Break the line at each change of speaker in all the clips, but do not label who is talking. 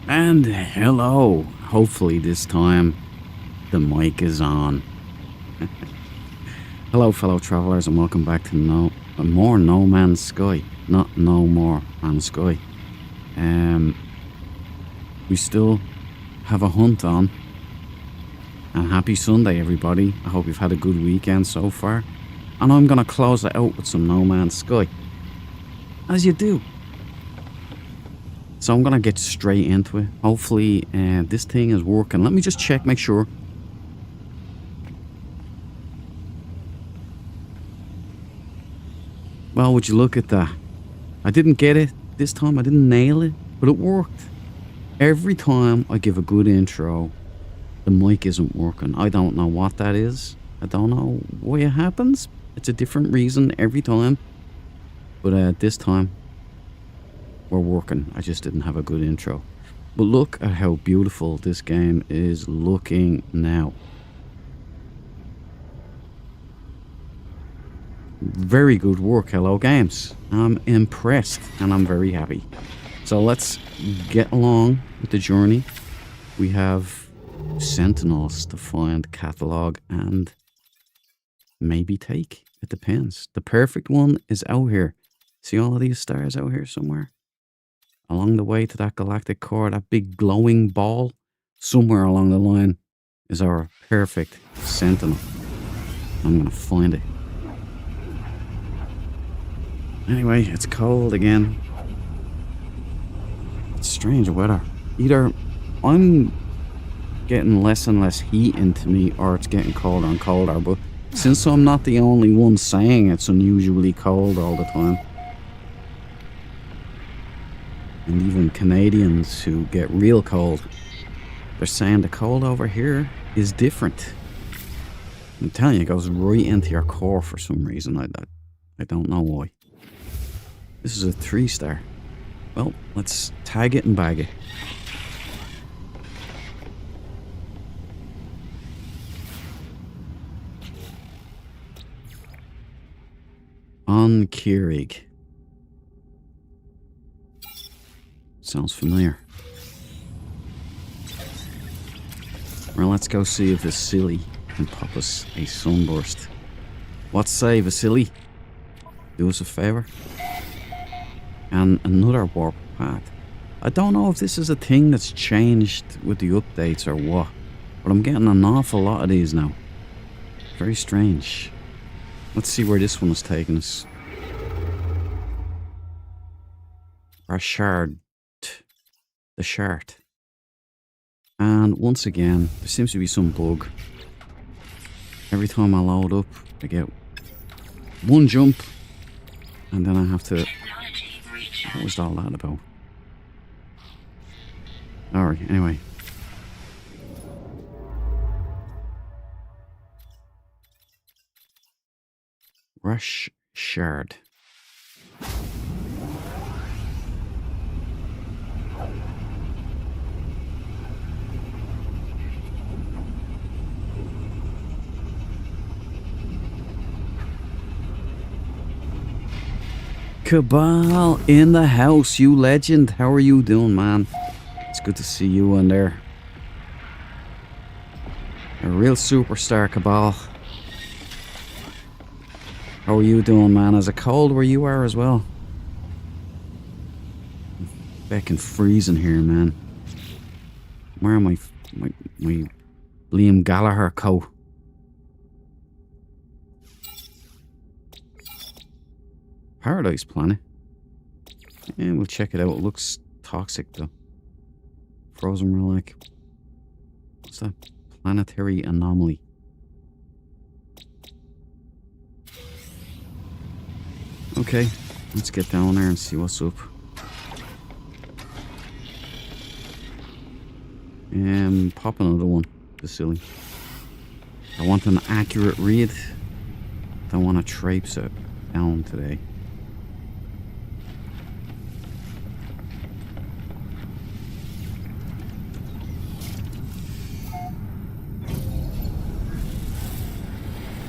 And hello. Hopefully this time the mic is on. Hello fellow travelers and welcome back to more No Man's Sky. Not No More Man's Sky. We still have a hunt on. And happy Sunday everybody. I hope you've had a good weekend so far. And I'm going to close it out with some No Man's Sky. As you do. So I'm going to get straight into it. Hopefully this thing is working. Let me just check, make sure. Well, would you look at that? I didn't get it this time. I didn't nail it, but it worked. Every time I give a good intro, the mic isn't working. I don't know what that is. I don't know why it happens. It's a different reason every time. But this time, we're working. I just didn't have a good intro. But look at how beautiful this game is looking now. Very good work, Hello Games. I'm impressed and I'm very happy. So let's get along with the journey. We have Sentinels to find, catalog, and maybe take. It depends. The perfect one is out here. See all of these stars out here somewhere? Along the way to that galactic core, that big glowing ball, somewhere along the line is our perfect Sentinel. I'm going to find it. Anyway, it's cold again. It's strange weather. Either I'm getting less and less heat into me or it's getting colder and colder. But since I'm not the only one saying it's unusually cold all the time, and even Canadians who get real cold, they're saying the cold over here is different. I'm telling you, it goes right into your core for some reason. I don't know why. This is a 3-star. Well, let's tag it and bag it. On Keurig. Sounds familiar. Well, let's go see if Vasily can pop us a sunburst. What say, Vasily? Do us a favor? And another warp path. I don't know if this is a thing that's changed with the updates or what, but I'm getting an awful lot of these now. Very strange. Let's see where this one is taking us. Rashard. The Shard. And once again, there seems to be some bug. Every time I load up, I get one jump, and then I have to... What was all that about? Alright, anyway. Rush Shard. Cabal in the house, you legend. How are you doing, man? It's good to see you in there. A real superstar, Cabal. How are you doing, man? Is it cold where you are as well? Becking freezing here, man. Where am my Liam Gallagher coat? Paradise Planet. Yeah, we'll check it out. It looks toxic though. Frozen relic. What's that? Planetary anomaly. Okay, let's get down there and see what's up. Pop another one. Silly. I want an accurate read. Don't want to traipse it down today.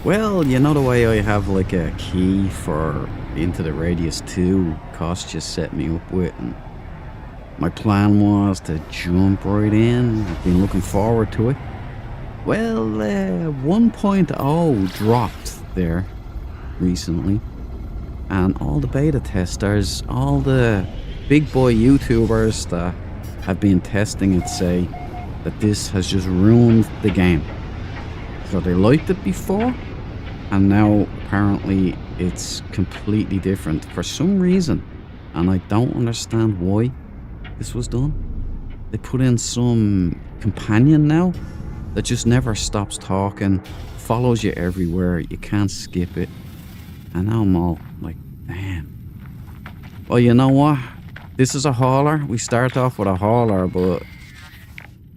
Well, you know the way I have like a key for Into the Radius 2 Cost just set me up with, and My plan was to jump right in. I've been looking forward to it. Well, 1.0 dropped there recently. And all the beta testers, all the big boy YouTubers that have been testing it say that this has just ruined the game. So they liked it before, and now apparently it's completely different for some reason. And I don't understand why this was done. They put in some companion now that just never stops talking, follows you everywhere, you can't skip it. And now I'm all like, damn. Well, you know what? This is a hauler. We start off with a hauler, but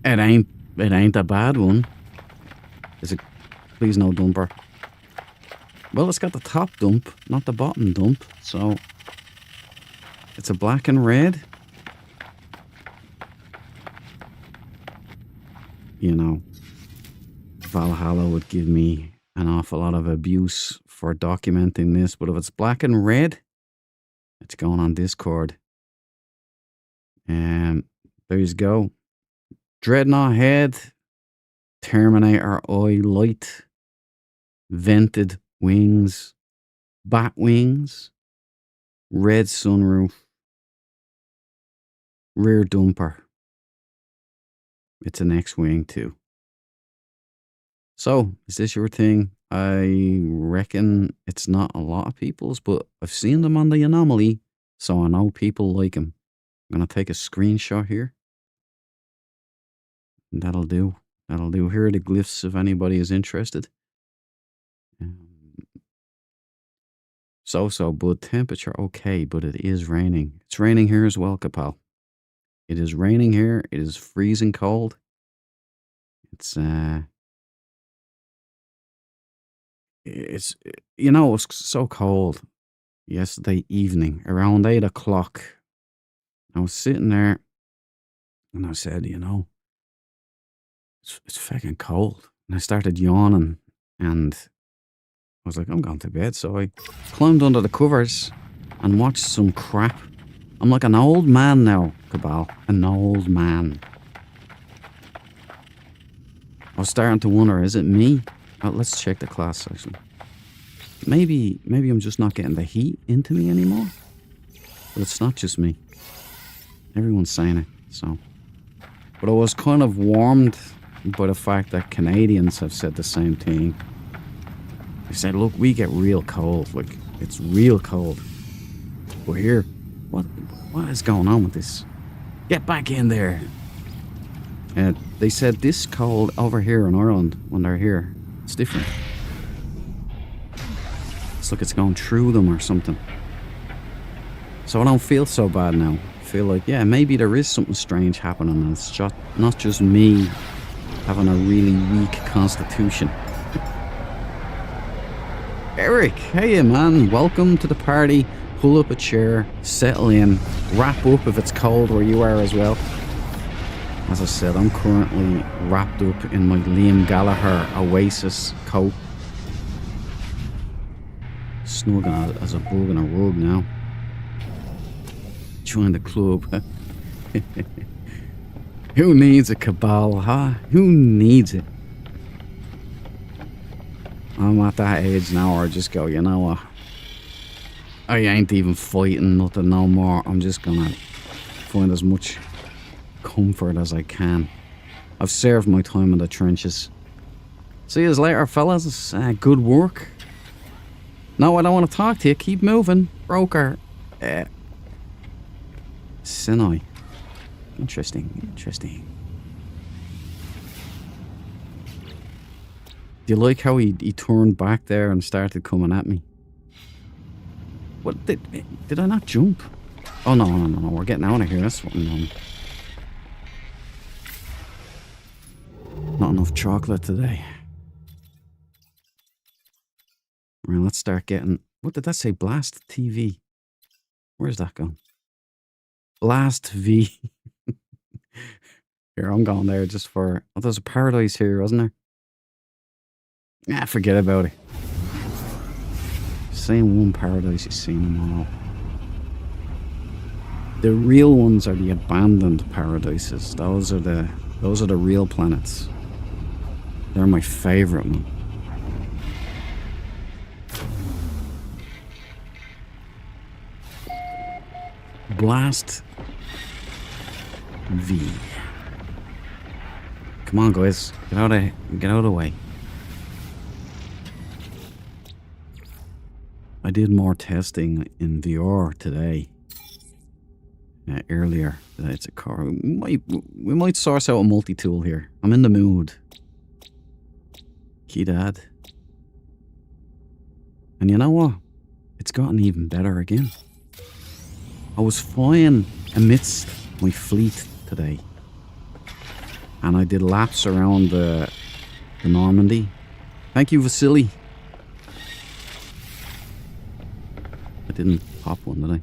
it ain't a bad one. Is it? Please no dumper. Well, it's got the top dump, not the bottom dump. So it's a black and red. You know, Valhalla would give me an awful lot of abuse for documenting this, but if it's black and red, it's going on Discord. And there you go. Dreadnought head, Terminator eye light, vented wings, bat wings, red sunroof, rear dumper. It's an X-wing too. So, is this your thing? I reckon it's not a lot of people's, but I've seen them on the anomaly, so I know people like them. I'm going to take a screenshot here. And that'll do. That'll do. Here are the glyphs if anybody is interested. So, but temperature okay, but it is raining. It's raining here as well, Kapal. It is raining here. It is freezing cold. It's you know, it was so cold yesterday evening around 8 o'clock. I was sitting there and I said, you know, it's fucking cold. And I started yawning and I was like, I'm going to bed. So I climbed under the covers and watched some crap. I'm like an old man now, Cabal. An old man. I was starting to wonder, is it me? Let's check the class section. Maybe I'm just not getting the heat into me anymore. But it's not just me. Everyone's saying it, so. But I was kind of warmed by the fact that Canadians have said the same thing. They said, look, we get real cold. Like, it's real cold. But here, what is going on with this? Get back in there. And they said this cold over here in Ireland, when they're here, it's different. It's like it's going through them or something. So I don't feel so bad now. I feel like, yeah, maybe there is something strange happening and it's just not just me having a really weak constitution. Eric, hey man, welcome to the party. Pull up a chair, settle in, wrap up if it's cold where you are as well. As I said, I'm currently wrapped up in my Liam Gallagher Oasis coat. Snug as a bug in a rug now. Join the club. Who needs a cabal, huh? Who needs it? I'm at that age now where I just go, you know what? I ain't even fighting nothing no more. I'm just gonna find as much comfort as I can. I've served my time in the trenches. See you later, fellas. Good work. No, I don't want to talk to you. Keep moving. Broker. Sinai. Interesting. Do you like how he turned back there and started coming at me? What did I not jump? Oh no, we're getting out of here. That's what I'm doing. Not enough chocolate today. Right, let's start getting... What did that say? Blast TV. Where's that going? Blast V. Here, I'm going there just for... Oh, there's a paradise here, wasn't there? Forget about it. Same one paradise, you've seen them all. The real ones are the abandoned paradises. Those are the real planets. They're my favorite one. Blast V. Come on, guys. Get out of the way. I did more testing in VR today. Earlier. It's a car. We might source out a multi-tool here. I'm in the mood. Key dad. And you know what? It's gotten even better again. I was flying amidst my fleet today. And I did laps around the Normandy. Thank you, Vasily. I didn't pop one, did I?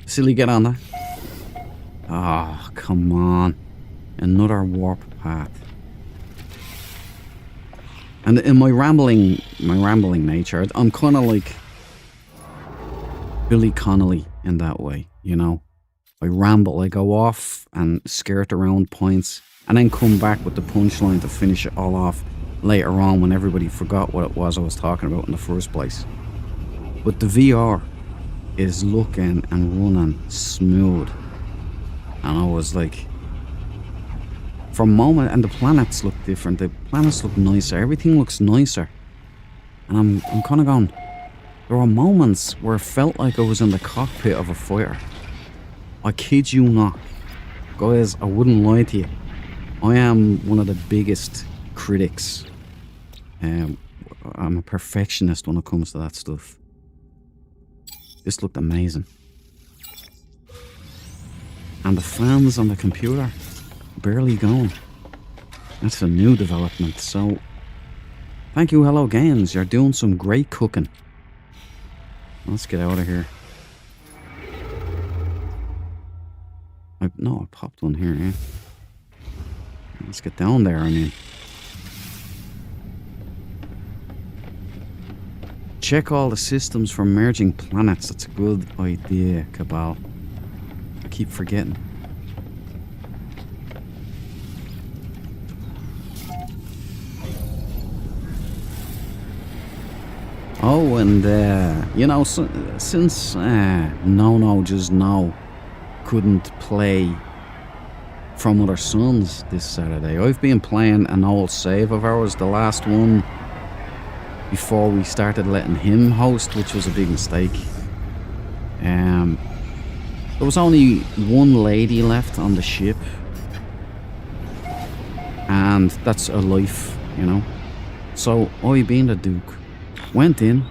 Vasily, get on that. Oh, come on. Another warp path. And in my rambling nature, I'm kind of like Billy Connolly in that way, you know? I ramble, I go off and skirt around points and then come back with the punchline to finish it all off later on when everybody forgot what it was I was talking about in the first place. But the VR is looking and running smooth. And I was like, for a moment, and the planets look different. The planets look nicer. Everything looks nicer. And I'm kind of going, there were moments where it felt like I was in the cockpit of a fighter. I kid you not. Guys, I wouldn't lie to you. I am one of the biggest critics. I'm a perfectionist when it comes to that stuff. This looked amazing. And the fans on the computer, barely going. That's a new development, so thank you, Hello Games. You're doing some great cooking. Let's get out of here. I popped one here, yeah. Let's get down there, I mean. Check all the systems for merging planets. That's a good idea, Cabal. I keep forgetting. Oh, and you know, since No couldn't play From Other Suns this Saturday, I've been playing an old save of ours, the last one before we started letting him host, which was a big mistake. There was only one lady left on the ship, and that's a life, you know. So I, being the Duke, went in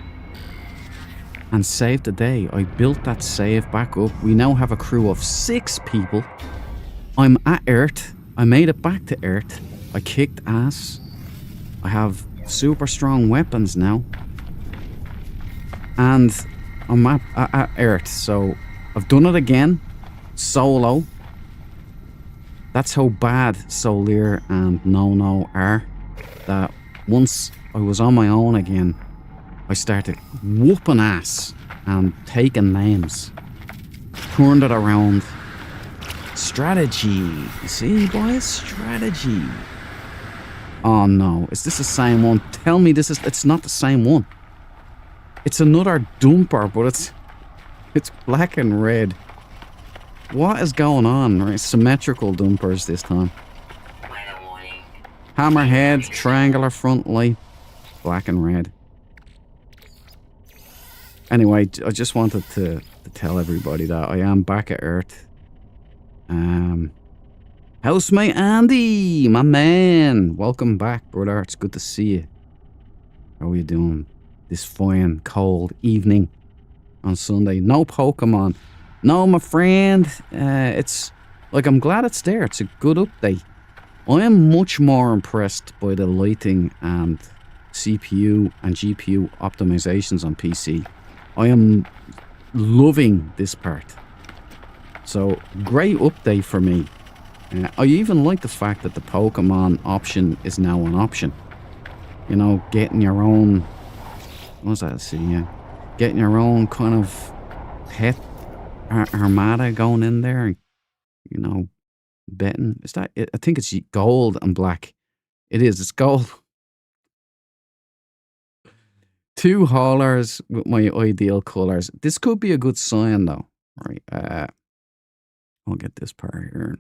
and saved the day. I built that save back up. We now have a crew of 6 people. I'm at Earth. I made it back to Earth. I kicked ass. I have super strong weapons now. And I'm at Earth, so I've done it again. Solo. That's how bad Solir and No are. That once I was on my own again, I started whooping ass and taking names. Turned it around. Strategy. See, boys? Strategy. Oh no, is this the same one? Tell me it's not the same one. It's another dumper, but it's black and red. What is going on? Right, symmetrical dumpers this time. Hammerhead, triangular front light, black and red. Anyway, I just wanted to tell everybody that I am back at Earth. Housemate Andy, my man. Welcome back, brother. It's good to see you. How are you doing this fine, cold evening on Sunday? No Pokemon. No, my friend. It's like, I'm glad it's there. It's a good update. I am much more impressed by the lighting and CPU and GPU optimizations on PC. I am loving this part. So, great update for me. I even like the fact that the Pokemon option is now an option. You know, getting your own... What's that? See, yeah. Getting your own kind of pet Armada going in there and, you know, betting. Is that it? I think it's gold and black. It is. It's gold. 2 haulers with my ideal colours. This could be a good sign, though. Right. I'll get this part here.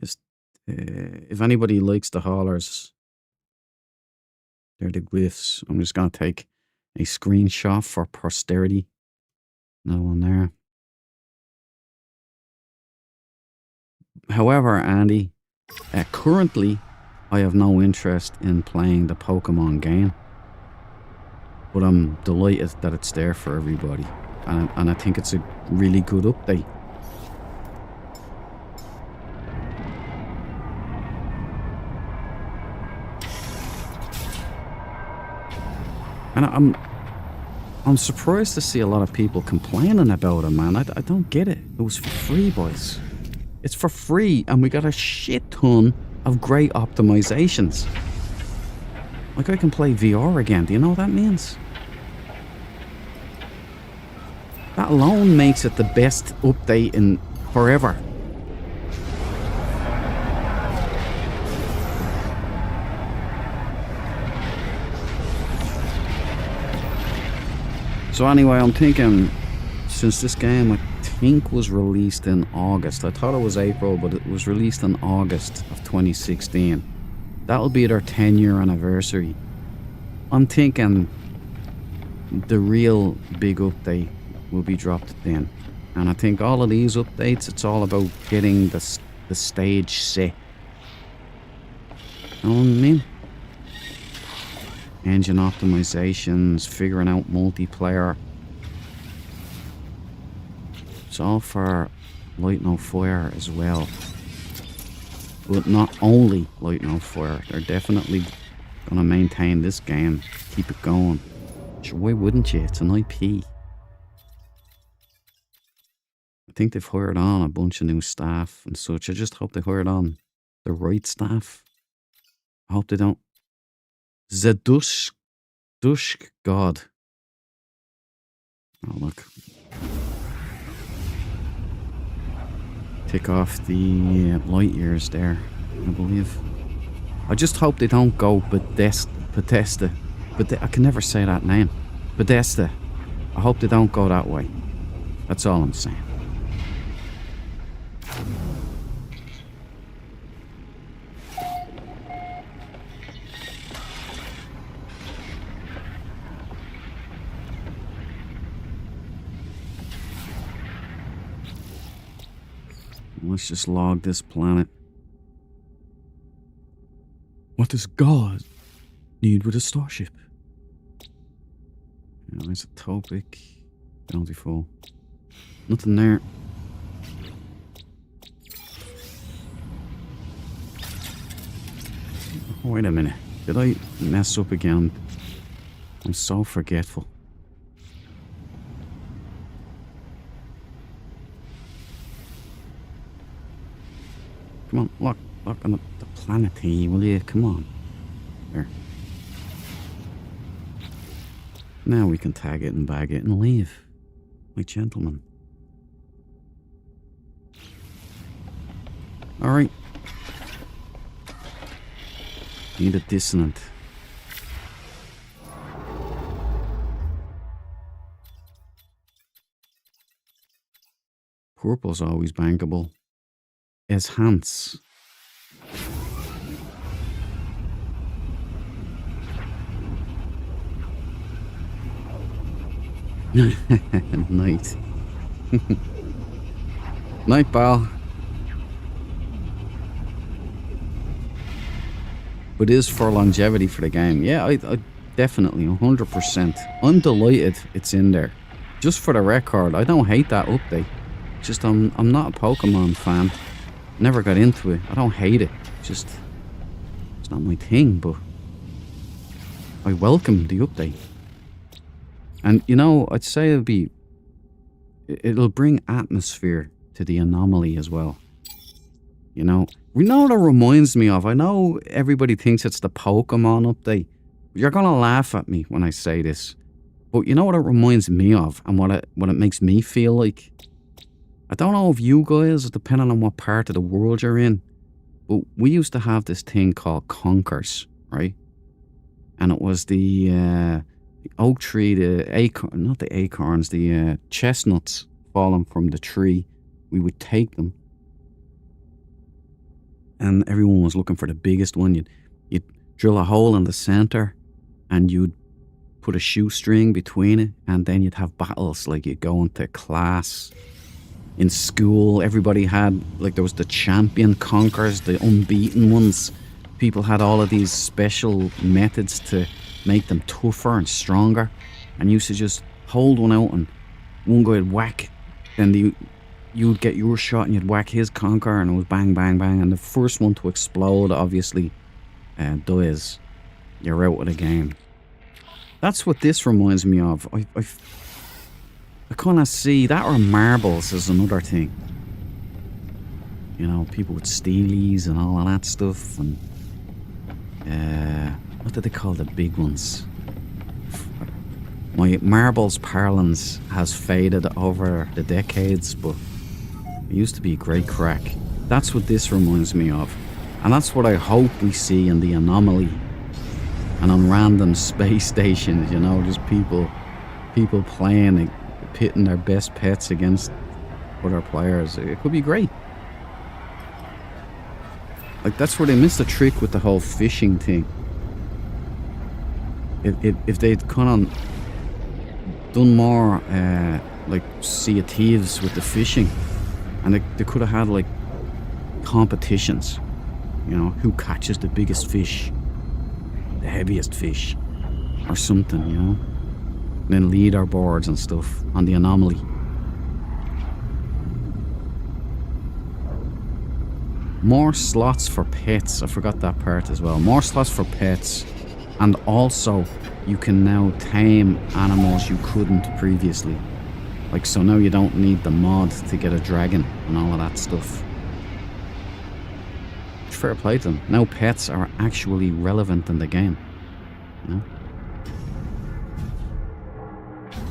Just if anybody likes the haulers, they're the glyphs. I'm just gonna take a screenshot for posterity. No one there. However, Andy, currently I have no interest in playing the Pokemon game, but I'm delighted that it's there for everybody, and I think it's a really good update. And I'm surprised to see a lot of people complaining about it, man. I don't get it. It was for free, boys. It's for free, and we got a shit ton of great optimizations. Like, I can play VR again. Do you know what that means? That alone makes it the best update in forever. So anyway, I'm thinking, since this game I think was released in August, I thought it was April, but it was released in August of 2016. That'll be their 10-year anniversary. I'm thinking the real big update will be dropped then. And I think all of these updates, it's all about getting the stage set. You know what I mean? Engine optimizations, figuring out multiplayer. It's all for Light No Fire as well. But not only Light No Fire. They're definitely gonna maintain this game. Keep it going. Sure, why wouldn't you? It's an IP. I think they've hired on a bunch of new staff and such. I just hope they hired on the right staff. I hope they don't. Dusk God. Oh, look. Tick off the light years there, I believe. I just hope they don't go Bethesda. But I can never say that name. Bethesda. I hope they don't go that way. That's all I'm saying. Let's just log this planet. What does God need with a starship? Yeah, there's a topic. Bountiful. Nothing there. Oh, wait a minute. Did I mess up again? I'm so forgetful. Come on, look on the planet here, will you? Come on. There. Now we can tag it and bag it and leave. Like gentlemen. Alright. Need a dissonant. Purple's always bankable. As Hans. Night. Night, pal. But it is for longevity for the game. Yeah, I definitely, 100%. I'm delighted it's in there. Just for the record, I don't hate that update. Just I'm not a Pokemon fan. Never got into it. I don't hate it. Just it's not my thing, but I welcome the update. And you know, I'd say it'll bring atmosphere to the anomaly as well. You know what it reminds me of? I know everybody thinks it's the Pokemon update. You're gonna laugh at me when I say this, but you know what it reminds me of, and what it makes me feel like? I don't know if you guys, depending on what part of the world you're in, but we used to have this thing called conkers, right? And it was the oak tree, not the acorns, the chestnuts falling from the tree. We would take them, and everyone was looking for the biggest one. You'd drill a hole in the center, and you'd put a shoestring between it, and then you'd have battles. Like, you'd go into class in school. Everybody had, like, there was the champion conkers, the unbeaten ones. People had all of these special methods to make them tougher and stronger, and you used to just hold one out, and one guy would whack, then you'd get your shot, and you'd whack his conker, and it was bang, bang, bang, and the first one to explode obviously dies. You're out of the game. That's what this reminds me of. I kind of see that, or marbles is another thing. You know, people with steelies and all of that stuff, and what do they call the big ones? My marbles parlance has faded over the decades, but it used to be great crack. That's what this reminds me of. And that's what I hope we see in the anomaly and on random space stations, you know, just people playing and pitting their best pets against other players. It could be great. Like, that's where they missed the trick with the whole fishing thing. If they'd kind of done more like Sea of Thieves with the fishing, and they could have had like competitions, you know, who catches the biggest fish, the heaviest fish, or something, you know, and then leaderboards and stuff on the anomaly. More slots for pets. I forgot that part as well. More slots for pets. And also, you can now tame animals you couldn't previously. Like, so now you don't need the mod to get a dragon and all of that stuff. Fair play to them. Now pets are actually relevant in the game. You know?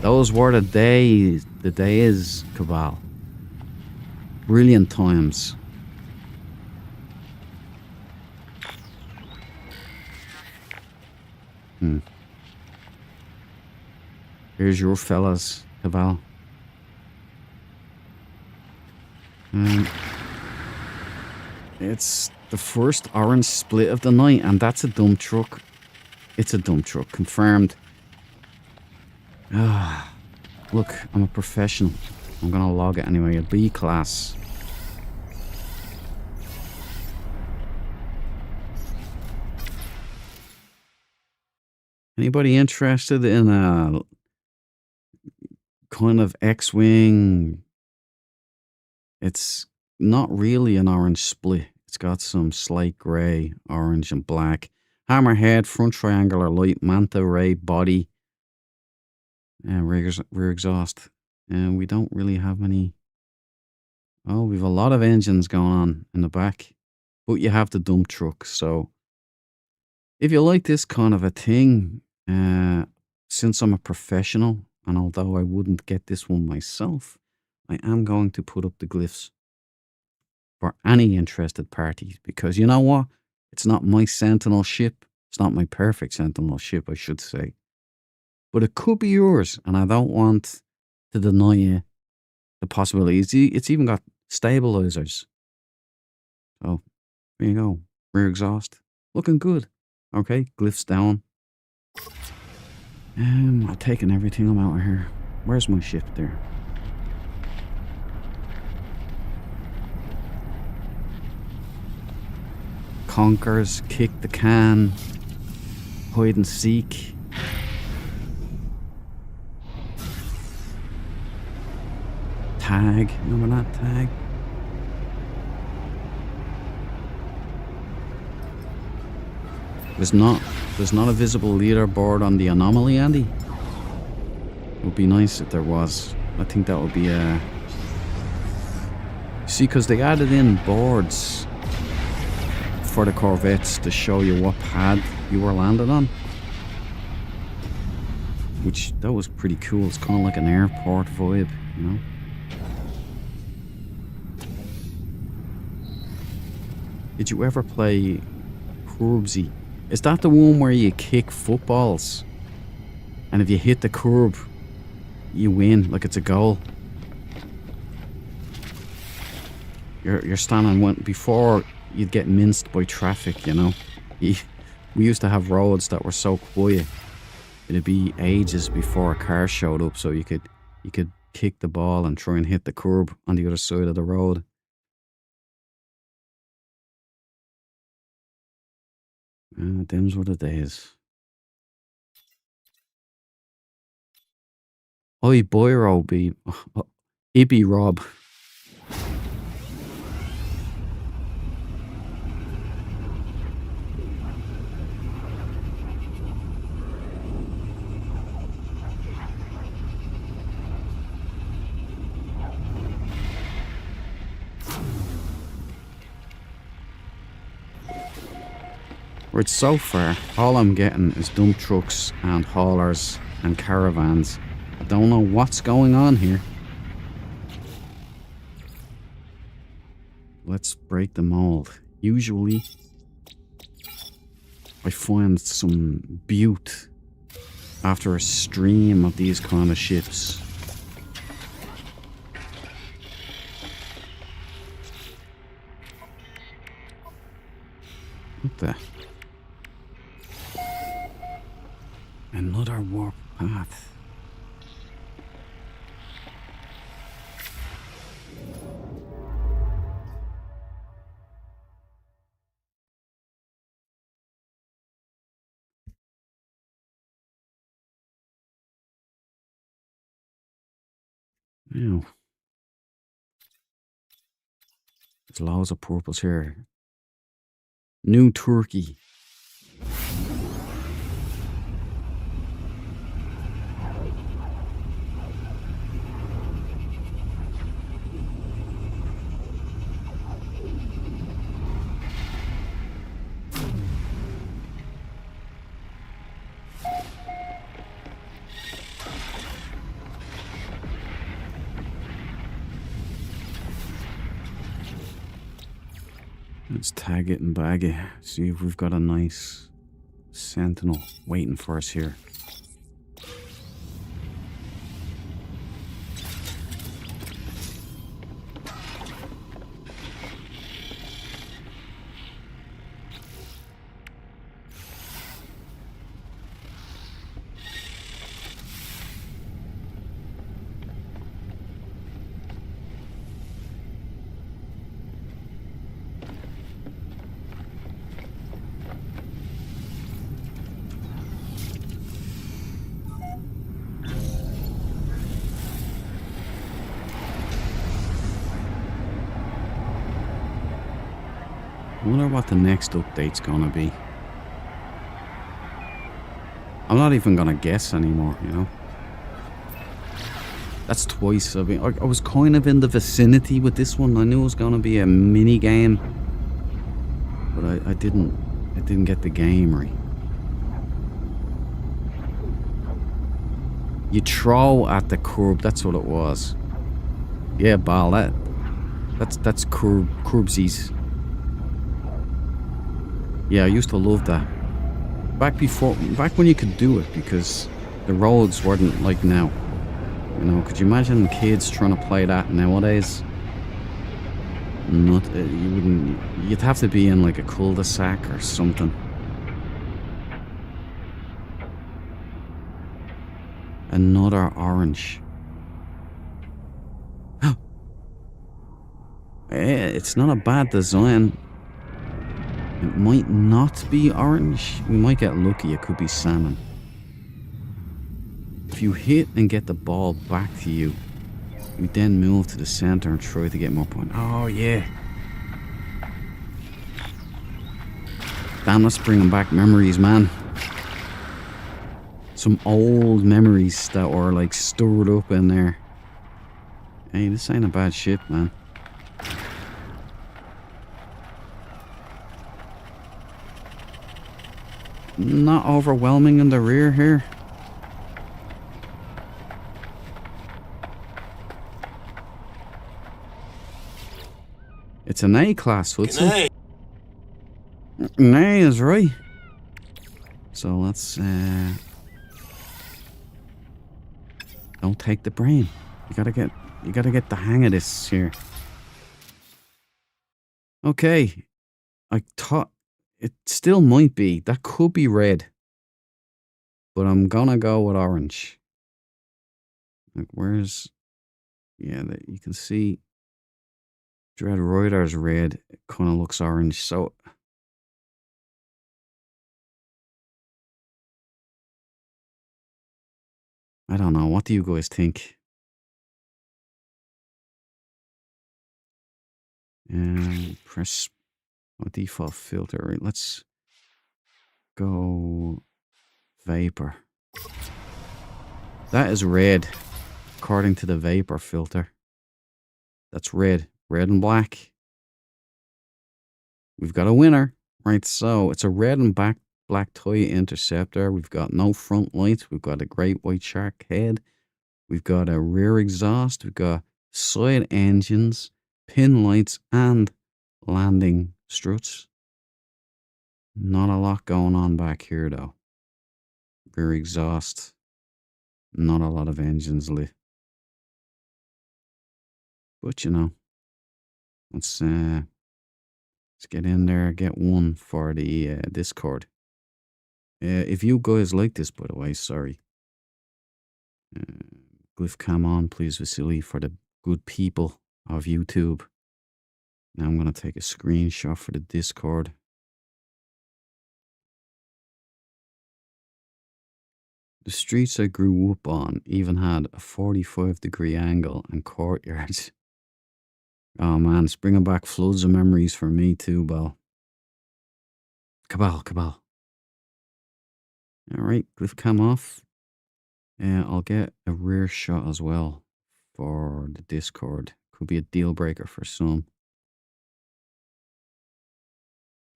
Those were the days, Cabal. Brilliant times. Here's your fellas, Cabal. It's the first orange split of the night, and that's a dump truck. It's a dump truck, confirmed. Look, I'm a professional. I'm gonna log it anyway, a B class. Anybody interested in a kind of X-Wing? It's not really an orange split. It's got some slight grey, orange and black. Hammerhead, front triangular light, manta ray body, and rear exhaust. And we don't really have any... Oh, we've a lot of engines going on in the back. But you have the dump truck, so... If you like this kind of a thing, since I'm a professional, and although I wouldn't get this one myself, I am going to put up the glyphs for any interested parties, because you know what? It's not my Sentinel ship. It's not my perfect Sentinel ship, I should say. But it could be yours, and I don't want to deny you the possibilities. It's even got stabilizers. So, there you go. Rear exhaust. Looking good. Okay, glyphs down. I'm taking everything I'm out of here. Where's my ship there? Conkers, kick the can, hide and seek. Tag, remember that tag? There's not a visible leaderboard on the anomaly, Andy. It would be nice if there was. I think that would be see, because they added in boards for the Corvettes to show you what pad you were landed on, which that was pretty cool. It's kind of like an airport vibe, you know. Did you ever play Curbsy? Is that the one where you kick footballs? And if you hit the curb, you win, like it's a goal. You're standing before you'd get minced by traffic, you know. We used to have roads that were so quiet. It'd be ages before a car showed up, so you could kick the ball and try and hit the curb on the other side of the road. Them's were the days. Oi, Boyro be Ibby Rob. Right, so far, all I'm getting is dump trucks and haulers and caravans. I don't know what's going on here. Let's break the mold. Usually, I find some beaut after a stream of these kind of ships. What the? Another warp path. Ew. There's loads of purples here. New Turkey. Let's tag it and bag it. See if we've got a nice Sentinel waiting for us here. I wonder what the next update's gonna be. I'm not even gonna guess anymore, you know. That's twice. I was kind of in the vicinity with this one. I knew it was gonna be a mini game, but I didn't get the game right. You throw at the curb. That's what it was. Yeah, ball. That's curbsies. Yeah, I used to love that. Back when you could do it, because the roads weren't like now. You know, could you imagine kids trying to play that nowadays? Not, you wouldn't. You'd have to be in like a cul-de-sac or something. Another orange. It's not a bad design. It might not be orange. We might get lucky. It could be salmon. If you hit and get the ball back to you, we then move to the center and try to get more points. Oh, yeah. Damn, let's bring back memories, man. Some old memories that were like stored up in there. Hey, this ain't a bad ship, man. Not overwhelming in the rear here. It's an A-class, what's it? Nay is right. So let's don't take the brain. You gotta get the hang of this here. Okay. I thought it still might be. That could be red. But I'm gonna go with orange. Like where's yeah, that you can see Dread Rider's red. It kinda looks orange, so I don't know. What do you guys think? Press default filter. Right, let's go vapor. That is red, according to the vapor filter. That's red. Red and black. We've got a winner. Right, so it's a red and black toy interceptor. We've got no front lights. We've got a great white shark head. We've got a rear exhaust. We've got side engines, pin lights, and landing struts. Not a lot going on back here, though. Rear exhaust. Not a lot of engines lit. But, you know, let's get in there, get one for the Discord. If you guys like this, by the way, sorry. Glyph cam on, please, Vasily, for the good people of YouTube. Now I'm going to take a screenshot for the Discord. The streets I grew up on even had a 45-degree angle and courtyards. Oh man, it's bringing back floods of memories for me too, Bal. Cabal. Alright, Glyph cam off. I'll get a rear shot as well for the Discord. Could be a deal breaker for some.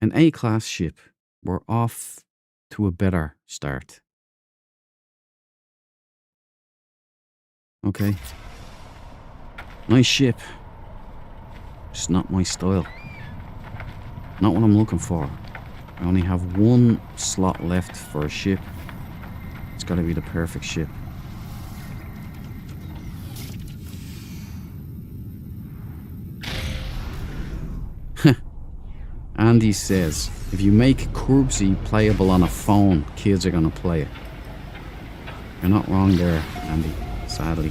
An A-class ship. We're off to a better start. Okay. Nice ship. Just not my style. Not what I'm looking for. I only have one slot left for a ship. It's got to be the perfect ship. Andy says, if you make Curbsy playable on a phone, kids are going to play it. You're not wrong there, Andy, sadly.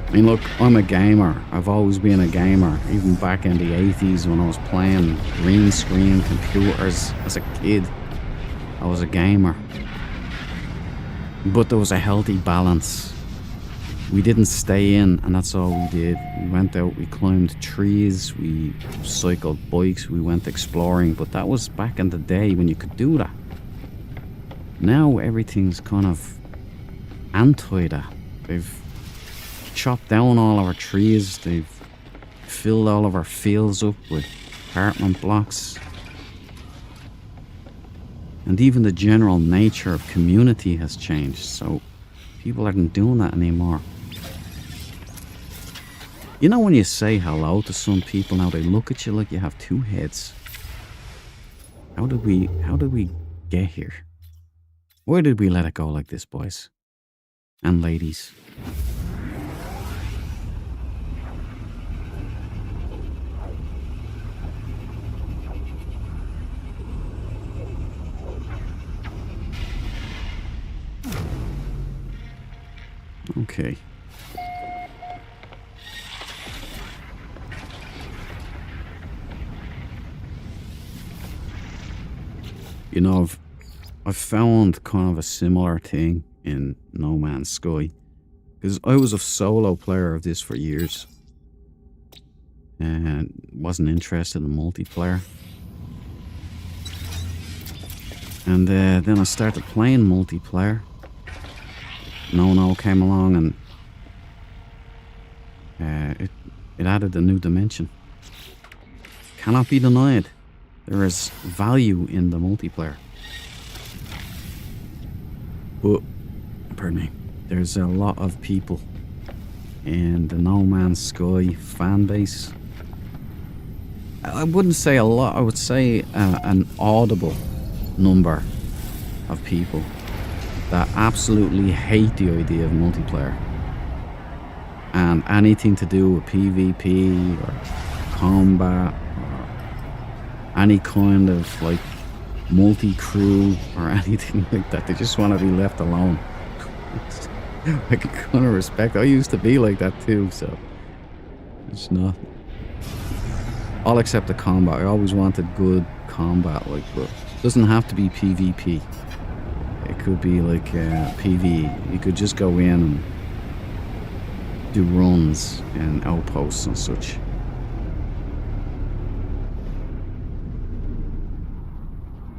I mean, look, I'm a gamer. I've always been a gamer. Even back in the 80s when I was playing green screen computers as a kid, I was a gamer. But there was a healthy balance. We didn't stay in, and that's all we did. We went out, we climbed trees, we cycled bikes, we went exploring. But that was back in the day when you could do that. Now everything's kind of anti that. They've chopped down all of our trees. They've filled all of our fields up with apartment blocks. And even the general nature of community has changed. So people aren't doing that anymore. You know when you say hello to some people now, they look at you like you have two heads. How did we get here? Why did we let it go like this, boys? And ladies. Okay. You know, I've found kind of a similar thing in No Man's Sky. Because I was a solo player of this for years. And wasn't interested in multiplayer. And then I started playing multiplayer. No came along and it added a new dimension. Cannot be denied. There is value in the multiplayer. But, pardon me, there's a lot of people in the No Man's Sky fan base I wouldn't say a lot. I would say an audible number of people that absolutely hate the idea of multiplayer. And anything to do with PvP or combat or any kind of like multi-crew or anything like that. They just want to be left alone. I can kind of respect. I used to be like that too, so it's not. I'll accept the combat. I always wanted good combat, like, but it doesn't have to be PvP. It could be like PvE. You could just go in and do runs and outposts and such.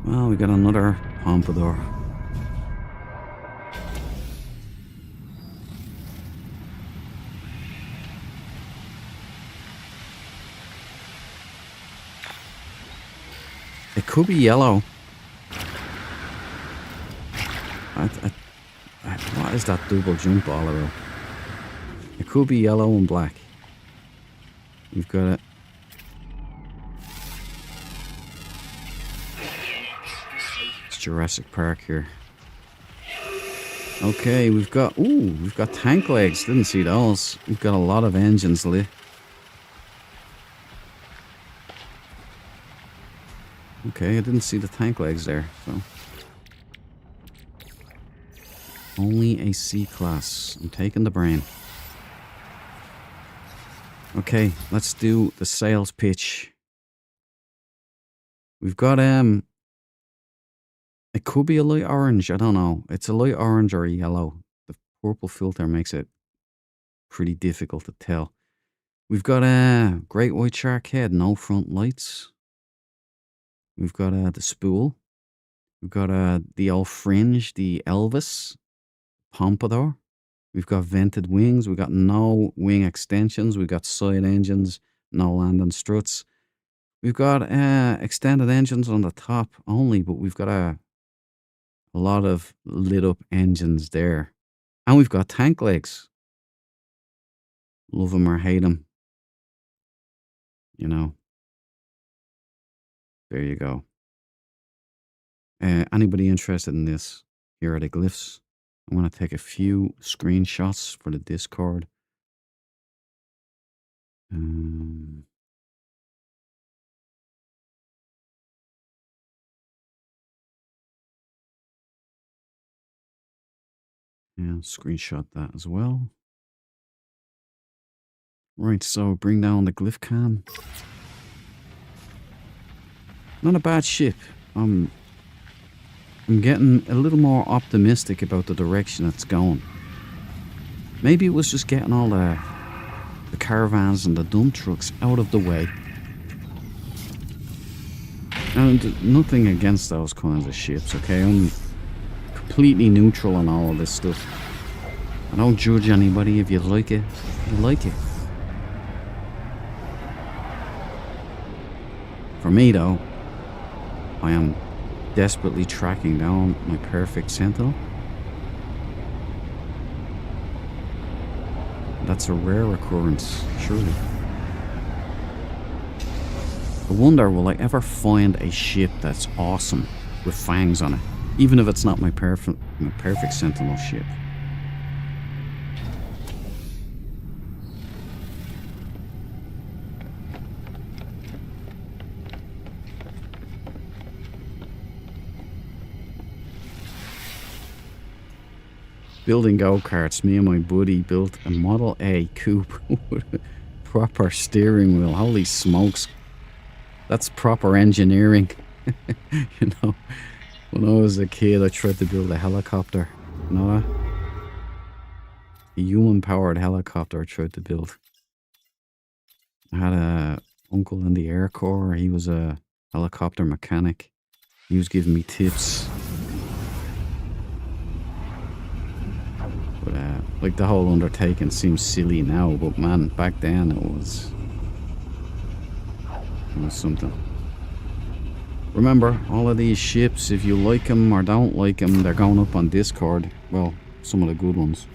Well, we got another pompadour. It could be yellow. What is that double jump all around? It could be yellow and black. We've got it. It's Jurassic Park here. Okay, we've got tank legs. Didn't see those. We've got a lot of engines lit. Okay, I didn't see the tank legs there, so. Only a C-class. I'm taking the brain. Okay, let's do the sales pitch. We've got, it could be a light orange, I don't know. It's a light orange or a yellow. The purple filter makes it pretty difficult to tell. We've got a great white shark head, no front lights. We've got the spool. We've got the old fringe, the Elvis pompadour. We've got vented wings. We've got no wing extensions. We've got side engines, no landing struts. We've got extended engines on the top only, but we've got a lot of lit up engines there. And we've got tank legs. Love them or hate them. You know. There you go. Anybody interested in this? Here are the glyphs. I'm going to take a few screenshots for the Discord. Yeah, screenshot that as well. Right, so bring down the glyph cam. Not a bad ship. I'm getting a little more optimistic about the direction it's going. Maybe it was just getting all the caravans and the dump trucks out of the way. And nothing against those kinds of ships, okay? I'm completely neutral on all of this stuff. I don't judge anybody. If you like it, you like it. For me, though, I am desperately tracking down my perfect Sentinel. That's a rare occurrence, surely. I wonder, will I ever find a ship that's awesome with fangs on it, even if it's not my perfect Sentinel ship? Building go-karts, me and my buddy built a Model A coupe with a proper steering wheel. Holy smokes. That's proper engineering. You know, when I was a kid, I tried to build a helicopter. You know that? A human-powered helicopter I tried to build. I had a uncle in the Air Corps. He was a helicopter mechanic. He was giving me tips. But, like, the whole undertaking seems silly now, but man, back then it was something. Remember, all of these ships, if you like them or don't like them, they're going up on Discord. Well, some of the good ones.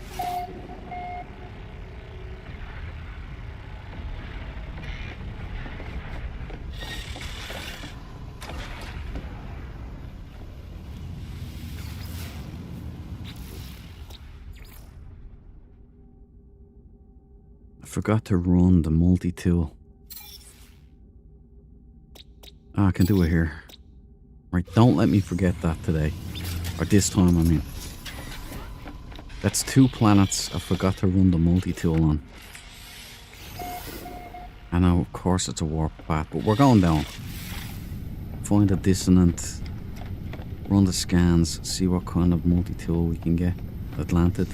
forgot to run the multi-tool. I can do it here. Right, don't let me forget that today. Or this time, I mean. That's 2 planets I forgot to run the multi-tool on. And now, of course, it's a warp path, but we're going down. Find a dissonant. Run the scans, see what kind of multi-tool we can get. Atlantid.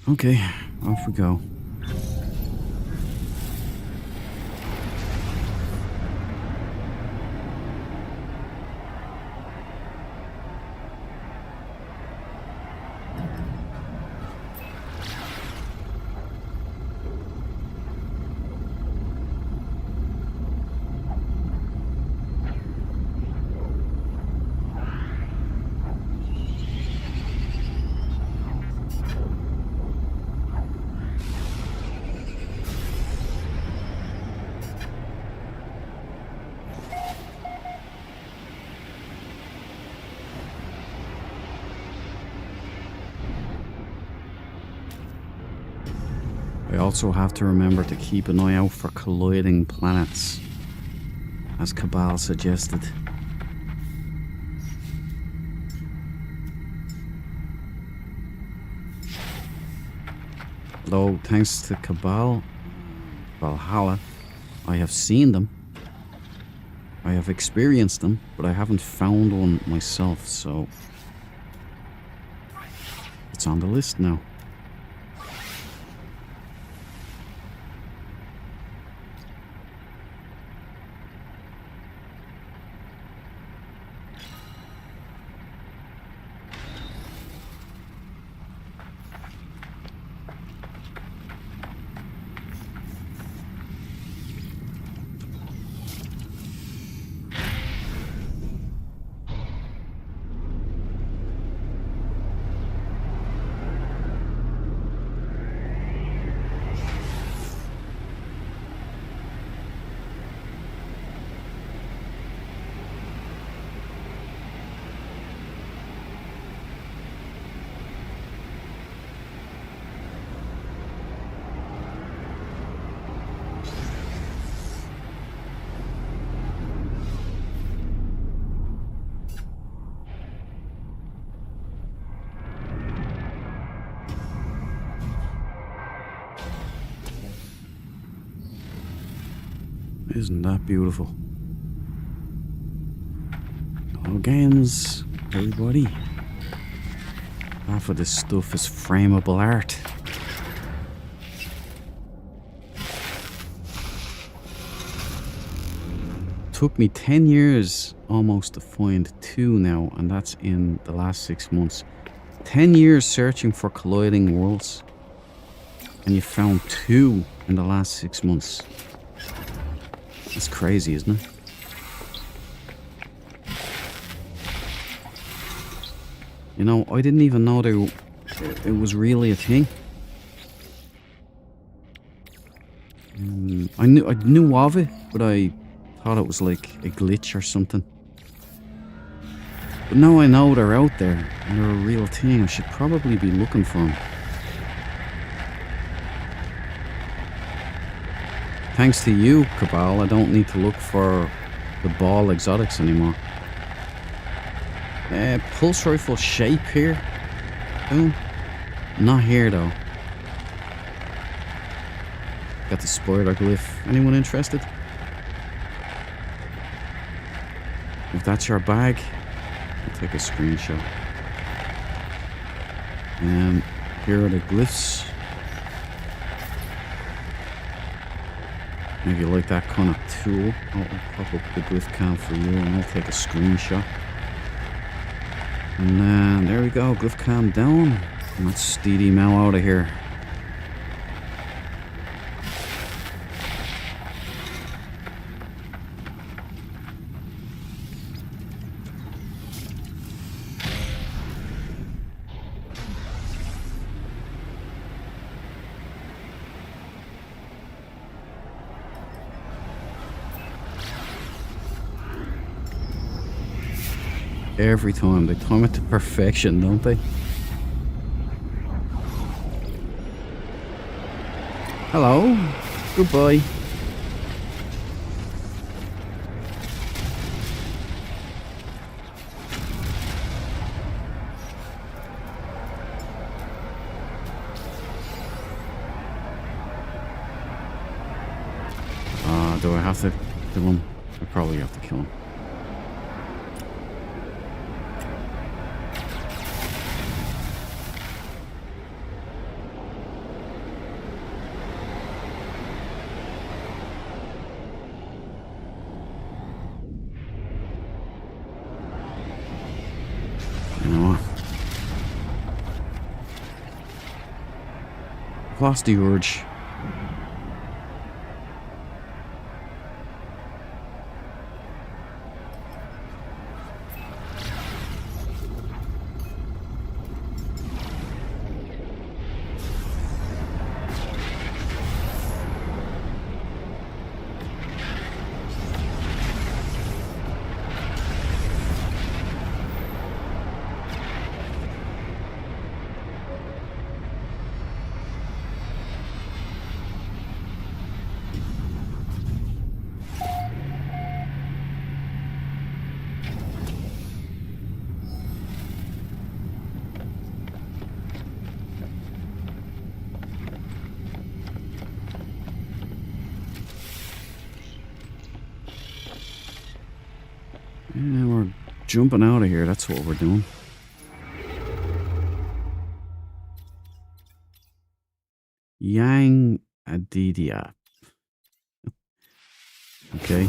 Okay, off we go. I also have to remember to keep an eye out for colliding planets, as Cabal suggested. Though, thanks to Cabal, Valhalla, I have seen them. I have experienced them, but I haven't found one myself, so it's on the list now. Isn't that beautiful? Hello games, everybody. Half of this stuff is frameable art. Took me 10 years almost to find 2 now, and that's in the last 6 months. 10 years searching for colliding worlds, and you found 2 in the last 6 months. That's crazy, isn't it? You know, I didn't even know it was really a thing. I knew of it, but I thought it was like a glitch or something. But now I know they're out there and they're a real thing. I should probably be looking for them. Thanks to you, Cabal, I don't need to look for the ball exotics anymore. Pulse rifle shape here. Boom. Not here though. Got the spider glyph. Anyone interested? If that's your bag, I'll take a screenshot. And here are the glyphs. If you like that kind of tool, I'll pop up the glyph cam for you and I'll take a screenshot. And then there we go, glyph cam down. And let's steady Mel out of here. Every time. They time it to perfection, don't they? Hello. Goodbye. Do I have to kill him? I probably have to kill him. You know what? I've lost the urge. Yeah, we're jumping out of here. That's what we're doing. Yang Adidia. Okay.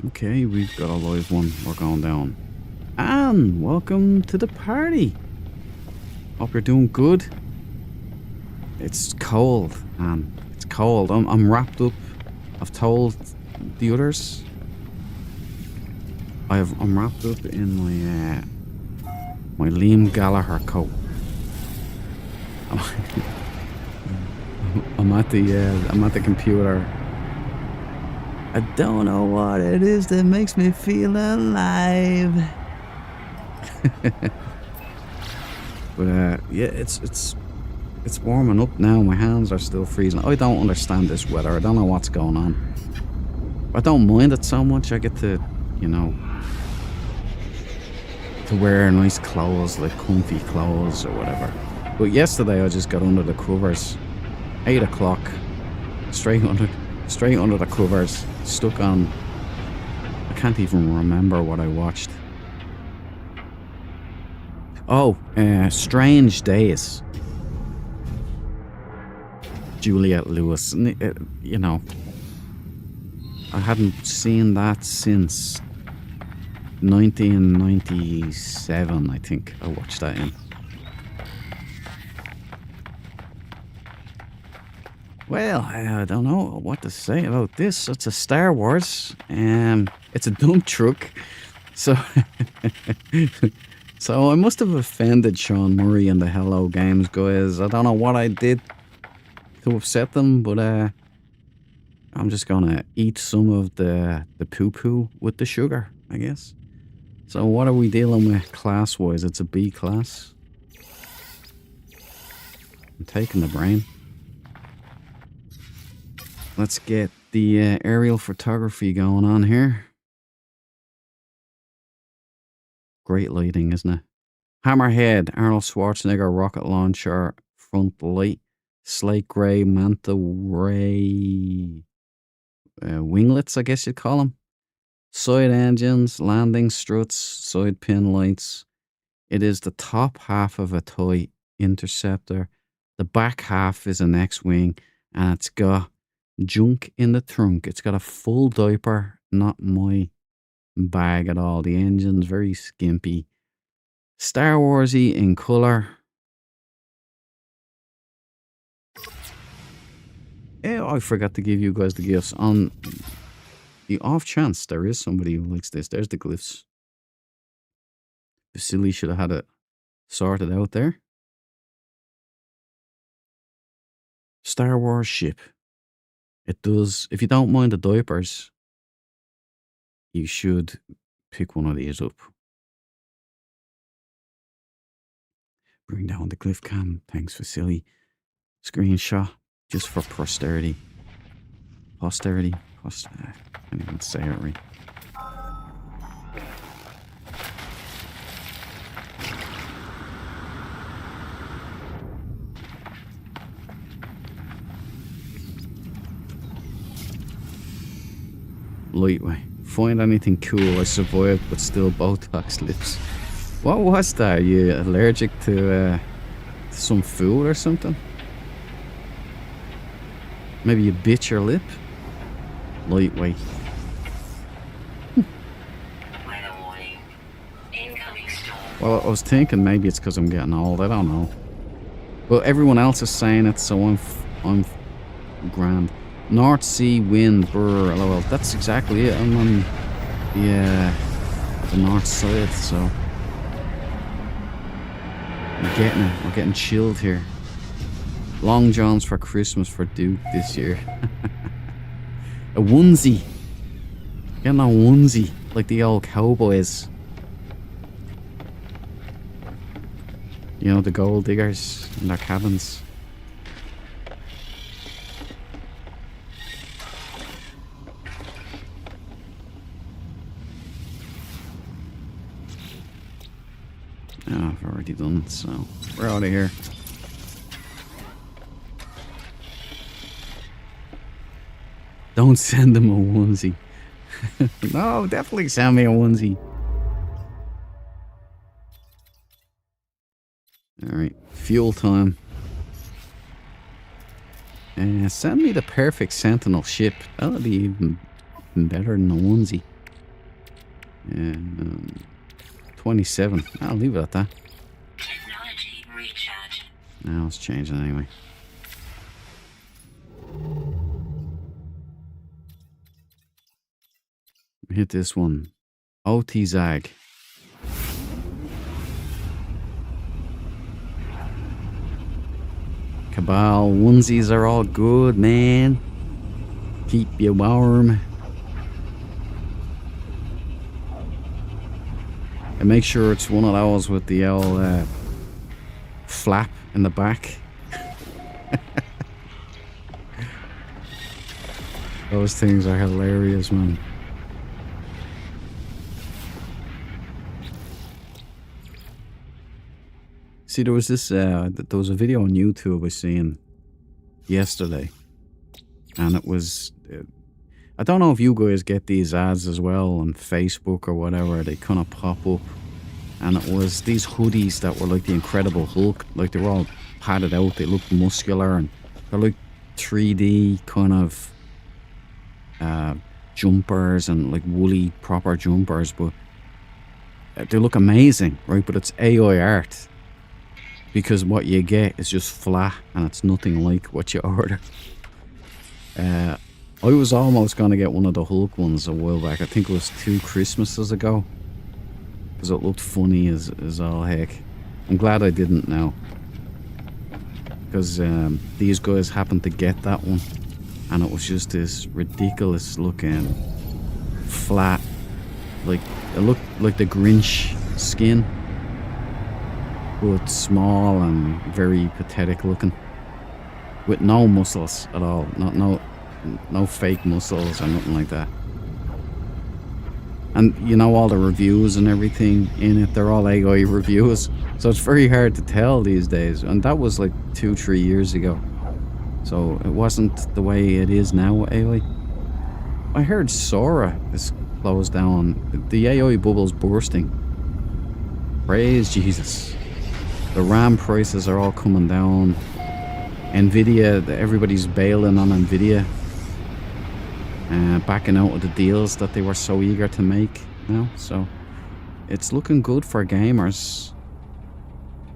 Okay, we've got a live one. We're going down. Anne, welcome to the party. Hope you're doing good. It's cold, Anne. It's cold. I'm wrapped up. I've told the others. I'm wrapped up in my Liam Gallagher coat. I'm at the computer. I don't know what it is that makes me feel alive. But yeah, it's warming up now. My hands are still freezing. I don't understand this weather. I don't know what's going on. I don't mind it so much. I get to, you know, to wear nice clothes, like comfy clothes or whatever. But yesterday I just got under the covers. 8 o'clock. Straight under the covers. Stuck on. I can't even remember what I watched. Oh, Strange Days. Juliette Lewis. You know, I hadn't seen that since 1997, I think I watched that in. Well, I don't know what to say about this. It's a Star Wars. It's a dump truck. So, so I must have offended Sean Murray and the Hello Games guys. I don't know what I did to upset them, but I'm just gonna eat some of the poo-poo with the sugar, I guess. So what are we dealing with class-wise? It's a B class. I'm taking the brain. Let's get the aerial photography going on here. Great lighting, isn't it? Hammerhead, Arnold Schwarzenegger rocket launcher, front light, slate grey, manta ray. winglets, I guess you'd call them. Side engines, landing struts, side pin lights. It is the top half of a toy interceptor. The back half is an X-wing, and it's got junk in the trunk. It's got a full diaper, not my bag at all. The engine's very skimpy. Star Warsy in colour. Yeah, I forgot to give you guys the gifts. On the off chance there is somebody who likes this, there's the glyphs. Vasily should have had it sorted out there. Star Wars ship. It does, if you don't mind the diapers, you should pick one of these up. Bring down the glyph cam. Thanks, Vasily. Screenshot just for posterity. Posterity. I can't even say it right. Lightweight. Find anything cool. I survived, but still Botox lips. What was that? Are you allergic to some food or something? Maybe you bit your lip? Lightweight. Well, I was thinking maybe it's because I'm getting old. I don't know. But everyone else is saying it, so I'm grand. North Sea wind, brr, lol. That's exactly it. I'm on the north side, so I'm getting it. We're getting chilled here. Long johns for Christmas for Duke this year. A onesie. Getting a onesie like the old cowboys. You know, the gold diggers in their cabins. Oh, I've already done it, so we're out of here. Don't send them a onesie. No, definitely send me a onesie. Alright, fuel time. Send me the perfect Sentinel ship. That'll be even better than a onesie. 27. I'll leave it at that. Technology recharge. Now it's changing anyway. Hit this one. OT Zag. Cabal onesies are all good, man. Keep you warm. And make sure it's one of those with the old flap in the back. Those things are hilarious, man. See, there was this, there was a video on YouTube I was seeing yesterday. And it was, I don't know if you guys get these ads as well on Facebook or whatever. They kind of pop up. And it was these hoodies that were like the Incredible Hulk. Like they were all padded out. They looked muscular. And they're like 3D kind of jumpers and like woolly proper jumpers. But they look amazing, right? But it's AI art. Because what you get is just flat and it's nothing like what you order. I was almost going to get one of the Hulk ones a while back. I think it was 2 Christmases ago. Because it looked funny as all heck. I'm glad I didn't now. Because these guys happened to get that one. And it was just this ridiculous looking flat. Like, it looked like the Grinch skin. But small and very pathetic looking. With no muscles at all. No fake muscles or nothing like that. And you know, all the reviews and everything in it, they're all AI reviews. So it's very hard to tell these days. And that was like 2-3 years ago. So it wasn't the way it is now with AI. I heard Sora is closed down. The AI bubble's bursting. Praise Jesus. The RAM prices are all coming down. Nvidia, everybody's bailing on Nvidia. Backing out of the deals that they were so eager to make now. So it's looking good for gamers.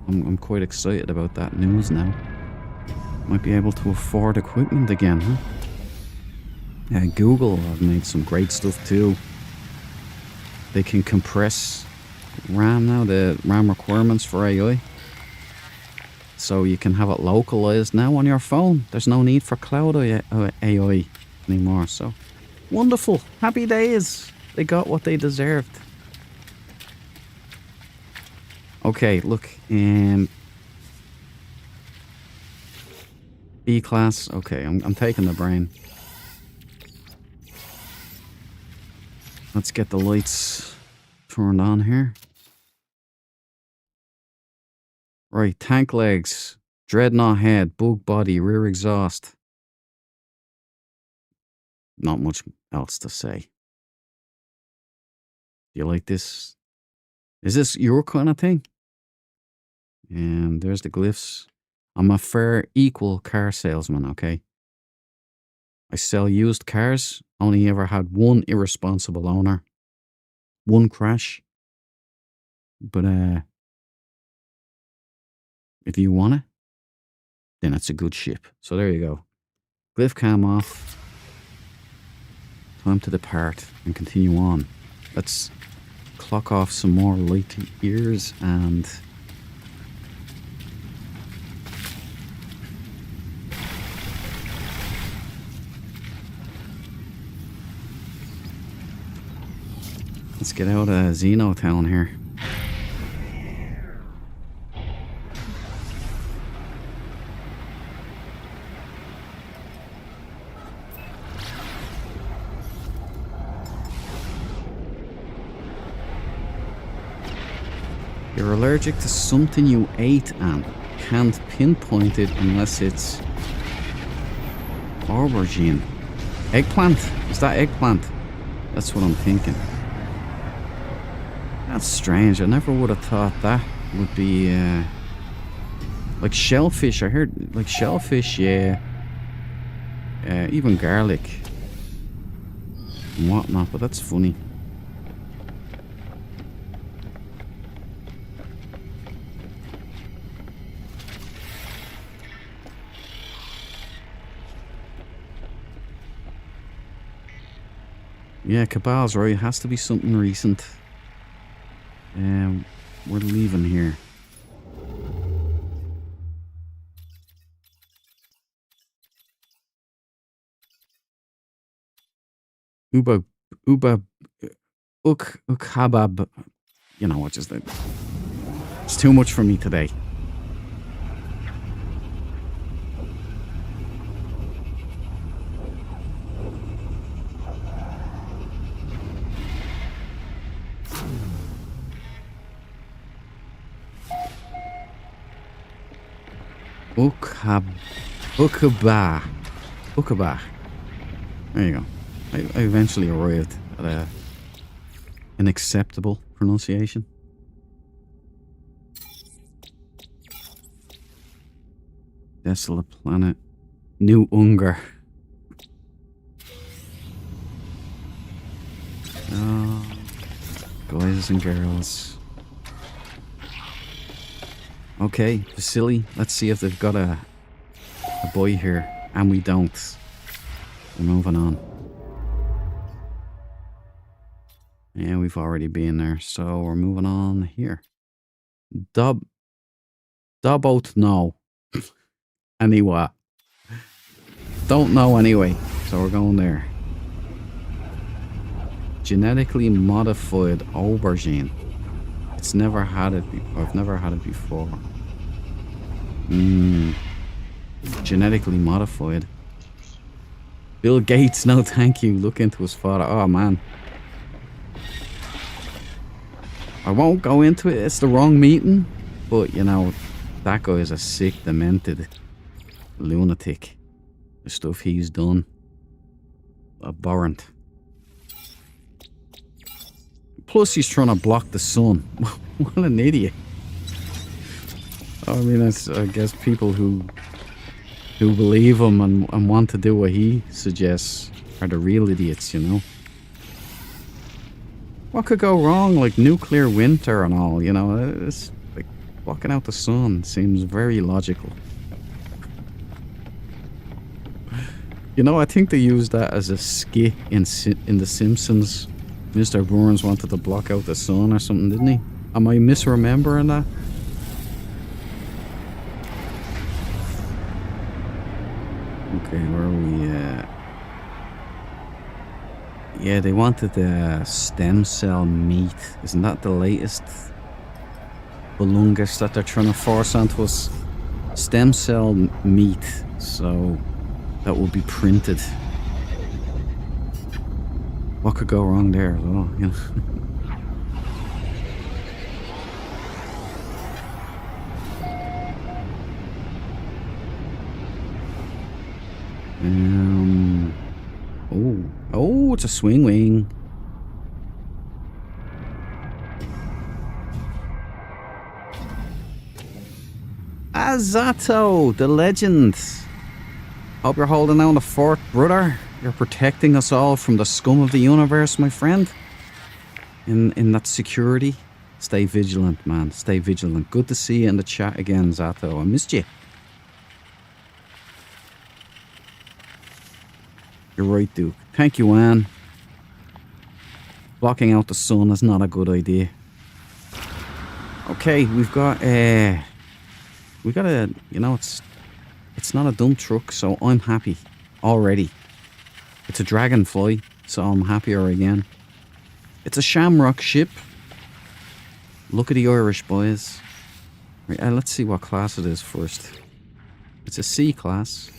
I'm quite excited about that news now. Might be able to afford equipment again, huh? Google have made some great stuff too. They can compress RAM now, the RAM requirements for AI. So you can have it localized now on your phone. There's no need for cloud AI anymore. So wonderful. Happy days. They got what they deserved. Okay, look. E class. Okay, I'm taking the brain. Let's get the lights turned on here. Right, tank legs, dreadnought head, bug body, rear exhaust. Not much else to say. Do you like this? Is this your kind of thing? And there's the glyphs. I'm a fair, equal car salesman, okay? I sell used cars. Only ever had one irresponsible owner. One crash. But, if you want it, then it's a good ship. So there you go. Glyph cam off. Time to depart and continue on. Let's clock off some more light years and let's get out of Xeno Town here. You're allergic to something you ate and can't pinpoint it unless it's aubergine. Eggplant? Is that eggplant? That's what I'm thinking. That's strange. I never would have thought that would be like shellfish. I heard like shellfish, yeah. Even garlic and whatnot, but that's funny. Yeah, Cabal's right. It has to be something recent. We're leaving here. Ukhabab. You know what? Just it's too much for me today. Ukaba. There you go. I eventually arrived at an acceptable pronunciation. Desolate planet. New Unger. Oh, guys and girls. Okay, Vasily, let's see if they've got a boy here. And we don't. We're moving on. Yeah, we've already been there, so we're moving on here. Don't know. Anyway. Don't know anyway, so we're going there. Genetically modified aubergine. It's never had it before. I've never had it before. Genetically modified. Bill Gates, no thank you. Look into his father. Oh man. I won't go into it. It's the wrong meeting. But, you know, that guy is a sick, demented lunatic. The stuff he's done. Abhorrent. Plus, he's trying to block the sun. What an idiot. I mean, I guess people who believe him and want to do what he suggests are the real idiots, you know? What could go wrong? Like nuclear winter and all, you know? It's like blocking out the sun seems very logical. You know, I think they used that as a skit in The Simpsons. Mr. Burns wanted to block out the sun or something, didn't he? Am I misremembering that? Okay, where are we at? Yeah, they wanted the stem cell meat. Isn't that the latest balungus that they're trying to force onto us? Stem cell meat, so that will be printed. What could go wrong there as well, you know? Oh, it's a swing wing. Azato, the legend. Hope you're holding down the fort, brother. You're protecting us all from the scum of the universe, my friend. In that security. Stay vigilant, man. Stay vigilant. Good to see you in the chat again, Zato. I missed you. You're right, Duke. Thank you, Anne. Blocking out the sun is not a good idea. Okay, we got a, you know, it's not a dump truck, so I'm happy already. It's a dragonfly, so I'm happier again. It's a shamrock ship. Look at the Irish boys. Right, let's see what class it is first. It's a C class.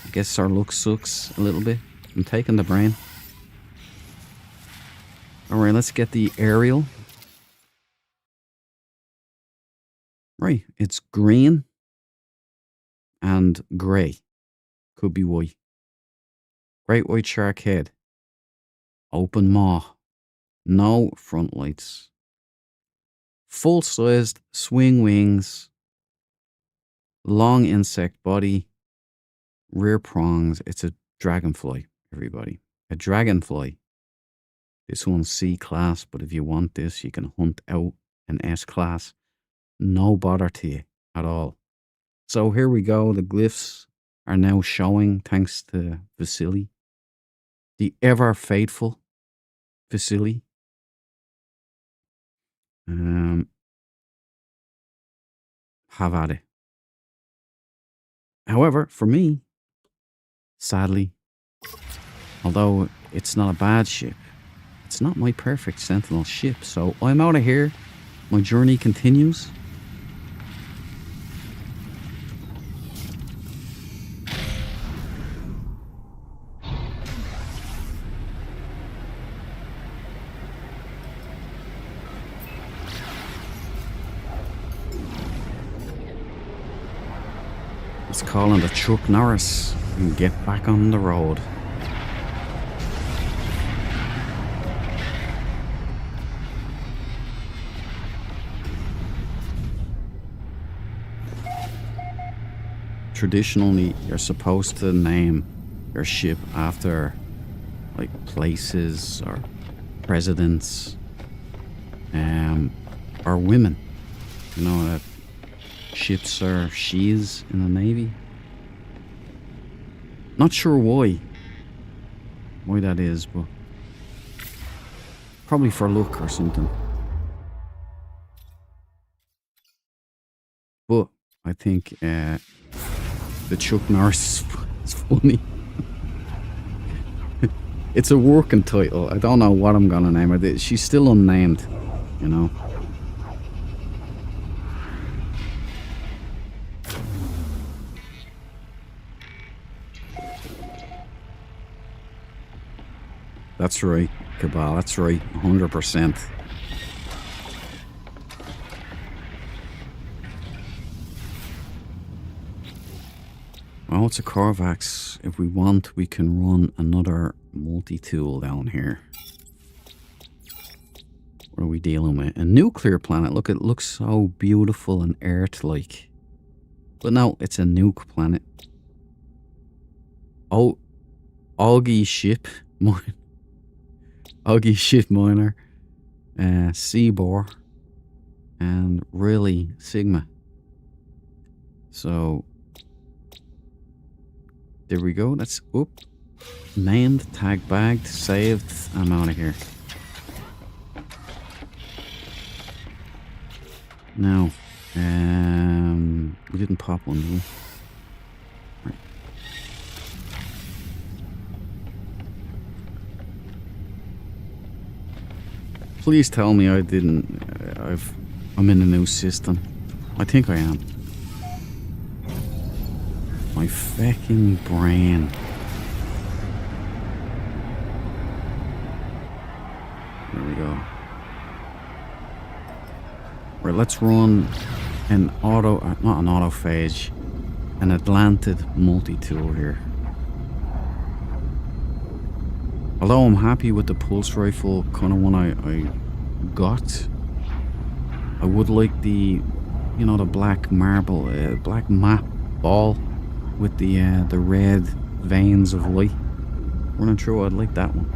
I guess our luck sucks a little bit. I'm taking the brain. Alright, let's get the aerial. Right, it's green and grey. Could be white. Great white shark head. Open maw. No front lights. Full-sized swing wings. Long insect body. Rear prongs. It's a dragonfly, everybody. A dragonfly. This one's C class, but if you want this, you can hunt out an S class. No bother to you at all. So here we go. The glyphs are now showing thanks to Vasily. The ever faithful Vasily. Have at it. However, for me, sadly, although it's not a bad ship, it's not my perfect Sentinel ship, so I'm out of here. My journey continues. Let's call on the Chuck Norris and get back on the road. Traditionally, you're supposed to name your ship after like places or presidents or women. You know that ships are she's in the Navy. Not sure why that is, but probably for luck or something. But I think the Chuck Norris is funny. It's a working title. I don't know what I'm gonna name her. She's still unnamed, you know. That's right, Cabal. That's right, 100%. Well, it's a Corvax. If we want, we can run another multi-tool down here. What are we dealing with? A nuclear planet. Look, it looks so beautiful and Earth-like. But no, it's a nuke planet. Oh, Augie ship mine. Augie ship miner. Seabor. And really Sigma. So there we go. That's named, tag bagged, saved. I'm out of here. Now, we didn't pop one, did we? Right. Please tell me I didn't. I'm in a new system. I think I am. My fucking brain. There we go. Right, let's run an not an autophage, an Atlantid multi-tool here. Although I'm happy with the pulse rifle kind of one I got, I would like the, you know, the black marble, black map ball with the red veins of light running through. I'd like that one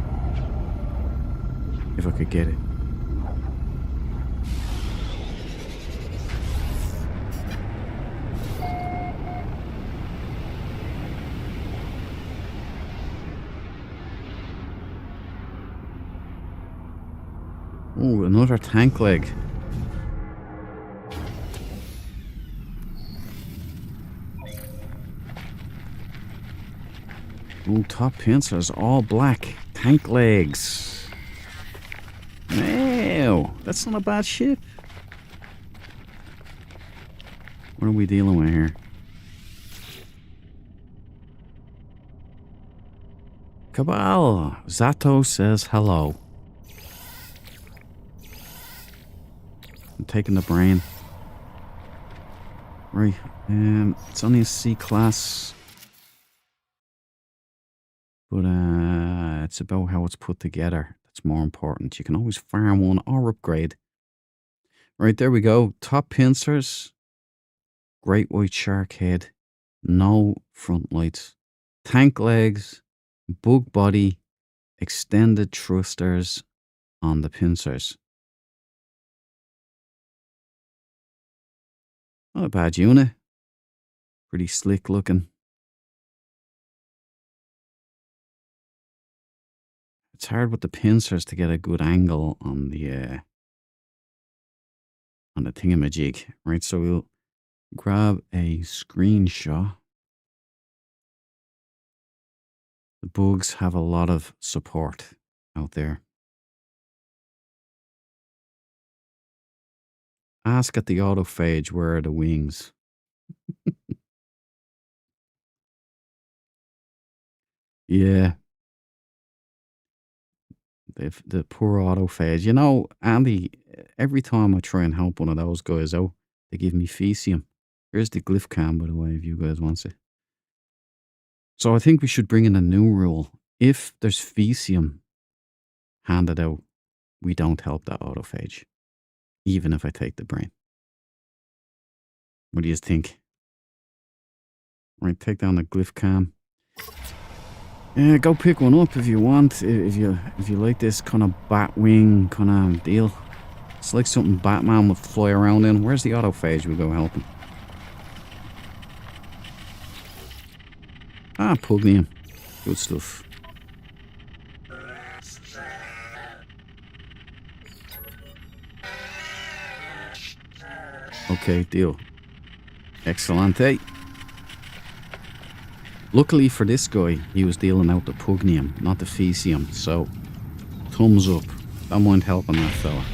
if I could get it. Oh, another tank leg. Oh, top pincers, all black. Tank legs. Wow, that's not a bad ship. What are we dealing with here? Cabal. Zato says hello. I'm taking the brain. Right, it's only a C class. But it's about how it's put together. That's more important. You can always farm one or upgrade. Right, there we go. Top pincers. Great white shark head. No front lights. Tank legs. Bug body. Extended thrusters on the pincers. Not a bad unit. Pretty slick looking. It's hard with the pincers to get a good angle on the thingamajig, right? So we'll grab a screenshot. The bugs have a lot of support out there. Ask at the autophage, where are the wings? Yeah. The poor autophage. You know, Andy, every time I try and help one of those guys out, they give me Fecium. Here's the glyph cam, by the way, if you guys want it. So I think we should bring in a new rule. If there's Fecium handed out, we don't help that autophage. Even if I take the brain. What do you think? Right, take down the glyph cam. Go pick one up if you want. If you like this kind of Batwing kind of deal. It's like something Batman would fly around in. Where's the autophage? We'll go help him. Ah, Pugnium. Good stuff. Okay, deal. Excellente. Luckily for this guy, he was dealing out the Pugnium, not the Fecium, so thumbs up. Don't mind helping that fella.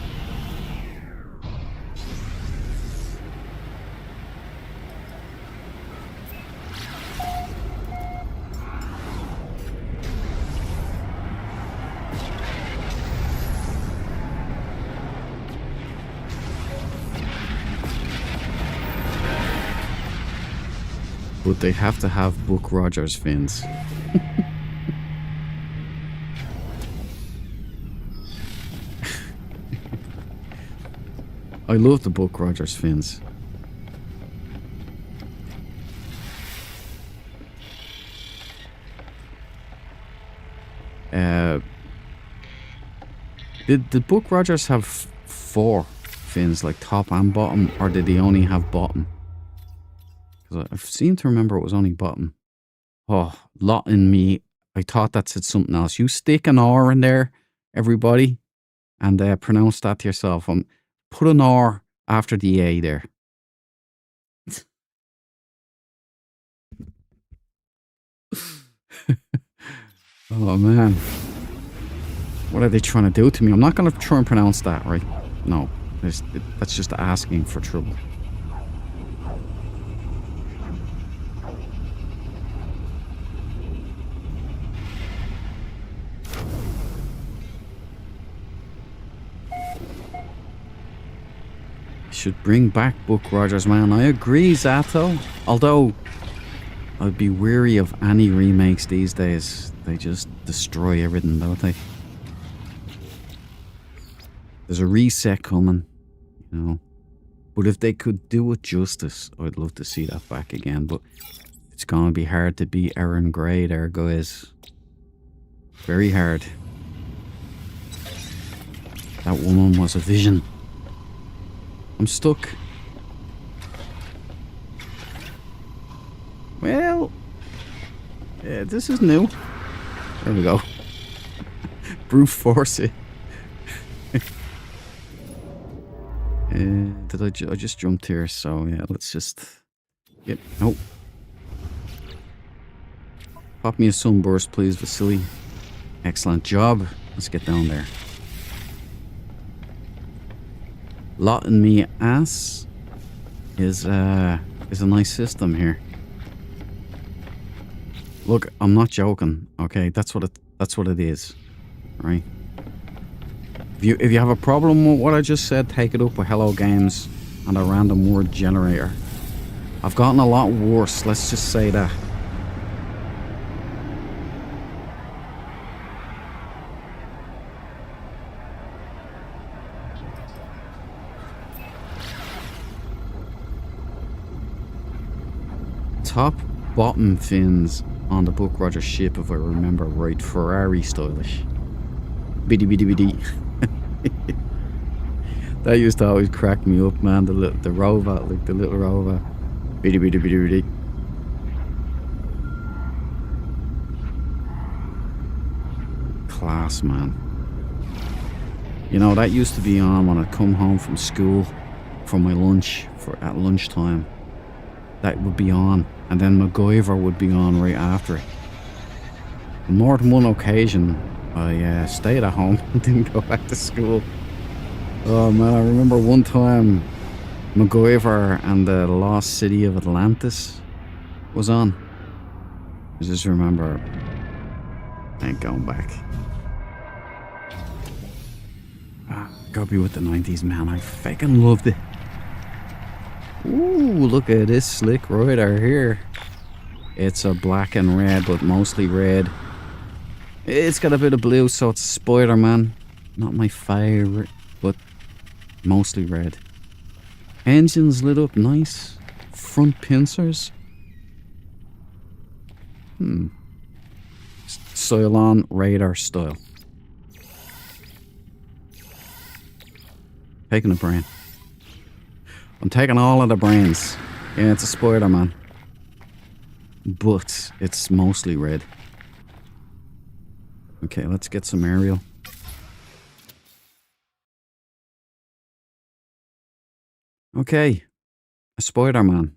But they have to have Buck Rogers fins. I love the Buck Rogers fins. Did Buck Rogers have 4 fins, like top and bottom, or did he only have bottom? Because I seem to remember it was only bottom. Oh, lot in me. I thought that said something else. You stick an R in there, everybody, and pronounce that to yourself. Put an R after the A there. Oh, man. What are they trying to do to me? I'm not going to try and pronounce that, right? No. That's just asking for trouble. Should bring back Buck Rogers, man. I agree, Zato. Although, I'd be weary of any remakes these days. They just destroy everything, don't they? There's a reset coming, you know. But if they could do it justice, I'd love to see that back again. But it's gonna be hard to beat Erin Gray there, guys. Very hard. That woman was a vision. I'm stuck. Well, yeah, this is new. There we go. Brute force it. Did I just jumped here? So yeah, let's just get. Nope. Pop me a sunburst, please, Vasily. Excellent job. Let's get down there. Lot in me ass is a nice system here. Look, I'm not joking. Okay, that's what it is, right? If you have a problem with what I just said, take it up with Hello Games and a random word generator. I've gotten a lot worse. Let's just say that. Top bottom fins on the Buck Rogers ship, if I remember right, Ferrari stylish. Biddy biddy biddy. That used to always crack me up, man. The robot, like the little robot. Biddy biddy biddy biddy. Class, man. You know, that used to be on when I'd come home from school for my lunch, at lunchtime. That would be on, and then MacGyver would be on right after it. On more than one occasion, I stayed at home and didn't go back to school. Oh man, I remember one time MacGyver and the Lost City of Atlantis was on. I just remember I ain't going back. Gotta be with the 90s, man. I fucking loved it. Ooh, look at this slick rider here. It's a black and red, but mostly red. It's got a bit of blue, so it's Spider-Man. Not my favourite, but mostly red. Engines lit up nice. Front pincers. Cylon radar style. Taking a brain. I'm taking all of the brains. Yeah, it's a Spider-Man. But it's mostly red. Okay, let's get some aerial. Okay. A Spider-Man.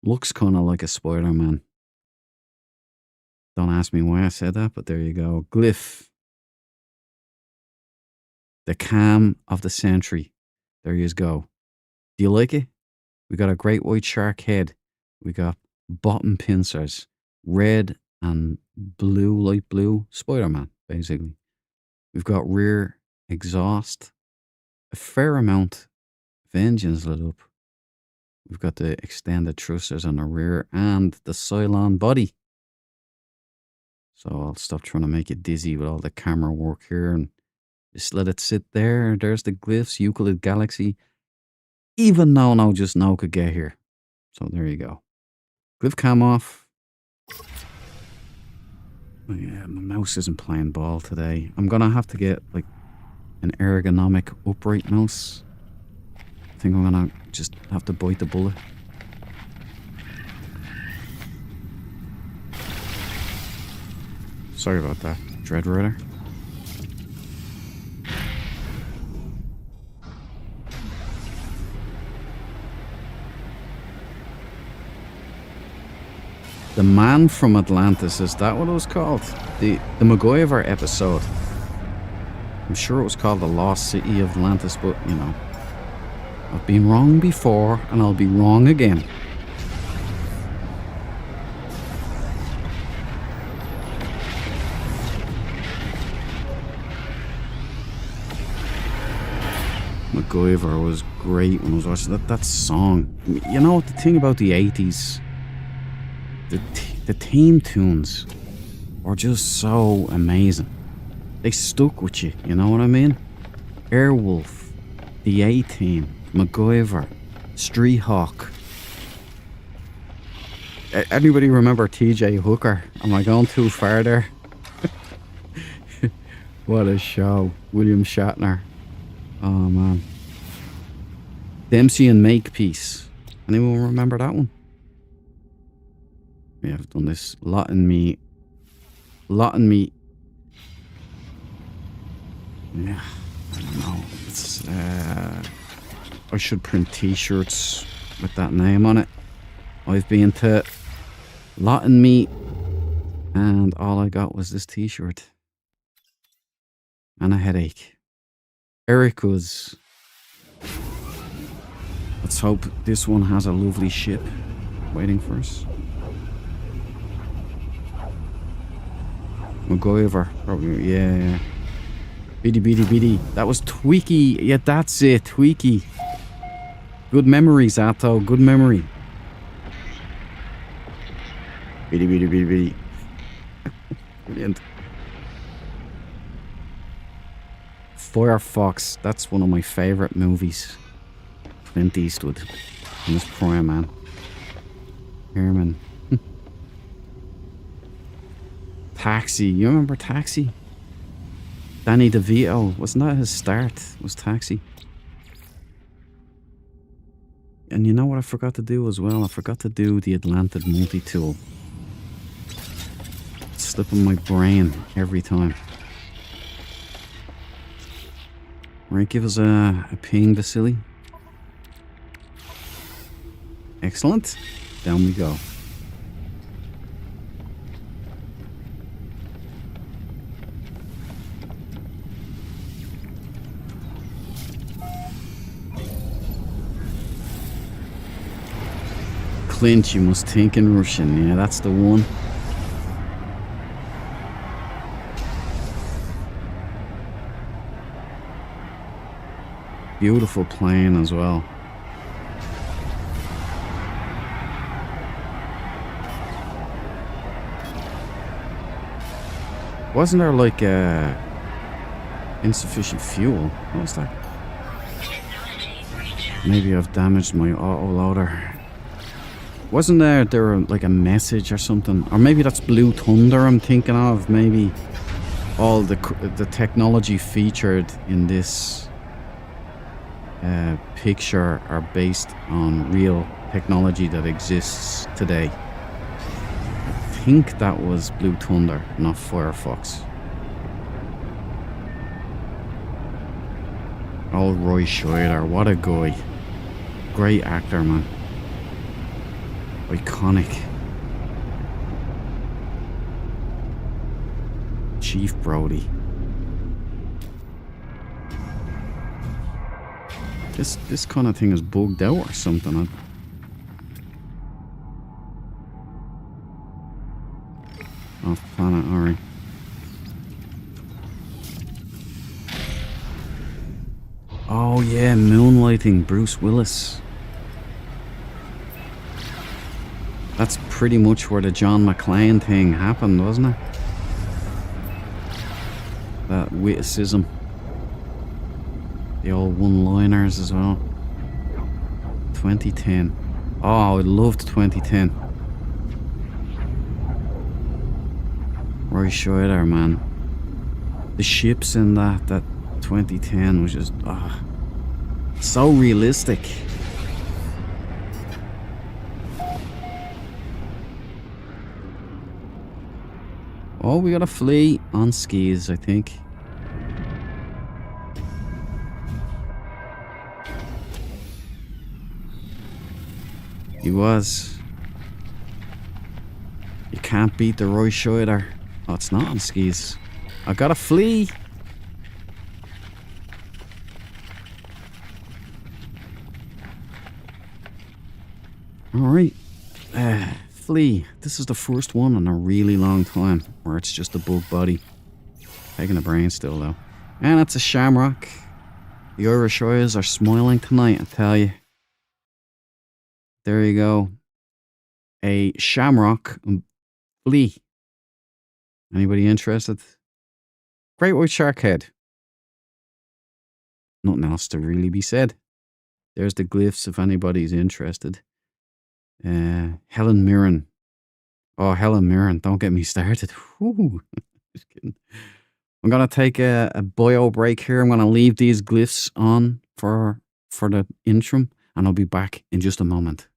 Looks kind of like a Spider-Man. Don't ask me why I said that, but there you go. Glyph. The cam of the century. There you go. Do you like it? We got a great white shark head. We got bottom pincers. Red and blue, light blue. Spider-Man, basically. We've got rear exhaust. A fair amount of engines lit up. We've got the extended thrusters on the rear and the Cylon body. So I'll stop trying to make it dizzy with all the camera work here and just let it sit there. There's the glyphs, Euclid Galaxy. Even though no could get here. So there you go. Cliff cam off. Oh yeah, my mouse isn't playing ball today. I'm gonna have to get like an ergonomic upright mouse. I think I'm gonna just have to bite the bullet. Sorry about that, Dread Rider. The Man from Atlantis, is that what it was called? The MacGyver episode. I'm sure it was called The Lost City of Atlantis, but you know, I've been wrong before and I'll be wrong again. MacGyver was great when I was watching that song. You know, the thing about the 80s, the theme tunes are just so amazing. They stuck with you, you know what I mean? Airwolf, the A-Team, MacGyver, Street Hawk. Anybody remember TJ Hooker? Am I going too far there? What a show. William Shatner. Oh man. Dempsey and Makepeace. Anyone remember that one? Yeah, I've done this. Lot in me. Yeah, I don't know. It's, I should print t-shirts with that name on it. I've been to Lot in Meat and all I got was this t-shirt. And a headache. Erica's. Let's hope this one has a lovely ship waiting for us. MacGyver, probably, yeah. Biddy. That was Tweaky. Yeah, that's it, Tweaky. Good memory, Zato, good memory. Biddy. Brilliant. Firefox, that's one of my favourite movies. Clint Eastwood in his prime, man. Herman. Taxi, you remember Taxi? Danny DeVito, wasn't that his start? Was Taxi? And you know what I forgot to do as well? I forgot to do the Atlantic multi-tool. It's slipping my brain every time. Right, give us a ping, Vasily. Excellent. Down we go. Clint, you must think in Russian. Yeah, that's the one. Beautiful plane as well. Wasn't there like insufficient fuel? What was that? Maybe I've damaged my autoloader. Wasn't there like a message or something? Or maybe that's Blue Thunder I'm thinking of. Maybe all the technology featured in this picture are based on real technology that exists today. I think that was Blue Thunder, not Firefox. Oh, Roy Scheider, what a guy. Great actor, man. Iconic. Chief Brody. This kind of thing is bugged out or something. Off planet, alright. Oh yeah, moonlighting, Bruce Willis. That's pretty much where the John McClane thing happened, wasn't it? That witticism. The old one-liners as well. 2010. Oh, I loved 2010. Right sure there, man. The ships in that 2010 was just so realistic. Oh, we got a flea on skis, I think. He was. You can't beat the right shoulder. Oh, it's not on skis. I got a flea. Alright. Flea. This is the first one in a really long time where it's just a bug body. Taking the brain still though. And it's a shamrock. The Irish eyes are smiling tonight, I tell you. There you go. A shamrock flea. Anybody interested? Great white shark head. Nothing else to really be said. There's the glyphs if anybody's interested. Helen Mirren. Oh, Helen Mirren, don't get me started. Whew. Just kidding. I'm going to take a bio break here. I'm going to leave these glyphs on for the interim, and I'll be back in just a moment.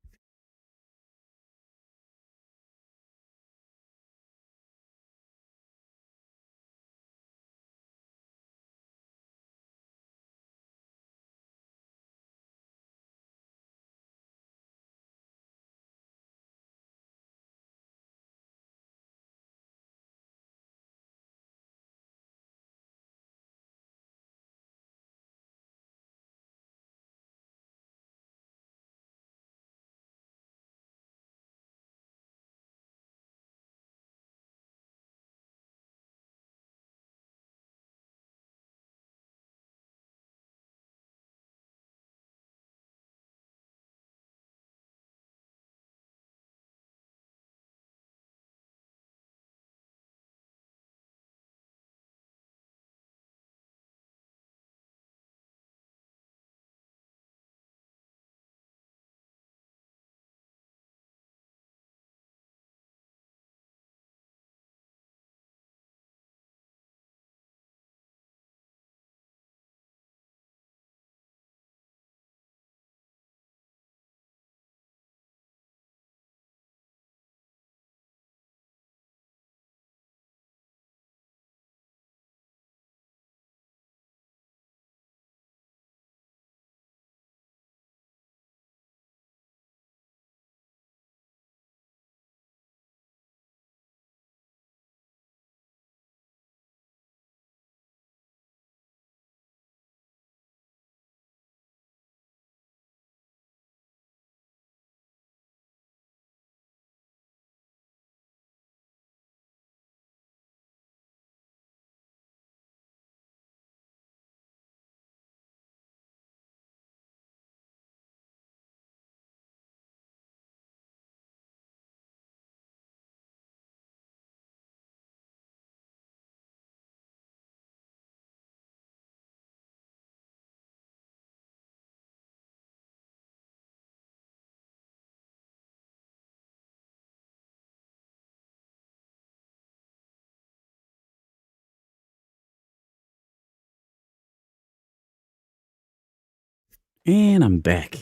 And I'm back.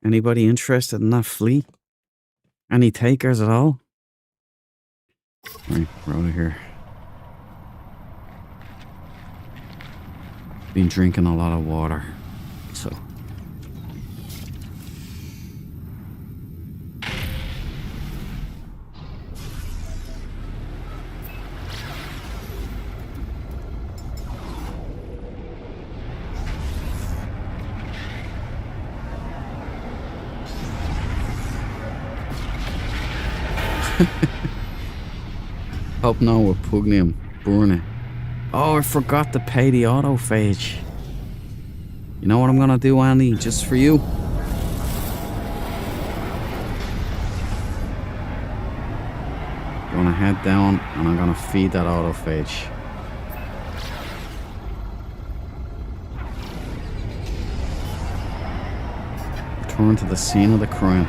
Anybody interested in that flea? Any takers at all? Right, we're out of here. Been drinking a lot of water, so. Hope no with Pugnium. Burn it. Oh, I forgot to pay the autophage. You know what I'm gonna do, Andy? Just for you. Gonna head down and I'm gonna feed that autophage. return to the scene of the crime.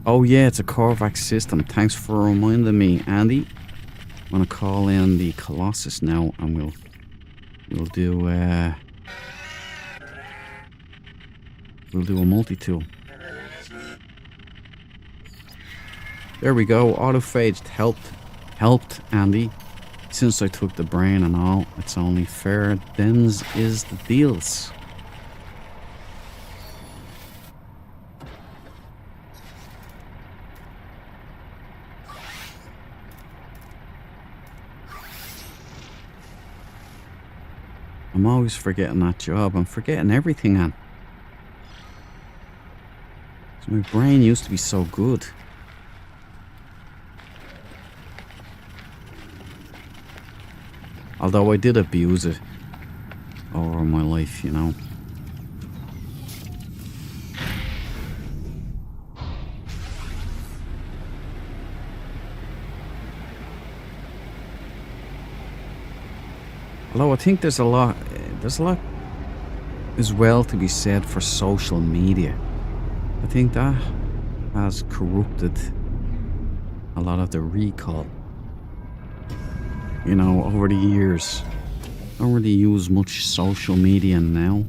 Oh yeah, it's a Korvax system. Thanks for reminding me, Andy. I'm gonna call in the Colossus now, and we'll do a multi-tool. There we go. Autophaged helped Andy. Since I took the brain and all, it's only fair. Them's is the deals. I'm always forgetting that job. I'm forgetting everything, Ann. So my brain used to be so good. Although I did abuse it over my life, you know. Although I think there's a lot as well to be said for social media. I think that has corrupted a lot of the recall. You know, over the years. I don't really use much social media now.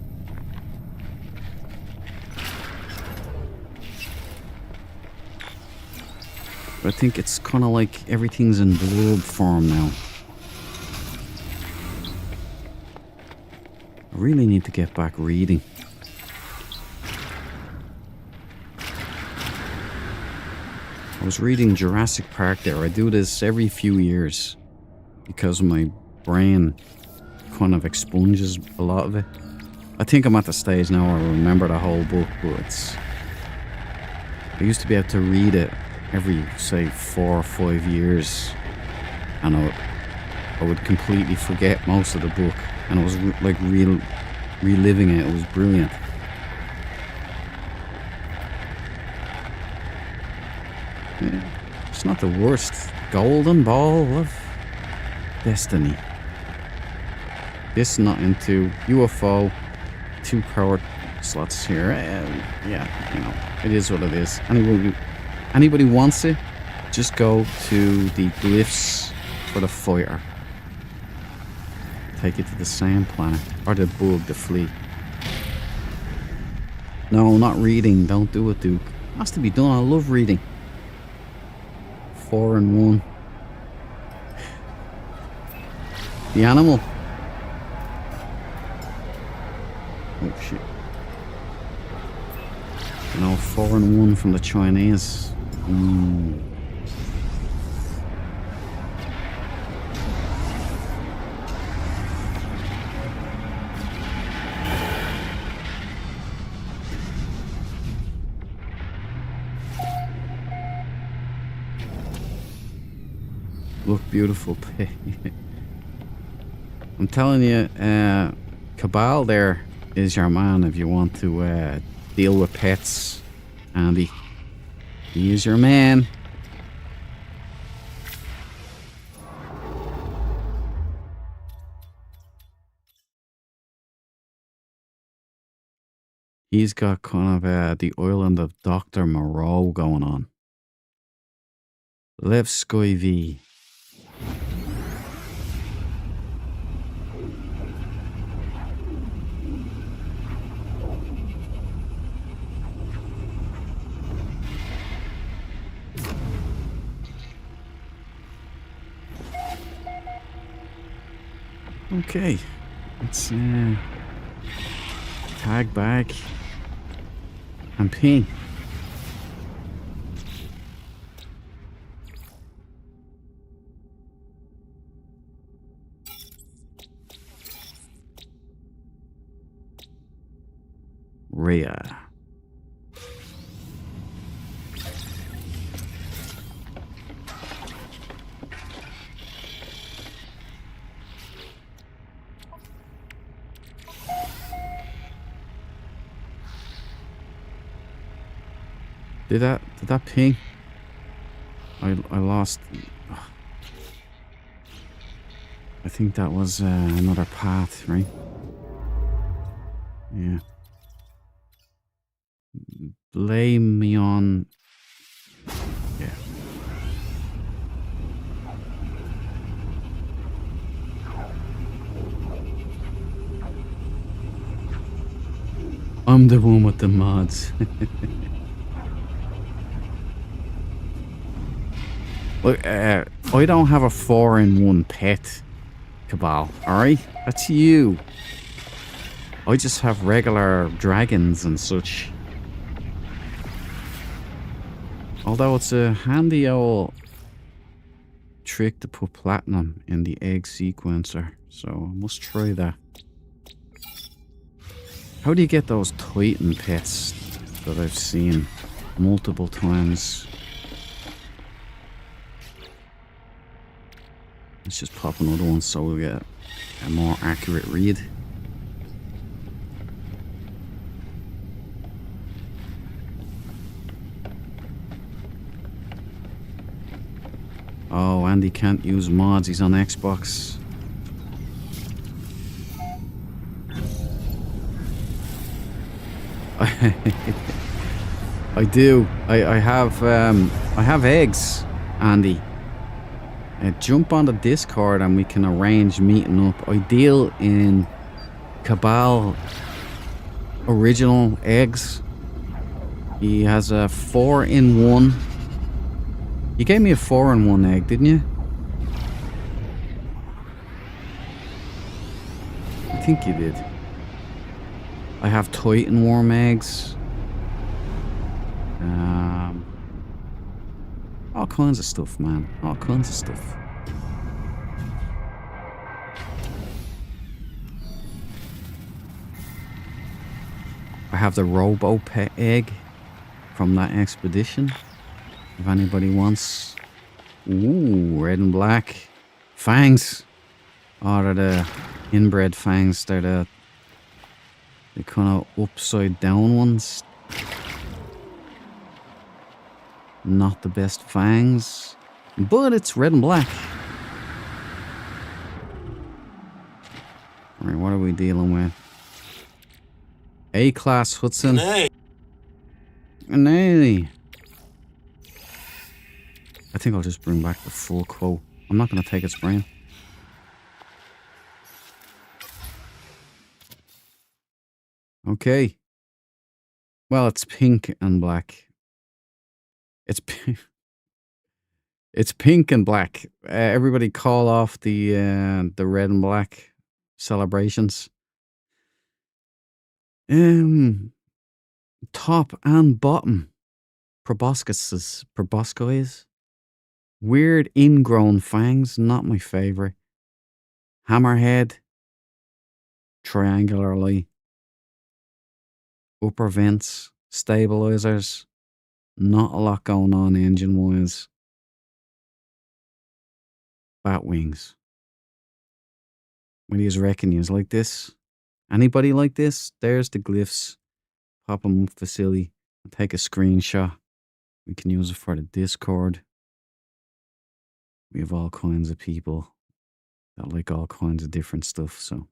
But I think it's kind of like everything's in blurb form now. I really need to get back reading. I was reading Jurassic Park there. I do this every few years because my brain kind of expunges a lot of it. I think I'm at the stage now where I remember the whole book, but I used to be able to read it every, say, 4 or 5 years, and I would completely forget most of the book, and it was like reliving it. It was brilliant. Yeah, it's not the worst. Golden Ball of Destiny. This not into UFO, 2 power slots here. Yeah, you know, it is what it is. Anybody wants it, just go to the glyphs for the fighter. Take you to the same planet. Or the bug, the flea. No, not reading. Don't do it, Duke. It has to be done. I love reading. 4 and 1. The animal. Oh shit. No, 4 and 1 from the Chinese. Look beautiful. I'm telling you, Cabal there is your man if you want to deal with pets, Andy. He is your man. He's got kind of the island of Dr. Moreau going on. Levskoy V. Okay, let's tag back and ping. Rhea. Did that ping? I lost. I think that was another path, right? Yeah. Blame me on. Yeah. I'm the one with the mods. Look, I don't have a 4-in-1 pet, Cabal, alright? That's you. I just have regular dragons and such. Although it's a handy old trick to put platinum in the egg sequencer, so I must try that. How do you get those Titan pets that I've seen multiple times? Let's just pop another one so we get a more accurate read. Oh, Andy can't use mods, he's on Xbox. I do. I have eggs, Andy. Jump on the Discord and we can arrange meeting up. Ideal in Cabal original eggs. He has a 4-in-1. You gave me a 4-in-1 egg, didn't you? I think you did. I have Titan worm eggs. All kinds of stuff, man. All kinds of stuff. I have the Robo Pet egg from that expedition. If anybody wants. Ooh, red and black. Fangs. Oh, they're the inbred fangs. They're the kind of upside down ones. Not the best fangs, but it's red and black. Alright, what are we dealing with? A-class Hudson. Nay. I think I'll just bring back the full quote. I'm not going to take its brain. Okay. Well, it's pink and black. It's pink and black. Everybody call off the red and black celebrations. Top and bottom. Proboscis. Weird ingrown fangs, not my favorite. Hammerhead. Triangularly. Upper vents. Stabilizers. Not a lot going on engine-wise. Bat wings. What do you reckon? You like this? Anybody like this? There's the glyphs. Pop them up facility and take a screenshot. We can use it for the Discord. We have all kinds of people that like all kinds of different stuff, so.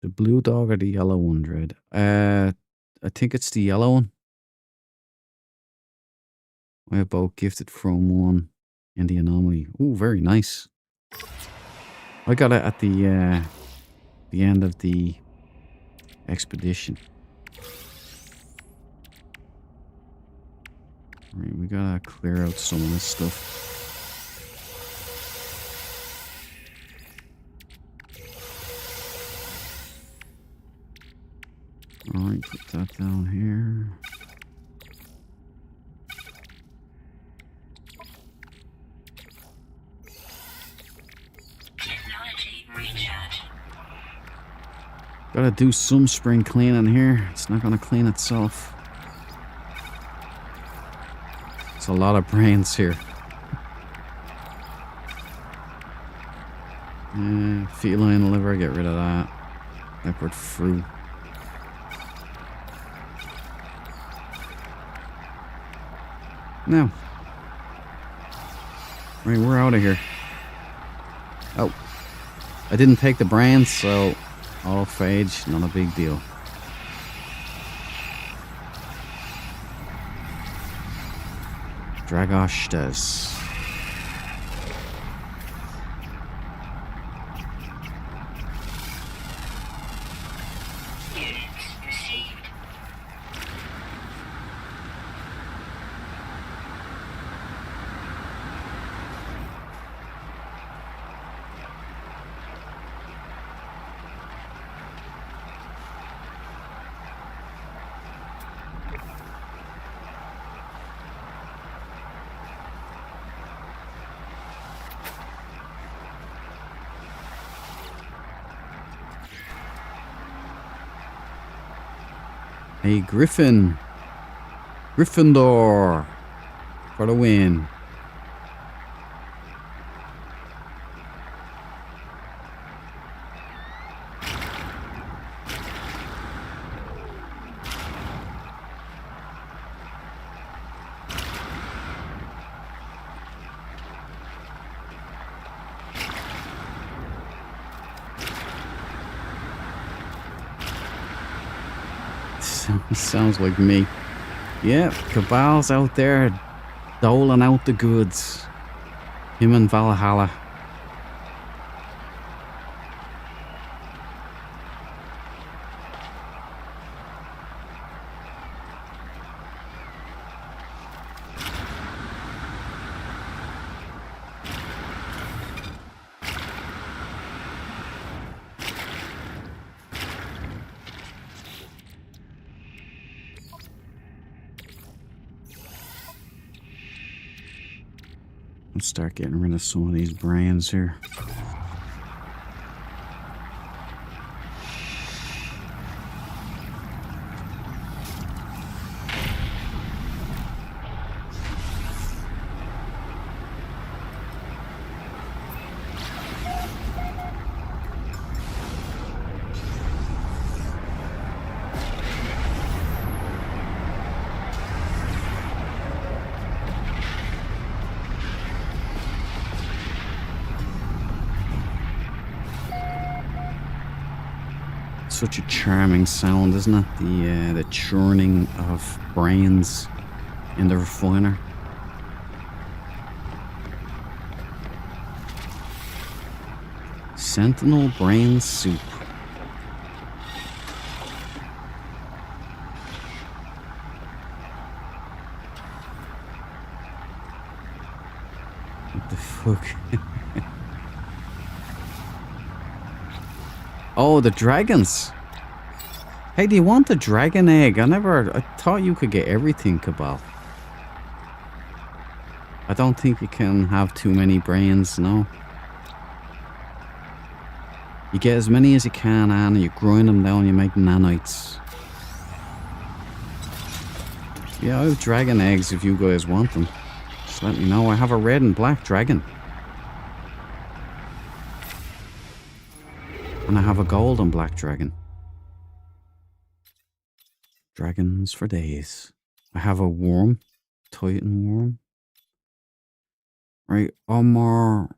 The blue dog or the yellow one, Dread? I think it's the yellow one. I have both gifted from one in the anomaly. Ooh, very nice. I got it at the end of the expedition. Alright, we gotta clear out some of this stuff. Alright, put that down here. Gotta do some spring cleaning here. It's not gonna clean itself. It's a lot of brains here. Feline liver, get rid of that. Leopard fruit. Now. Right, we're out of here. Oh. I didn't take the brains, so autophage, not a big deal. Dragostas. A Griffin. Gryffindor. For the win. Sounds like me. Yeah, Cabal's out there doling out the goods. Him and Valhalla. Let's start getting rid of some of these brains here. Such a charming sound, isn't it? The churning of brains in the refiner. Sentinel brain soup. What the fuck? Oh, the dragons. Hey, do you want the dragon egg? I thought you could get everything, Cabal. I don't think you can have too many brains, no. You get as many as you can, and you grind them down, you make nanites. Yeah, I have dragon eggs if you guys want them. Just let me know. I have a red and black dragon. And I have a gold and black dragon. Dragons for days. I have a worm. Titan worm. Right, Omorski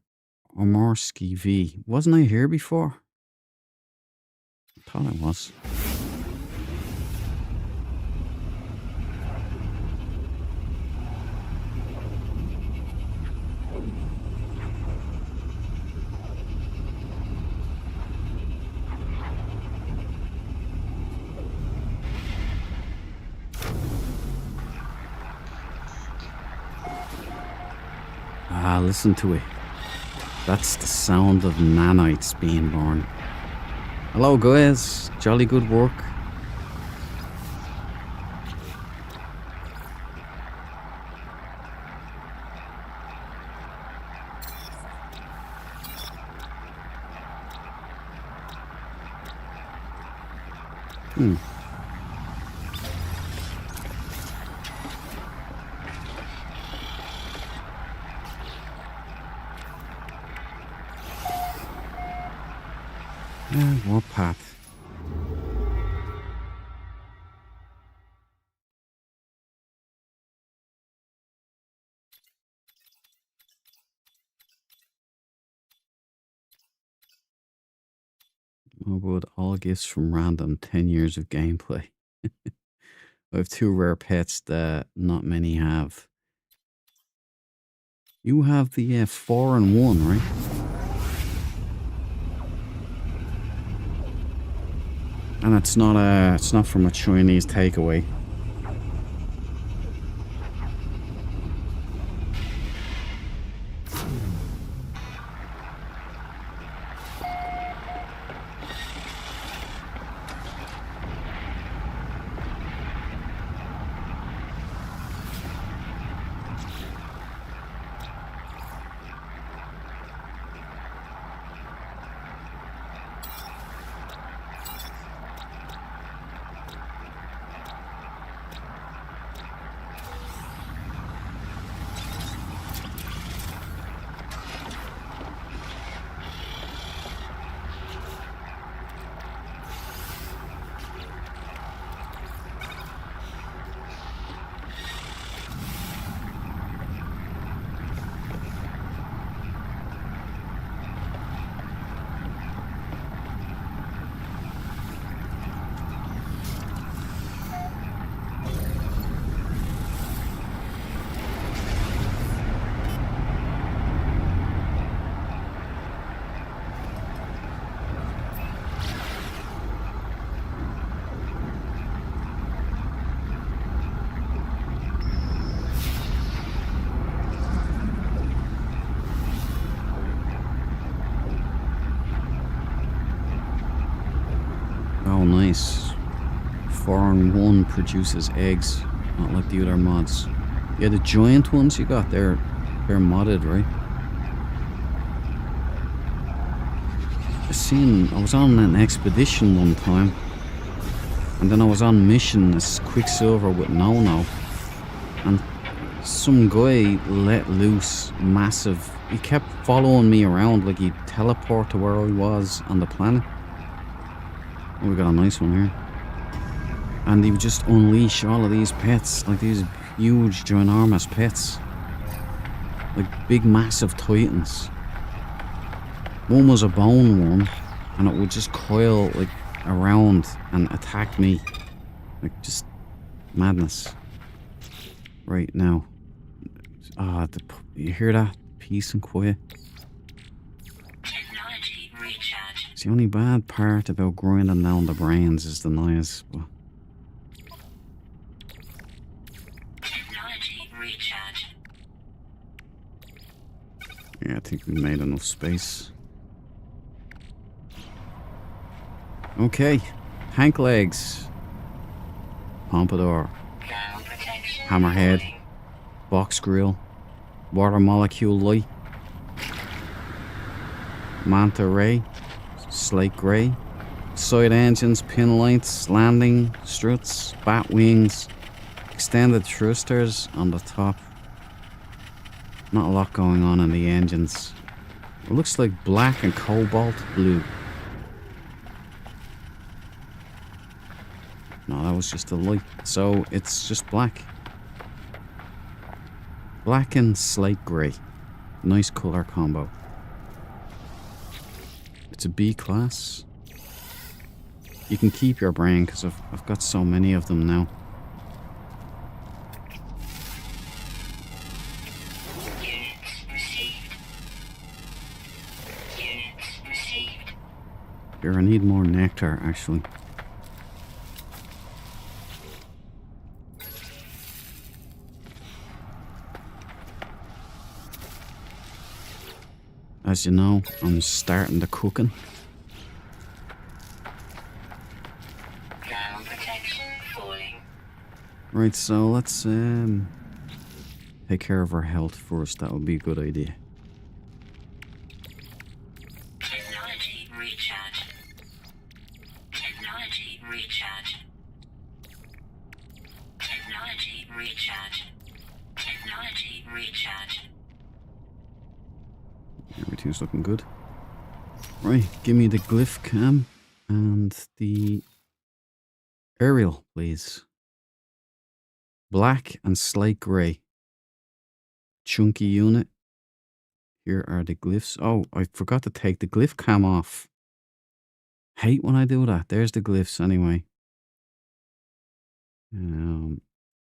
V. Wasn't I here before? I thought I was. Ah, listen to it. That's the sound of nanites being born. Hello guys, jolly good work. Warpath. Oh, but all gifts from random 10 years of gameplay. I have two rare pets that not many have. You have the 4 and 1, right? And it's not from a Chinese takeaway. Oh, nice. 4 and 1 produces eggs, not like the other mods. Yeah, the giant ones you got, they're modded, right? I was on an expedition one time, and then I was on mission as Quicksilver with No, and some guy let loose massive. He kept following me around like he'd teleport to where I was on the planet. Oh, we got a nice one here. And he would just unleash all of these pets, like these huge, ginormous pets. Like big, massive titans. One was a bone worm, and it would just coil like around and attack me. Like just madness. Right now. Ah, you hear that? Peace and quiet.
Technology recharge.
It's the only bad part about grinding down the brains is the noise. But
Technology recharge.
yeah, I think we made enough space. Okay, tank legs, pompadour,
Ground protection.
hammerhead,
falling.
box grill, water molecule light, manta ray, slate grey, side engines, pin lights, landing struts, bat wings, extended thrusters on the top. Not a lot going on in the engines. It looks like black and cobalt blue. No, that was just a light. So it's just black. Black and slate grey. Nice colour combo. It's a B class. You can keep your brain because I've got so many of them now.
Units received. Units received.
Here, I need more nectar actually. As you know, I'm starting the cooking.
Ground protection falling.
Right, so let's take care of our health first. That would be a good idea.
Technology recharge. Technology recharge. Technology recharge. Technology recharge.
Everything's looking good. Right, give me the glyph cam and the aerial, please. Black and slate grey. Chunky unit. Here are the glyphs. Oh, I forgot to take the glyph cam off. Hate when I do that. There's the glyphs anyway.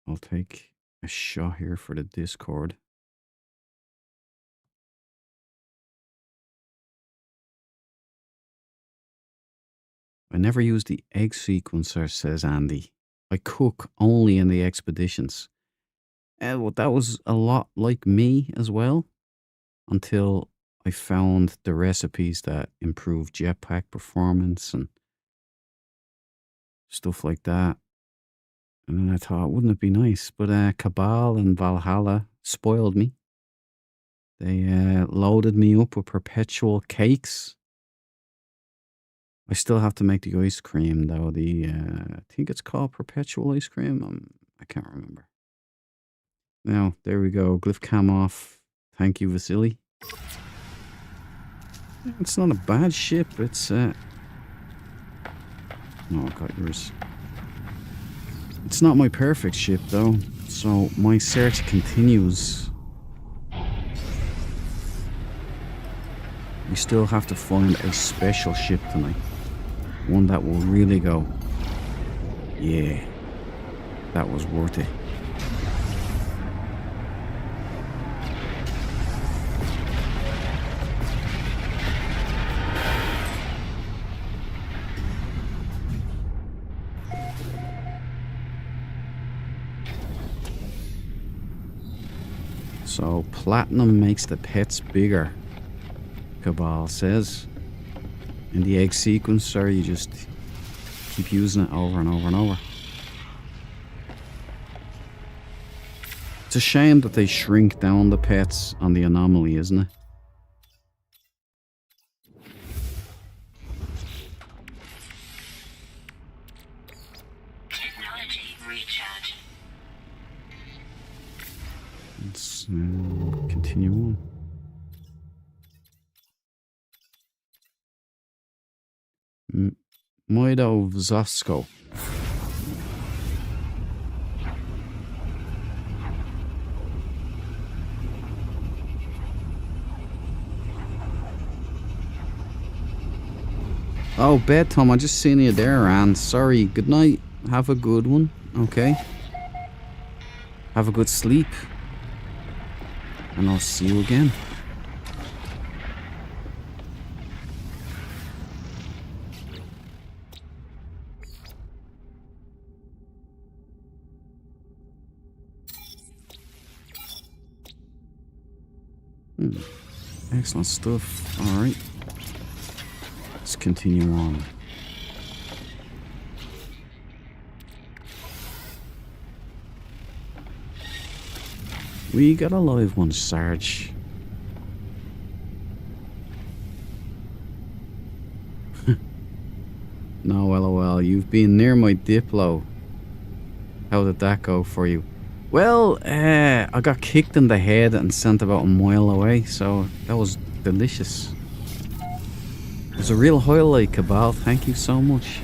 I'll take a shot here for the Discord. I never use the egg sequencer, says Andy. I cook only in the expeditions. Well, that was a lot like me as well, until I found the recipes that improve jetpack performance and stuff like that. And then I thought, wouldn't it be nice? But Cabal and Valhalla spoiled me. They loaded me up with perpetual cakes. I still have to make the ice cream, though. I think it's called perpetual ice cream. I can't remember. Now, there we go. Glyph cam off. Thank you, Vasily. It's not a bad ship. It's, No, I got yours. It's not my perfect ship, though. So, my search continues. We still have to find a special ship tonight. One that will really go, yeah, that was worth it. So platinum makes the pets bigger, Cabal says. In the egg sequencer, you just keep using it over and over and over. It's a shame that they shrink down the pets on the anomaly, isn't it?
Technology recharge.
Let's continue on. Moido Vzosko. Oh, bedtime. I just seen you there, Anne. Sorry. Good night. Have a good one. Okay. Have a good sleep. And I'll see you again. Excellent stuff. Alright. Let's continue on. We got a live one, Sarge. No, lol. You've been near my Diplo. How did that go for you? Well, I got kicked in the head and sent about a mile away, so that was delicious. It was a real highlight, Cabal. Thank you so much.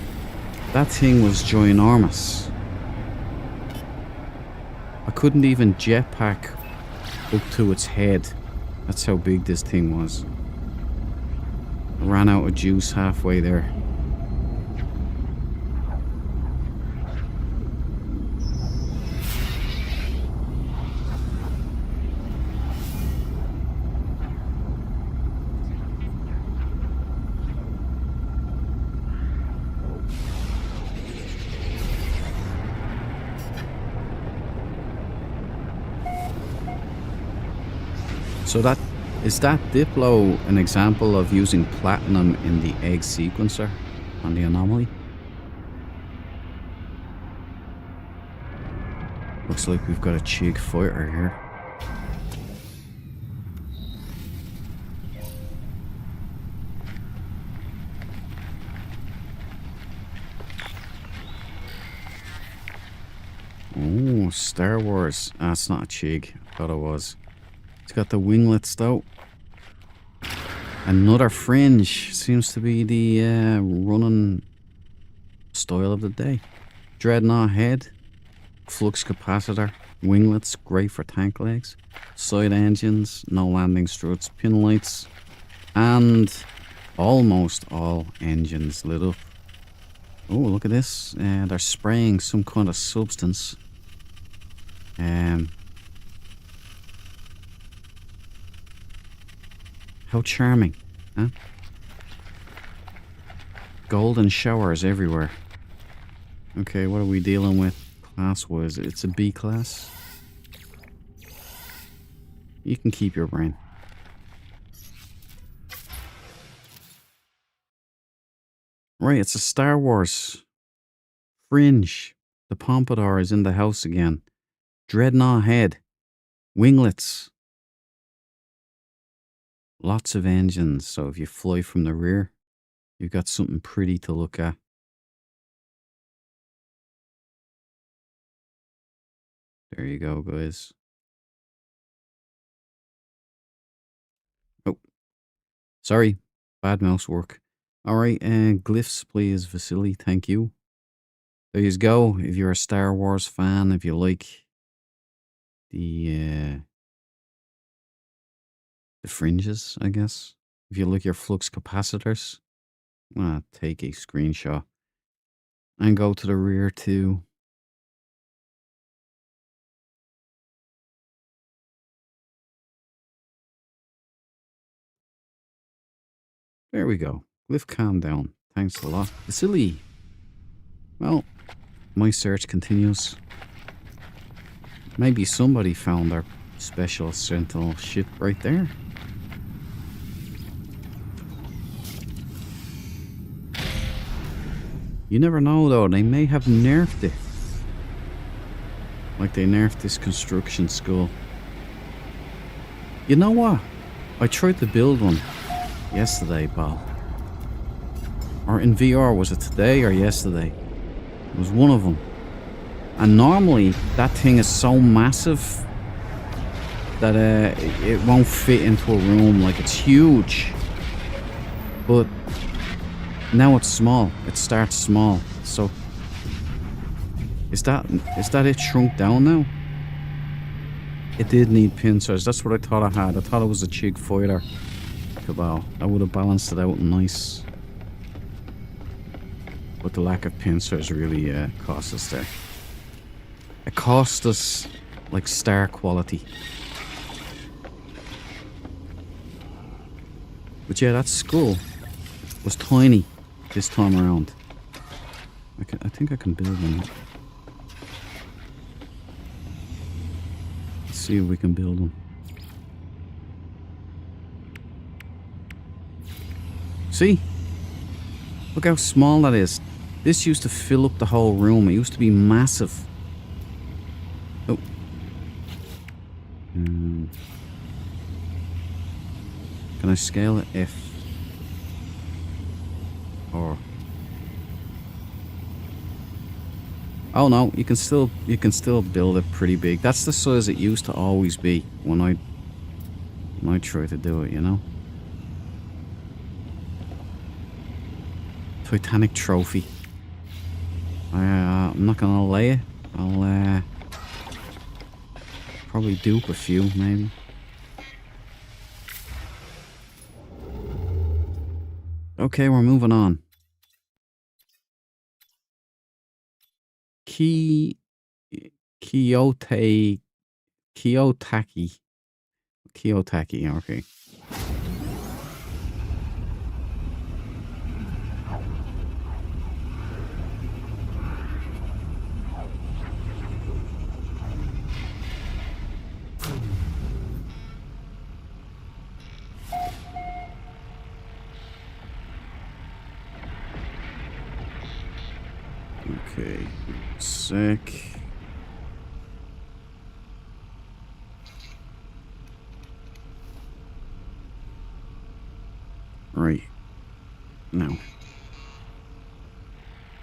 That thing was ginormous. I couldn't even jetpack up to its head. That's how big this thing was. I ran out of juice halfway there. So that Diplo an example of using platinum in the egg sequencer on the anomaly? Looks like we've got a Chig fighter here. Oh, Star Wars. Ah, it's not a Chig. I thought it was. It's got the winglets though. Another fringe. Seems to be the running style of the day. Dreadnought head. Flux capacitor. Winglets. Great for tank legs. Side engines. No landing struts. Pin lights. And Almost all engines lit up. Oh, look at this. They're spraying some kind of substance. How charming, huh? Golden showers everywhere. Okay, what are we dealing with class-wise? It's a B class. You can keep your brain. Right, it's a Star Wars. Fringe. The Pompadour is in the house again. Dreadnought head. Winglets. Lots of engines, so if you fly from the rear, you've got something pretty to look at. There you go, guys. Oh, sorry. Bad mouse work. Alright, glyphs, please, Vasily. Thank you. There you go. If you're a Star Wars fan, if you like the fringes, I guess. If you like your flux capacitors, take a screenshot. And go to the rear too. There we go. Glyph, calm down. Thanks a lot. Vasily. Well, my search continues. Maybe somebody found our special Sentinel ship right there. You never know though, they may have nerfed it. Like they nerfed this construction school. You know what? I tried to build one yesterday, Bob. Or in VR, was it today or yesterday? It was one of them. And normally that thing is so massive that it won't fit into a room. Like, it's huge. But now it's small. It starts small. So is that it shrunk down now? It did need pincers. That's what I thought I had. I thought it was a Chig fighter cabal. I would have balanced it out nice. But the lack of pincers really cost us there. It cost us like star quality. But yeah, that skull was tiny this time around. I think I can build one. Let's see if we can build one. See? Look how small that is. This used to fill up the whole room. It used to be massive. Oh. Can I scale it? F. Or. Oh no, you can still build it pretty big. That's the size it used to always be when I try to do it, you know? Titanic trophy. I'm not gonna lay it. I'll probably dupe a few, maybe. Okay, we're moving on. Kiyotaki. Kiyotaki, okay. Okay, sec. Right. Now.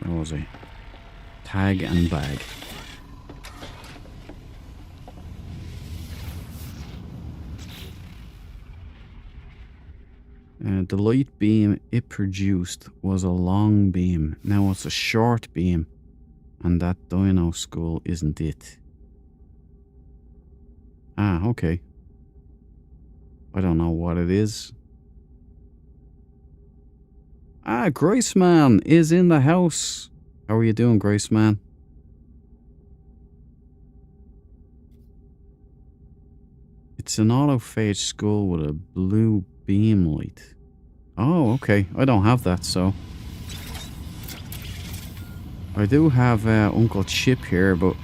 Where was I? Tag and bag. The light beam it produced was a long beam. Now it's a short beam. And that dino skull isn't it. Ah, okay. I don't know what it is. Ah, Graceman is in the house. How are you doing, Graceman? It's an autophage skull with a blue beam light. Oh, okay. I don't have that, so... I do have Uncle Chip here, but...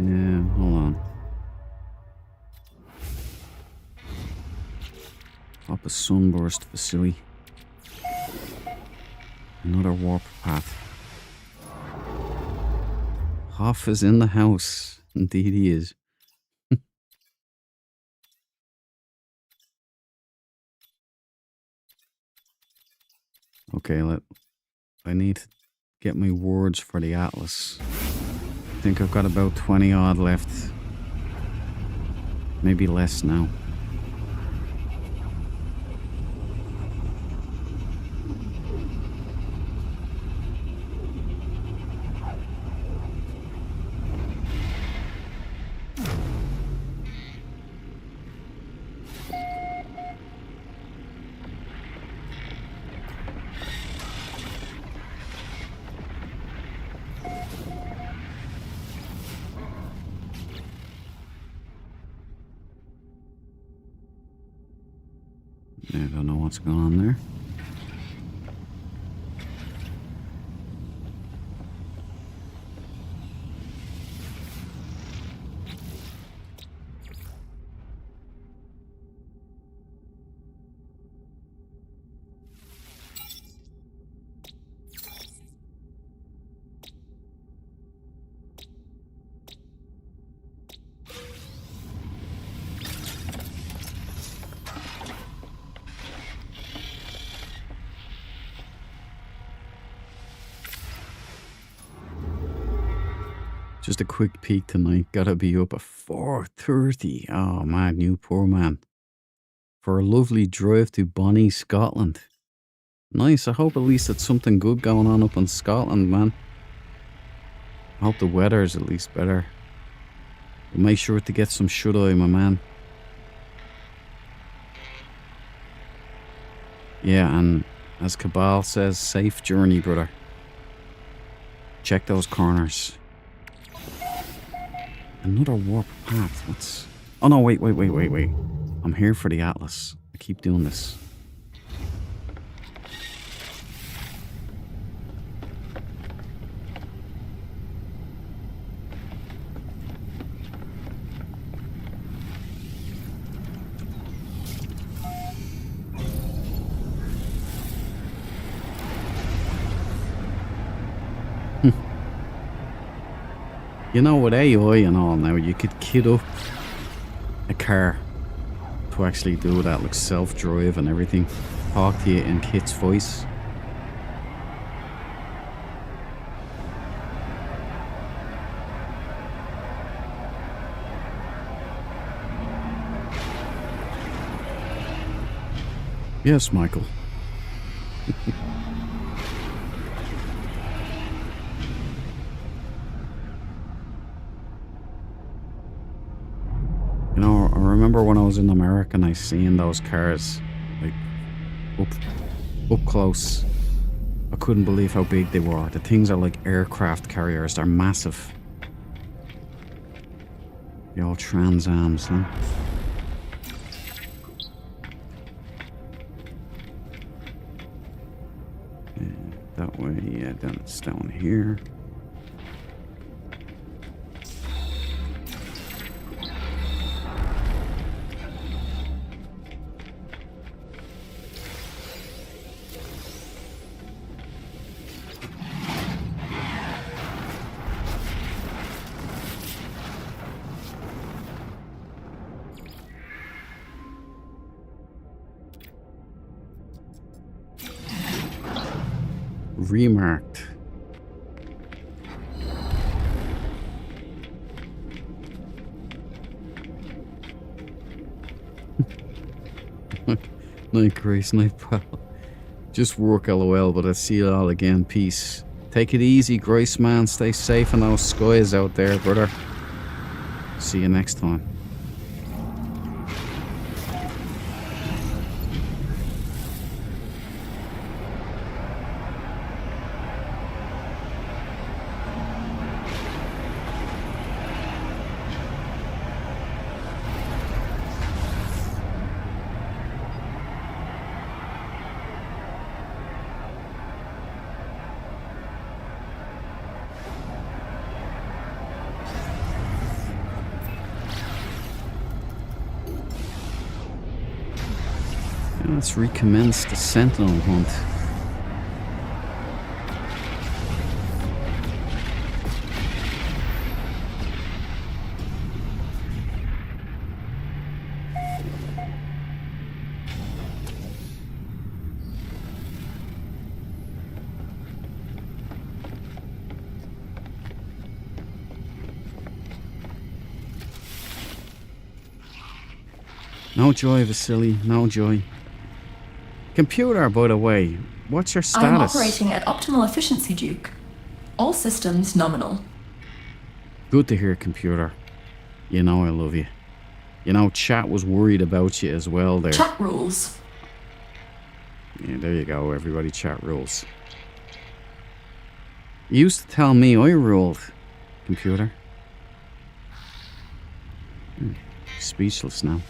Yeah, hold on. Up a sunburst facility. Another warp path. Hoff is in the house. Indeed he is. Okay, I need to get my words for the Atlas. I think I've got about 20 odd left. Maybe less now. I don't know what's going on there. Just a quick peek tonight. Gotta be up at 4:30. Oh man, you poor man. For a lovely drive to Bonnie, Scotland. Nice. I hope at least it's something good going on up in Scotland, man. I hope the weather is at least better. But make sure to get some shut-eye, my man. Yeah, and as Cabal says, safe journey, brother. Check those corners. Another warp path. What's... Oh no, wait. I'm here for the Atlas. I keep doing this. You know, with AI and all now, you could kit up a car to actually do that, like self-drive and everything. Talk to you in Kit's voice. Yes, Michael. You know, I remember when I was in America and I seen those cars, like, up close. I couldn't believe how big they were. The things are like aircraft carriers. They're massive. The old Trans Ams, huh? Yeah, that way, yeah, then it's down here. Remarked. Night, Grace, night, pal. Just work, lol, but I see it all again. Peace. Take it easy, Grace man. Stay safe in those skies out there, brother. See you next time. Let's recommence the Sentinel hunt. No joy, Vasily, no joy. Computer, by the way, what's your status?
I'm operating at optimal efficiency, Duke. All systems nominal.
Good to hear, computer. You know I love you. You know, chat was worried about you as well there.
Chat rules.
Yeah, there you go, everybody, chat rules. You used to tell me I ruled, computer. Speechless now.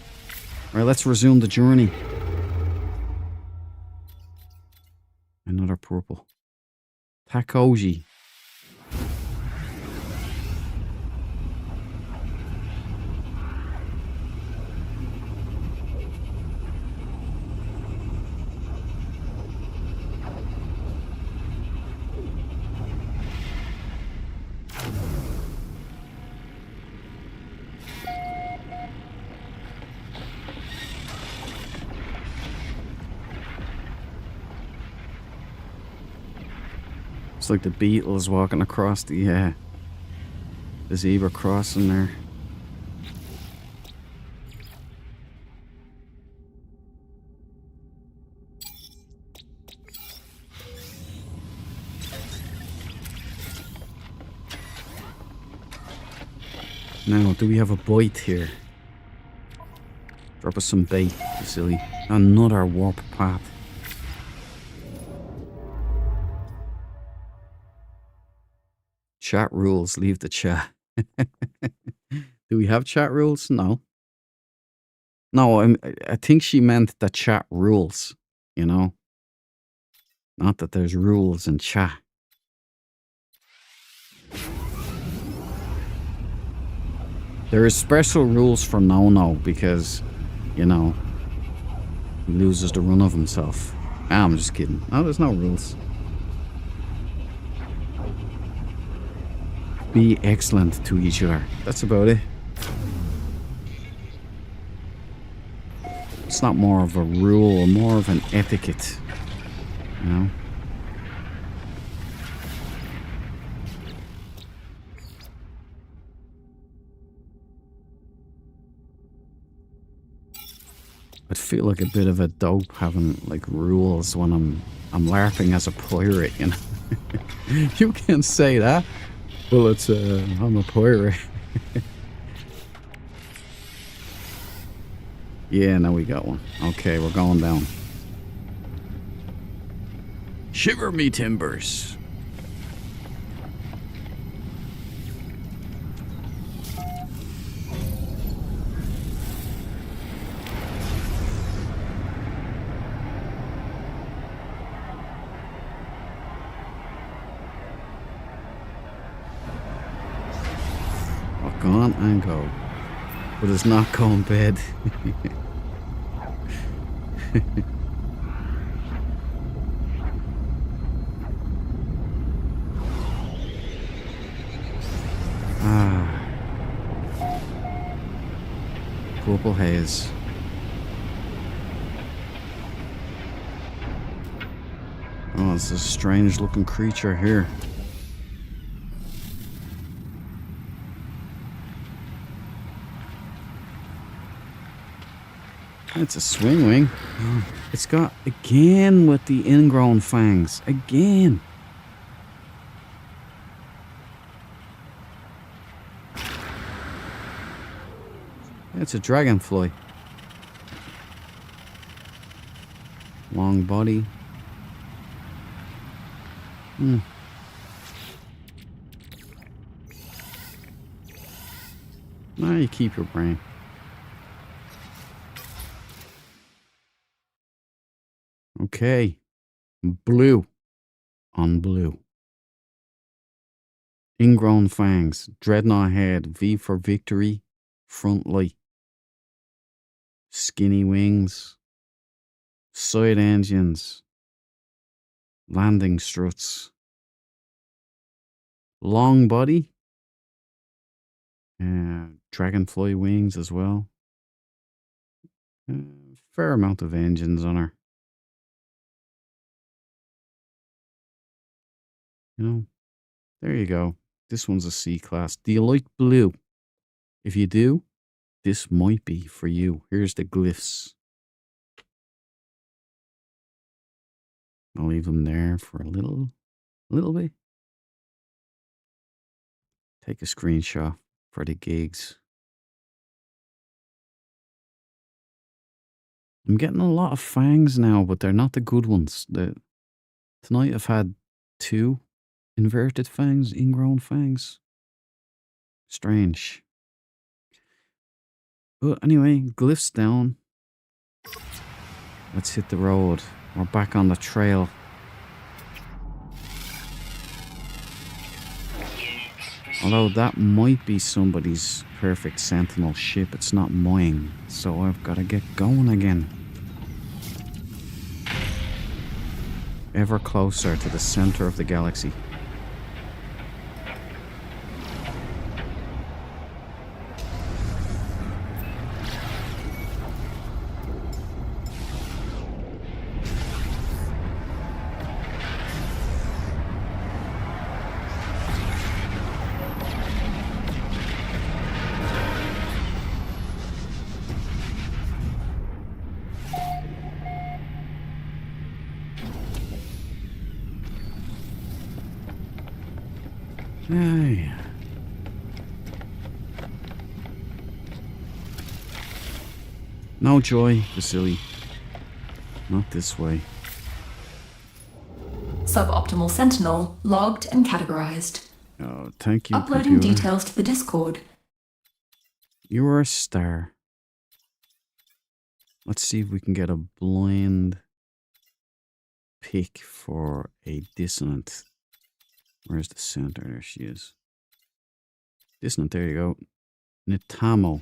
Alright, let's resume the journey. Another purple. Takoji. It's like the Beatles walking across the zebra crossing there. Now, do we have a bite here? Drop us some bait, you silly. Another warp path. Chat rules, leave the chat. Do we have chat rules? No. No, I think she meant the chat rules, you know? Not that there's rules in chat. There is special rules for no because, you know, he loses the run of himself. I'm just kidding. No, there's no rules. Be excellent to each other. That's about it. It's not more of a rule, more of an etiquette, you know? I'd feel like a bit of a dope having like rules when I'm LARPing as a pirate, you know? You can say that. Well, it's I'm a pirate. Yeah, now we got one. Okay, we're going down. Shiver me timbers. Gone and go, but it's not going bad. Purple haze. Oh, it's a strange looking creature here. It's a swing wing. It's got, again with the ingrown fangs. Again. It's a dragonfly. Long body. Now you keep your brain. Okay. Blue on blue. Ingrown fangs. Dreadnought head. V for victory. Front light. Skinny wings. Side engines. Landing struts. Long body. Dragonfly wings as well. Fair amount of engines on her. You know, there you go. This one's a C class. Do you like blue? If you do, this might be for you. Here's the glyphs. I'll leave them there for a little bit. Take a screenshot for the gigs. I'm getting a lot of fangs now, but they're not the good ones. Tonight I've had 2 inverted fangs, ingrown fangs. Strange. But anyway, glyphs down. Let's hit the road. We're back on the trail. Although that might be somebody's perfect Sentinel ship, it's not mine. So I've got to get going again. Ever closer to the center of the galaxy. Hey. No joy, Vasily. Not this way.
Suboptimal Sentinel logged and categorized.
Oh, thank you,
Uploading
computer.
details to the Discord.
You are a star. Let's see if we can get a blind pick for a dissonant. Where's the center? There she is. Dissonant, there you go. Nitamo.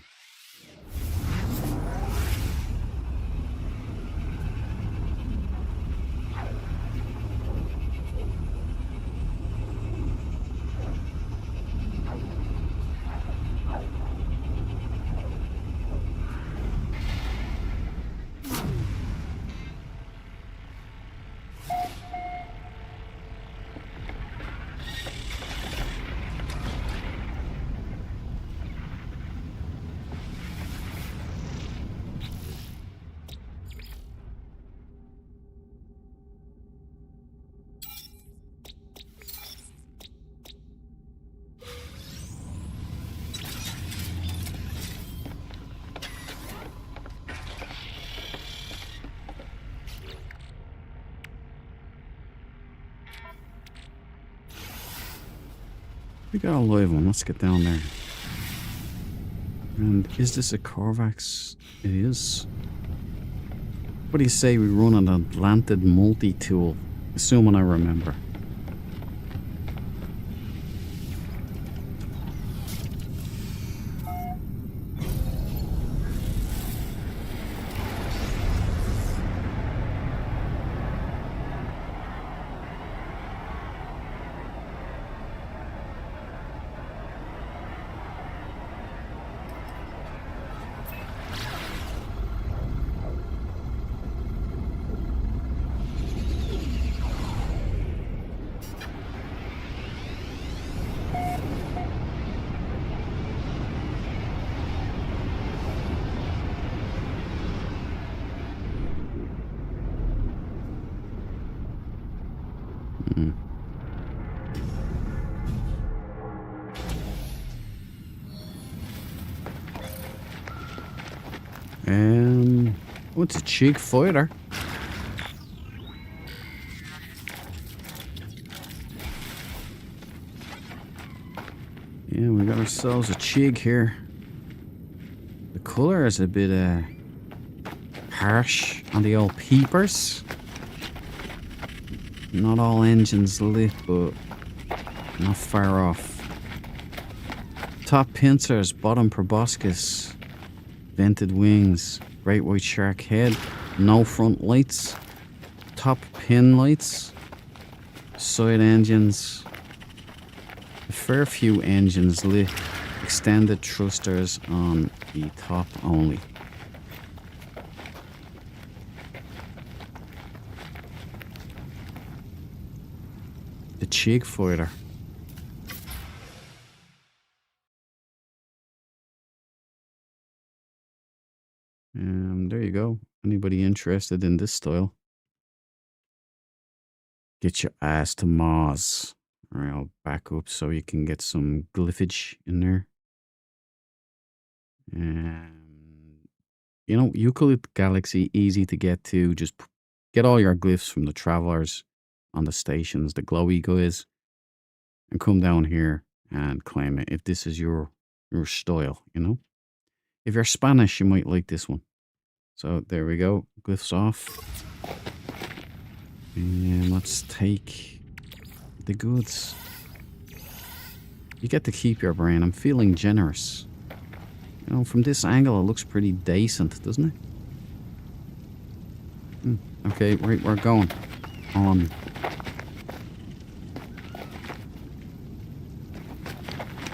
We got a live one. Let's get down there. And is this a Corvax? It is. What do you say we run an Atlantid multi-tool? Assuming I remember. Oh, it's a cheek fighter. Yeah, we got ourselves a chig here. The colour is a bit harsh on the old peepers. Not all engines lit, but not far off. Top pincers, bottom proboscis, vented wings, great white shark head, no front lights, top pin lights, side engines, a fair few engines lit, extended thrusters on the top only. The cheek fighter. There you go. Anybody interested in this style? Get your ass to Mars. Alright, I'll back up so you can get some glyphage in there. You know, Euclid Galaxy, easy to get to. Just get all your glyphs from the travelers on the stations, the glowy guys, and come down here and claim it if this is your style, you know? If you're Spanish, you might like this one. So there we go, glyphs off. And let's take the goods. You get to keep your brain. I'm feeling generous. You know, from this angle, it looks pretty decent, doesn't it? Okay, right, we're going on.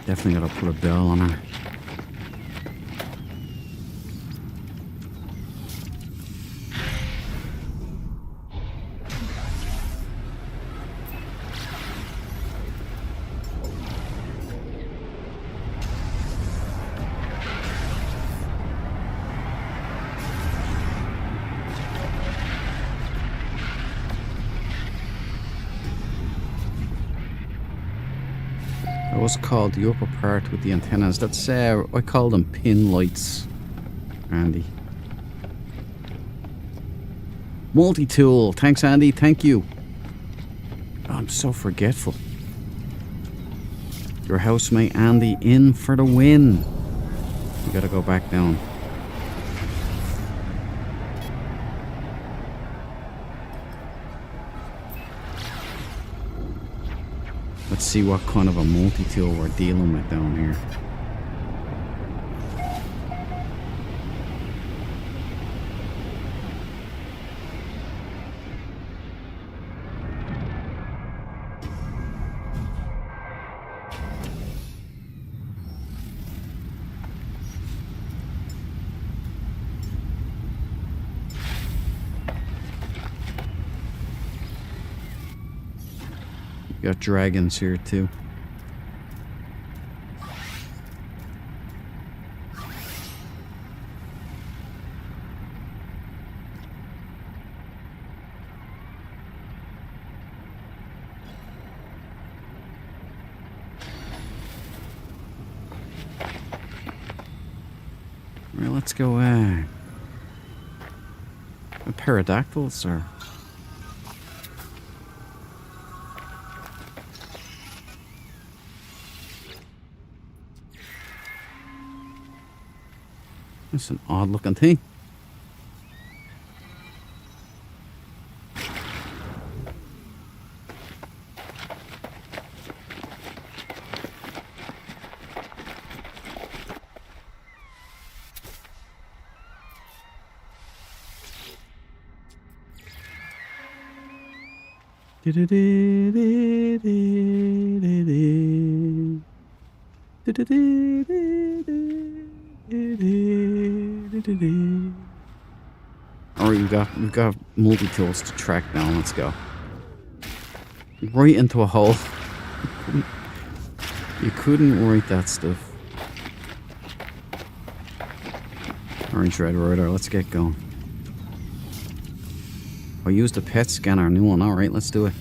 Definitely gotta put a bell on her. What's called the upper part with the antennas? That's I call them pin lights, Andy. Multi-tool. Thanks, Andy. Thank you. Oh, I'm so forgetful. Your housemate Andy in for the win. We gotta go back down. Let's see what kind of a multi-tool we're dealing with down here. Got dragons here too. Well, let's go. Pterodactyls or. That's an odd looking thing. Alright, we've got multi-tools to track down. Let's go. Right into a hole. You couldn't write that stuff. Orange Red Rider, let's get going. I used a PET scanner, new one. Alright, let's do it.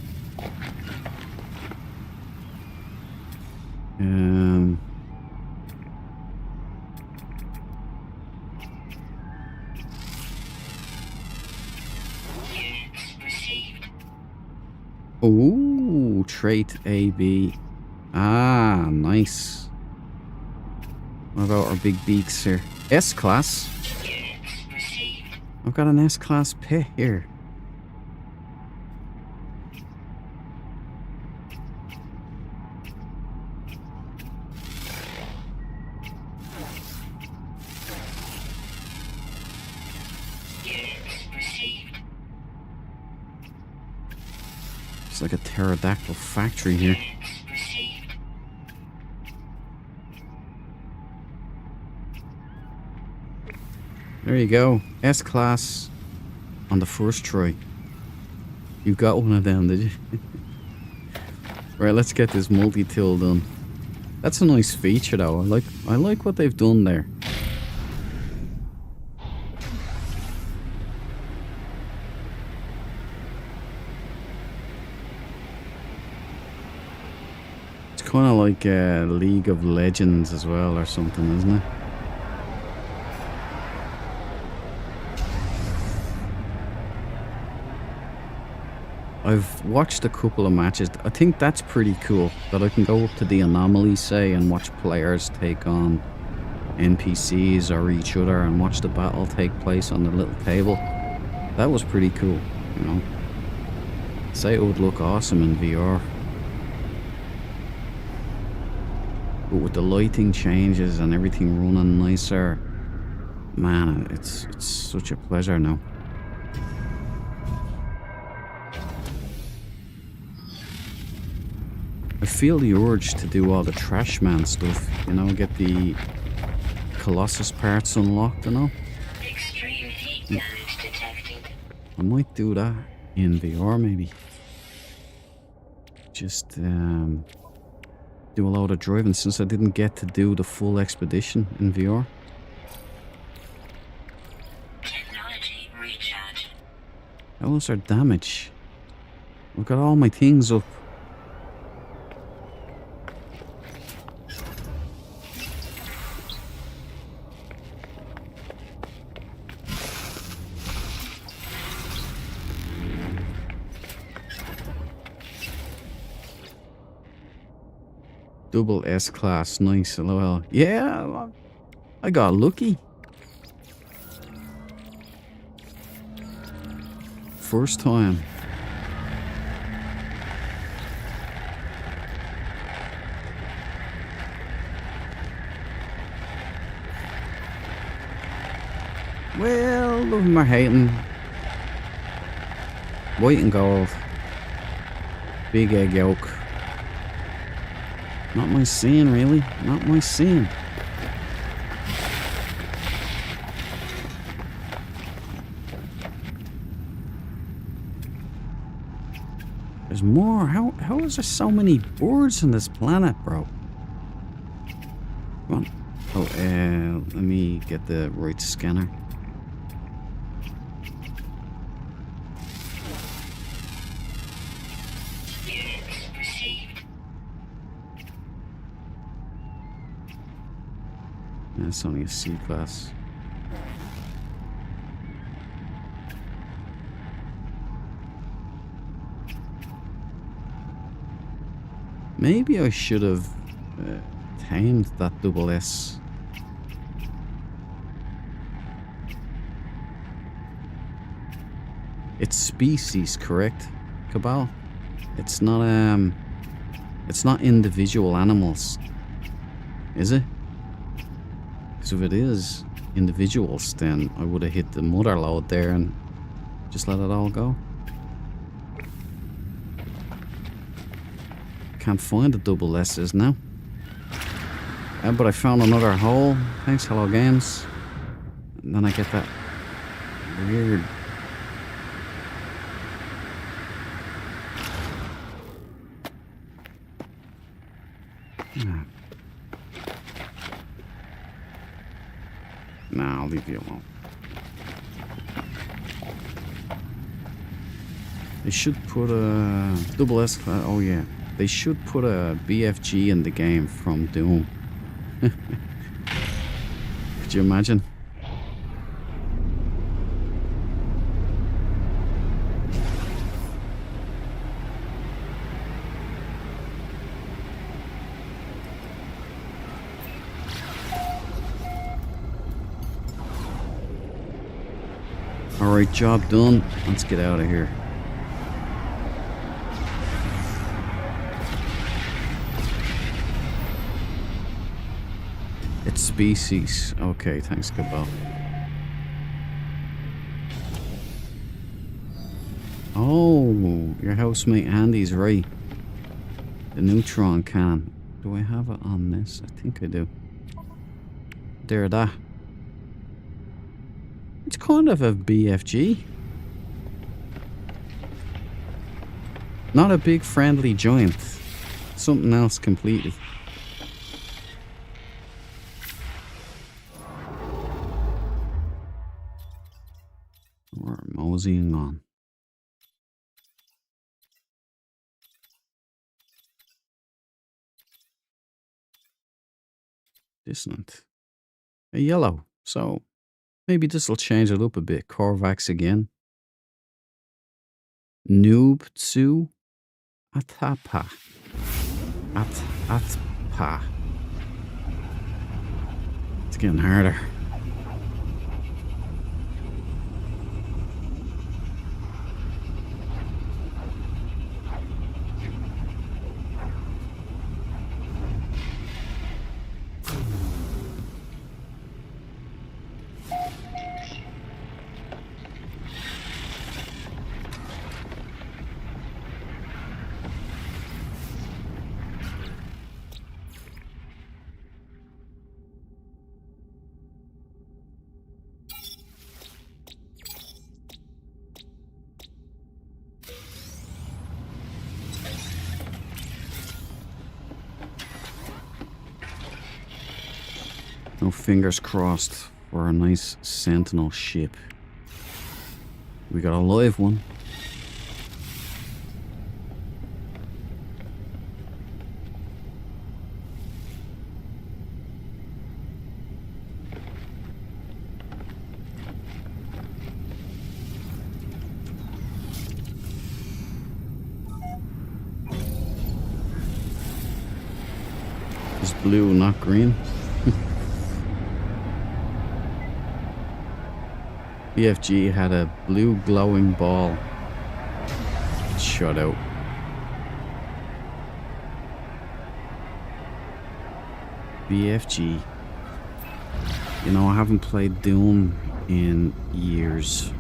Ooh, trait AB. Ah, nice. What about our big beaks here? S-Class.
Units received.
I've got an S-Class pet here.
Units received.
It's like a pterodactyl factory here.
Units received.
There you go. S-Class on the first try. You got one of them, did you? Right, let's get this multi-tool done. That's a nice feature though. I like what they've done there. It's kind of like League of Legends as well or something, isn't it? I've watched a couple of matches. I think that's pretty cool that I can go up to the anomaly, say, and watch players take on NPCs or each other and watch the battle take place on the little table. That was pretty cool, you know. Say it would look awesome in VR. But with the lighting changes and everything running nicer, man, it's such a pleasure now. I feel the urge to do all the trash man stuff, you know, get the Colossus parts unlocked, you know.
Extreme heat damage detected.
I might do that in VR maybe. Just do a load of driving since I didn't get to do the full expedition in VR.
Technology recharge.
How was our damage? I've got all my things up. Double S-Class, nice, lol. Yeah, I got lucky. First time. Well, love him or hating. White and gold. Big egg yolk. Not my scene, really. Not my scene. There's more. How is there so many boards on this planet, bro? Come on. Oh, let me get the right scanner.
Units received.
That's only a C-Class. Maybe I should have tamed that double S. It's species, correct, Cabal? It's not individual animals, is it? Because if it is individuals, then I would have hit the mother load there and just let it all go. Can't find the double S's now. But I found another hole. Thanks, Hello Games. And then I get that weird... Nah, I'll leave you alone. They should put a double S class. Oh yeah, they should put a BFG in the game from Doom. Could you imagine? Alright, job done. Let's get out of here. It's species. Okay, thanks, goodbye. Oh, your housemate Andy's right. The neutron cannon. Do I have it on this? I think I do. There, that. It's kind of a BFG. Not a big friendly giant. Something else completely. We're moseying on. Dissonant. A yellow. So maybe this will change it up a bit. Korvax again. Noob Tsu Atapa. Atpa. It's getting harder. No, fingers crossed for a nice Sentinel ship. We got a live one. It's blue, not green. BFG had a blue glowing ball. It shot out. BFG. You know, I haven't played Doom in years.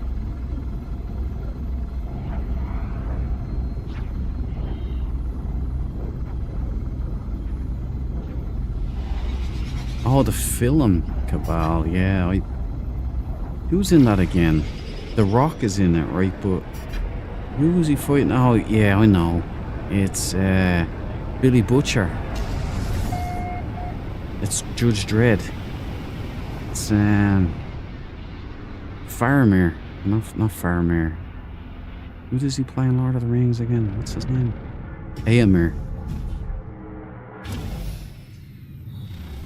Oh, the film Cabal. Yeah, who's in that again? The Rock is in it, right? But who was he fighting? Oh, yeah, I know. It's Billy Butcher. It's Judge Dredd. It's Faramir. Not Faramir. Who does he play in Lord of the Rings again? What's his name? Éomer.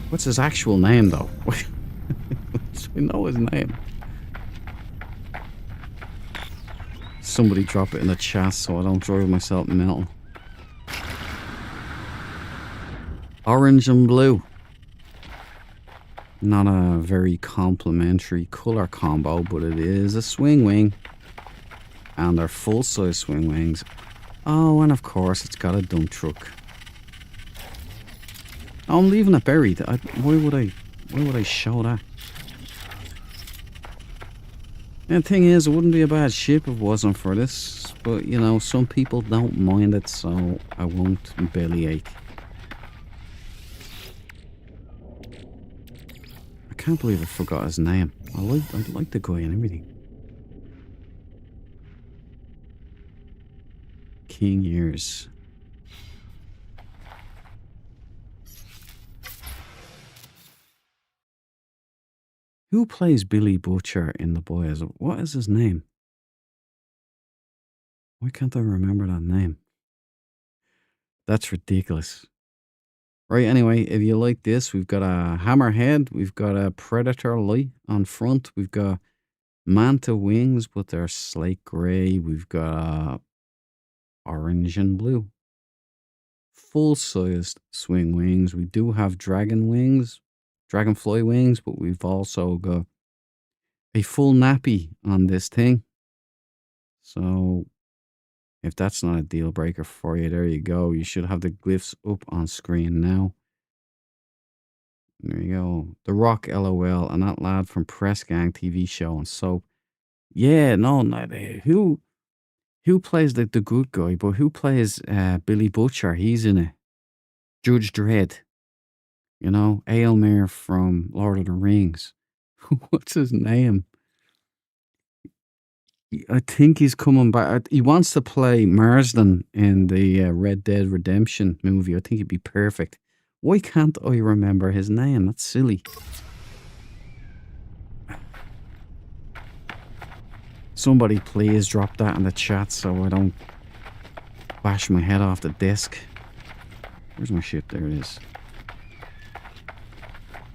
What's his actual name, though? I know his name. Somebody drop it in the chat so I don't drive myself mental. Orange and blue. Not a very complimentary colour combo, but it is a swing wing. And they're full-size swing wings. Oh, and of course it's got a dump truck. Oh, I'm leaving it buried. Why would I show that? And the thing is, it wouldn't be a bad ship if it wasn't for this. But, you know, some people don't mind it, so I won't bellyache. I can't believe I forgot his name. I like the guy and everything. King Ears. Who plays Billy Butcher in The Boys? What is his name? Why can't I remember that name? That's ridiculous. Right, anyway, if you like this, we've got a hammerhead, we've got a predator light on front, we've got manta wings, but they're slate grey, we've got orange and blue. Full-sized swing wings. We do have dragonfly wings, but we've also got a full nappy on this thing. So if that's not a deal breaker for you, there you go. You should have the glyphs up on screen now. There you go. The Rock LOL and that lad from Press Gang TV show and soap. Yeah, no, who plays the good guy, but who plays Billy Butcher? He's in it. Judge Dredd. You know, Aelmir from Lord of the Rings. What's his name? I think he's coming back. He wants to play Marsden in the Red Dead Redemption movie. I think he'd be perfect. Why can't I remember his name? That's silly. Somebody please drop that in the chat so I don't bash my head off the desk. Where's my ship? There it is.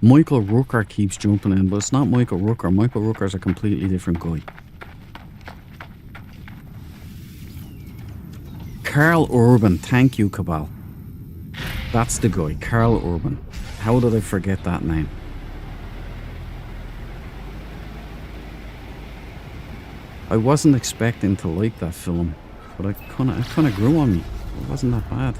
Michael Rooker keeps jumping in, but it's not Michael Rooker. Michael Rooker's a completely different guy. Carl Urban, thank you, Cabal. That's the guy, Carl Urban. How did I forget that name? I wasn't expecting to like that film, but it kind of grew on me. It wasn't that bad.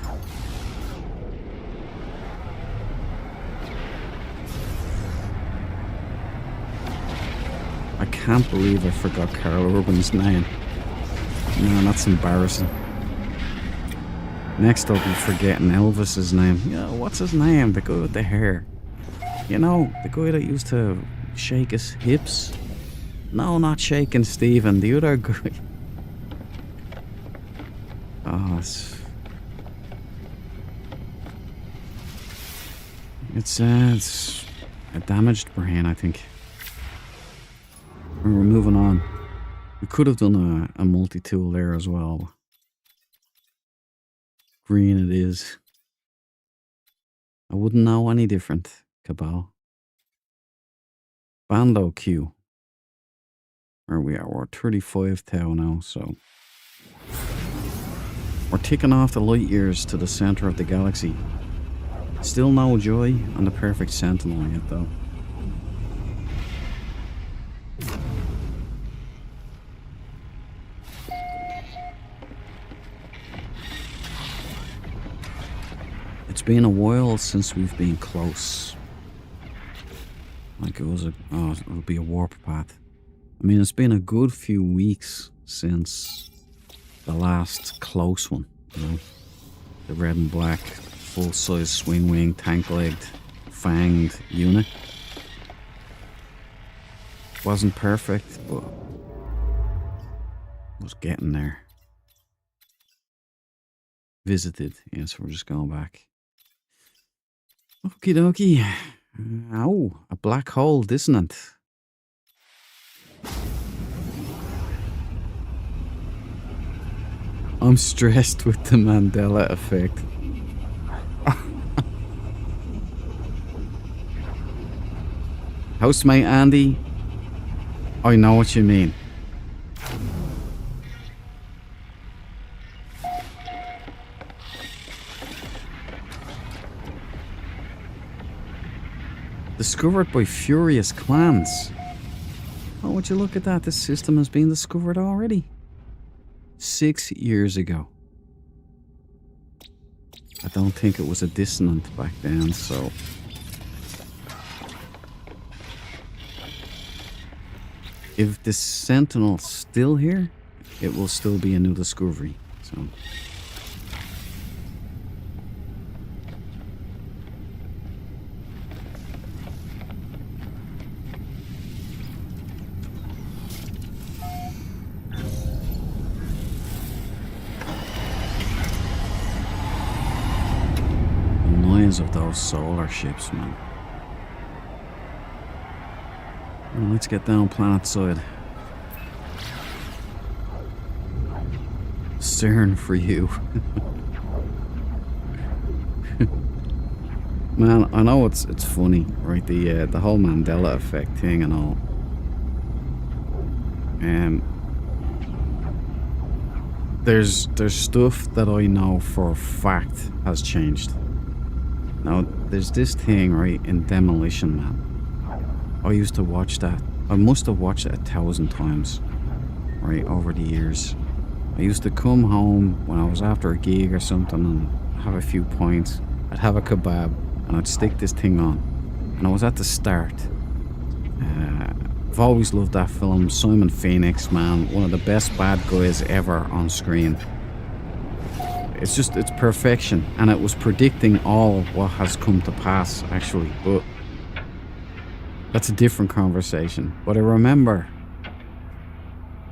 I can't believe I forgot Carl Urban's name. Man, that's embarrassing. Next I'll be forgetting Elvis's name. Yeah, what's his name? The guy with the hair. You know, the guy that used to shake his hips. No, not Shaking Stephen. The other guy. Oh, it's a damaged brain, I think. We're moving on. We could have done a multi-tool there as well. Green it is. I wouldn't know any different, Cabal. Bando Q. Where we are, we're 35 tau now, so we're ticking off the light years to the center of the galaxy. Still no joy on the perfect Sentinel yet, though. It's been a while since we've been close. Like it was it'll be a warp path. I mean, it's been a good few weeks since the last close one, you know? The red and black, full-size swing-wing, tank-legged, fanged unit. Wasn't perfect, but was getting there. Visited, yes, we're just going back. Okie dokie. Oh, a black hole dissonant. I'm stressed with the Mandela effect. Housemate Andy, I know what you mean. Discovered by furious clans. Oh, would you look at that? This system has been discovered already. 6 years ago. I don't think it was a dissonant back then, so... If the Sentinel's still here, it will still be a new discovery, so... Of those solar ships, man. Well, let's get down planet side. CERN for you. Man, I know it's funny, right? The whole Mandela effect thing and all. There's stuff that I know for a fact has changed. Now, there's this thing, right, in Demolition Man. I used to watch that I must have watched it 1,000 times, right, over the years. I used to come home when I was after a gig or something and have a few pints. I'd have a kebab and I'd stick this thing on. And I was at the start. I've always loved that film. Simon Phoenix, man, one of the best bad guys ever on screen. It's perfection, and it was predicting all what has come to pass, actually. But that's a different conversation. But I remember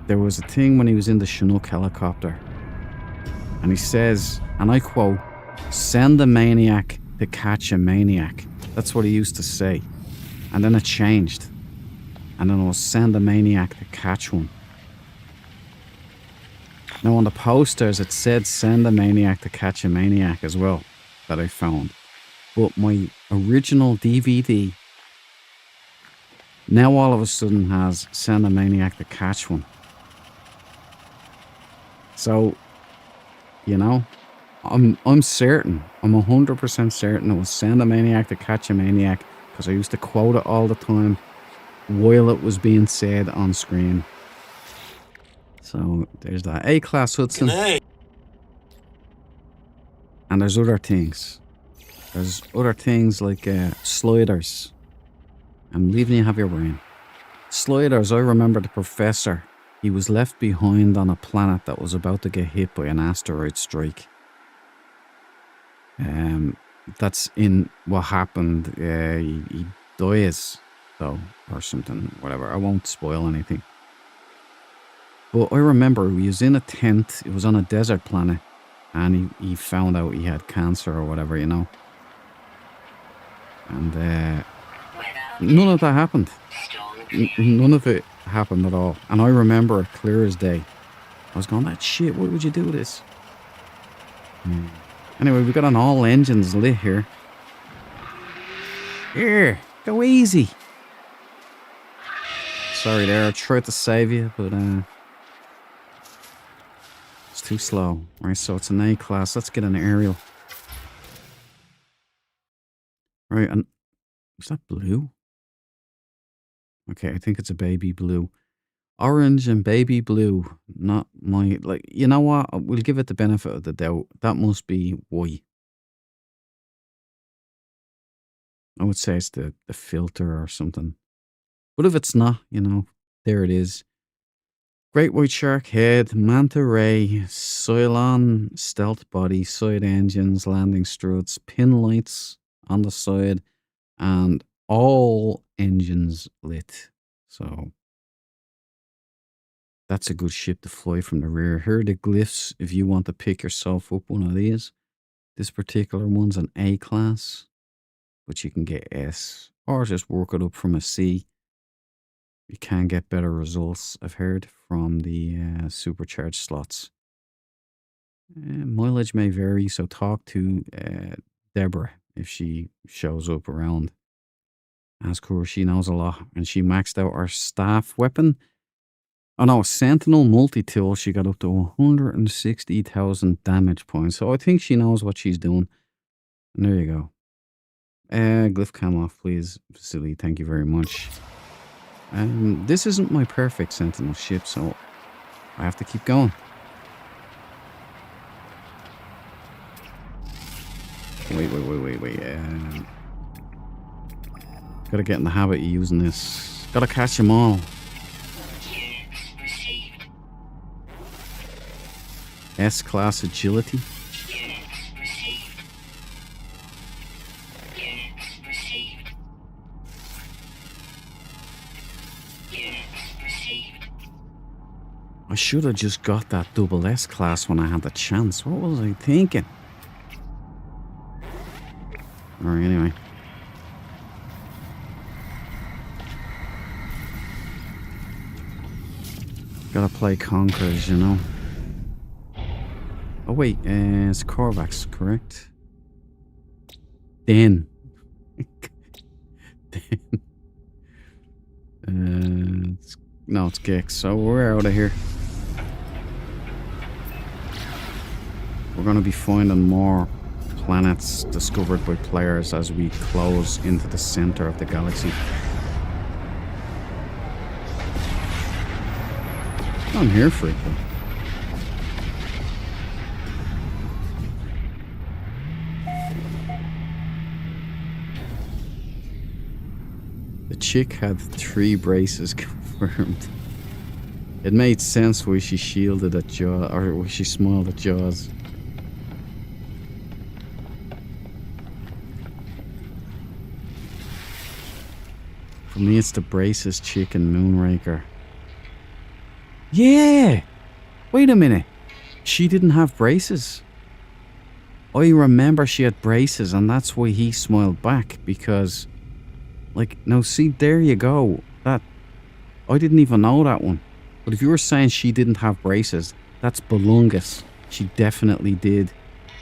there was a thing when he was in the Chinook helicopter, and he says, and I quote, "Send a maniac to catch a maniac." That's what he used to say. And then it changed. And then it was send a maniac to catch one. Now on the posters it said send a maniac to catch a maniac as well, that I found. But my original DVD now all of a sudden has send a maniac to catch one. So, you know, I'm certain, I'm 100% certain it was send a maniac to catch a maniac, because I used to quote it all the time while it was being said on screen. So there's that A-class Hudson. And there's other things. There's other things like sliders. I'm leaving you have your brain. Sliders, I remember the professor. He was left behind on a planet that was about to get hit by an asteroid strike. That's in what happened. He dies, though, or something, whatever. I won't spoil anything. But I remember he was in a tent. It was on a desert planet, and he found out he had cancer or whatever, you know. And none of that happened. None of it happened at all. And I remember it clear as day. I was going, that shit, why would you do this? Anyway, we got an all engines lit here. Here, go easy. Sorry there, I tried to save you, but it's too slow. Right, so it's an A-class. Let's get an aerial. Right, and is that blue? Okay, I think it's a baby blue. Orange and baby blue. Not my, like, you know what? We'll give it the benefit of the doubt. That must be white. I would say it's the filter or something. But if it's not, you know, there it is. Great white shark head, manta ray, Cylon stealth body, side engines, landing struts, pin lights on the side, and all engines lit. So that's a good ship to fly from the rear. Here are the glyphs if you want to pick yourself up one of these. This particular one's an A-class, but you can get S, or just work it up from a C. You can get better results, I've heard, from the supercharged slots. Mileage may vary, so talk to Deborah if she shows up around. Ask her, she knows a lot. And she maxed out her staff weapon. Oh no, Sentinel multi-tool, she got up to 160,000 damage points. So I think she knows what she's doing. And there you go. Glyph cam off, please. Vasily, thank you very much. This isn't my perfect Sentinel ship, so I have to keep going. Wait. Gotta get in the habit of using this. Gotta catch them all. S-class agility. I should have just got that double S-class when I had the chance. What was I thinking? Alright, anyway. Gotta play Conquerors, you know. Oh wait, it's Korvax, correct? Den. No, it's Gex, so we're out of here. We're going to be finding more planets discovered by players as we close into the center of the galaxy. I'm here for it, though. The chick had 3 braces confirmed. It made sense why she shielded at Jaws, or why she smiled at Jaws. For me, it's the braces chick and Moonraker. Yeah! Wait a minute. She didn't have braces. I remember she had braces, and that's why he smiled back, because... Like, now see, there you go. That... I didn't even know that one. But if you were saying she didn't have braces, that's belungus. She definitely did.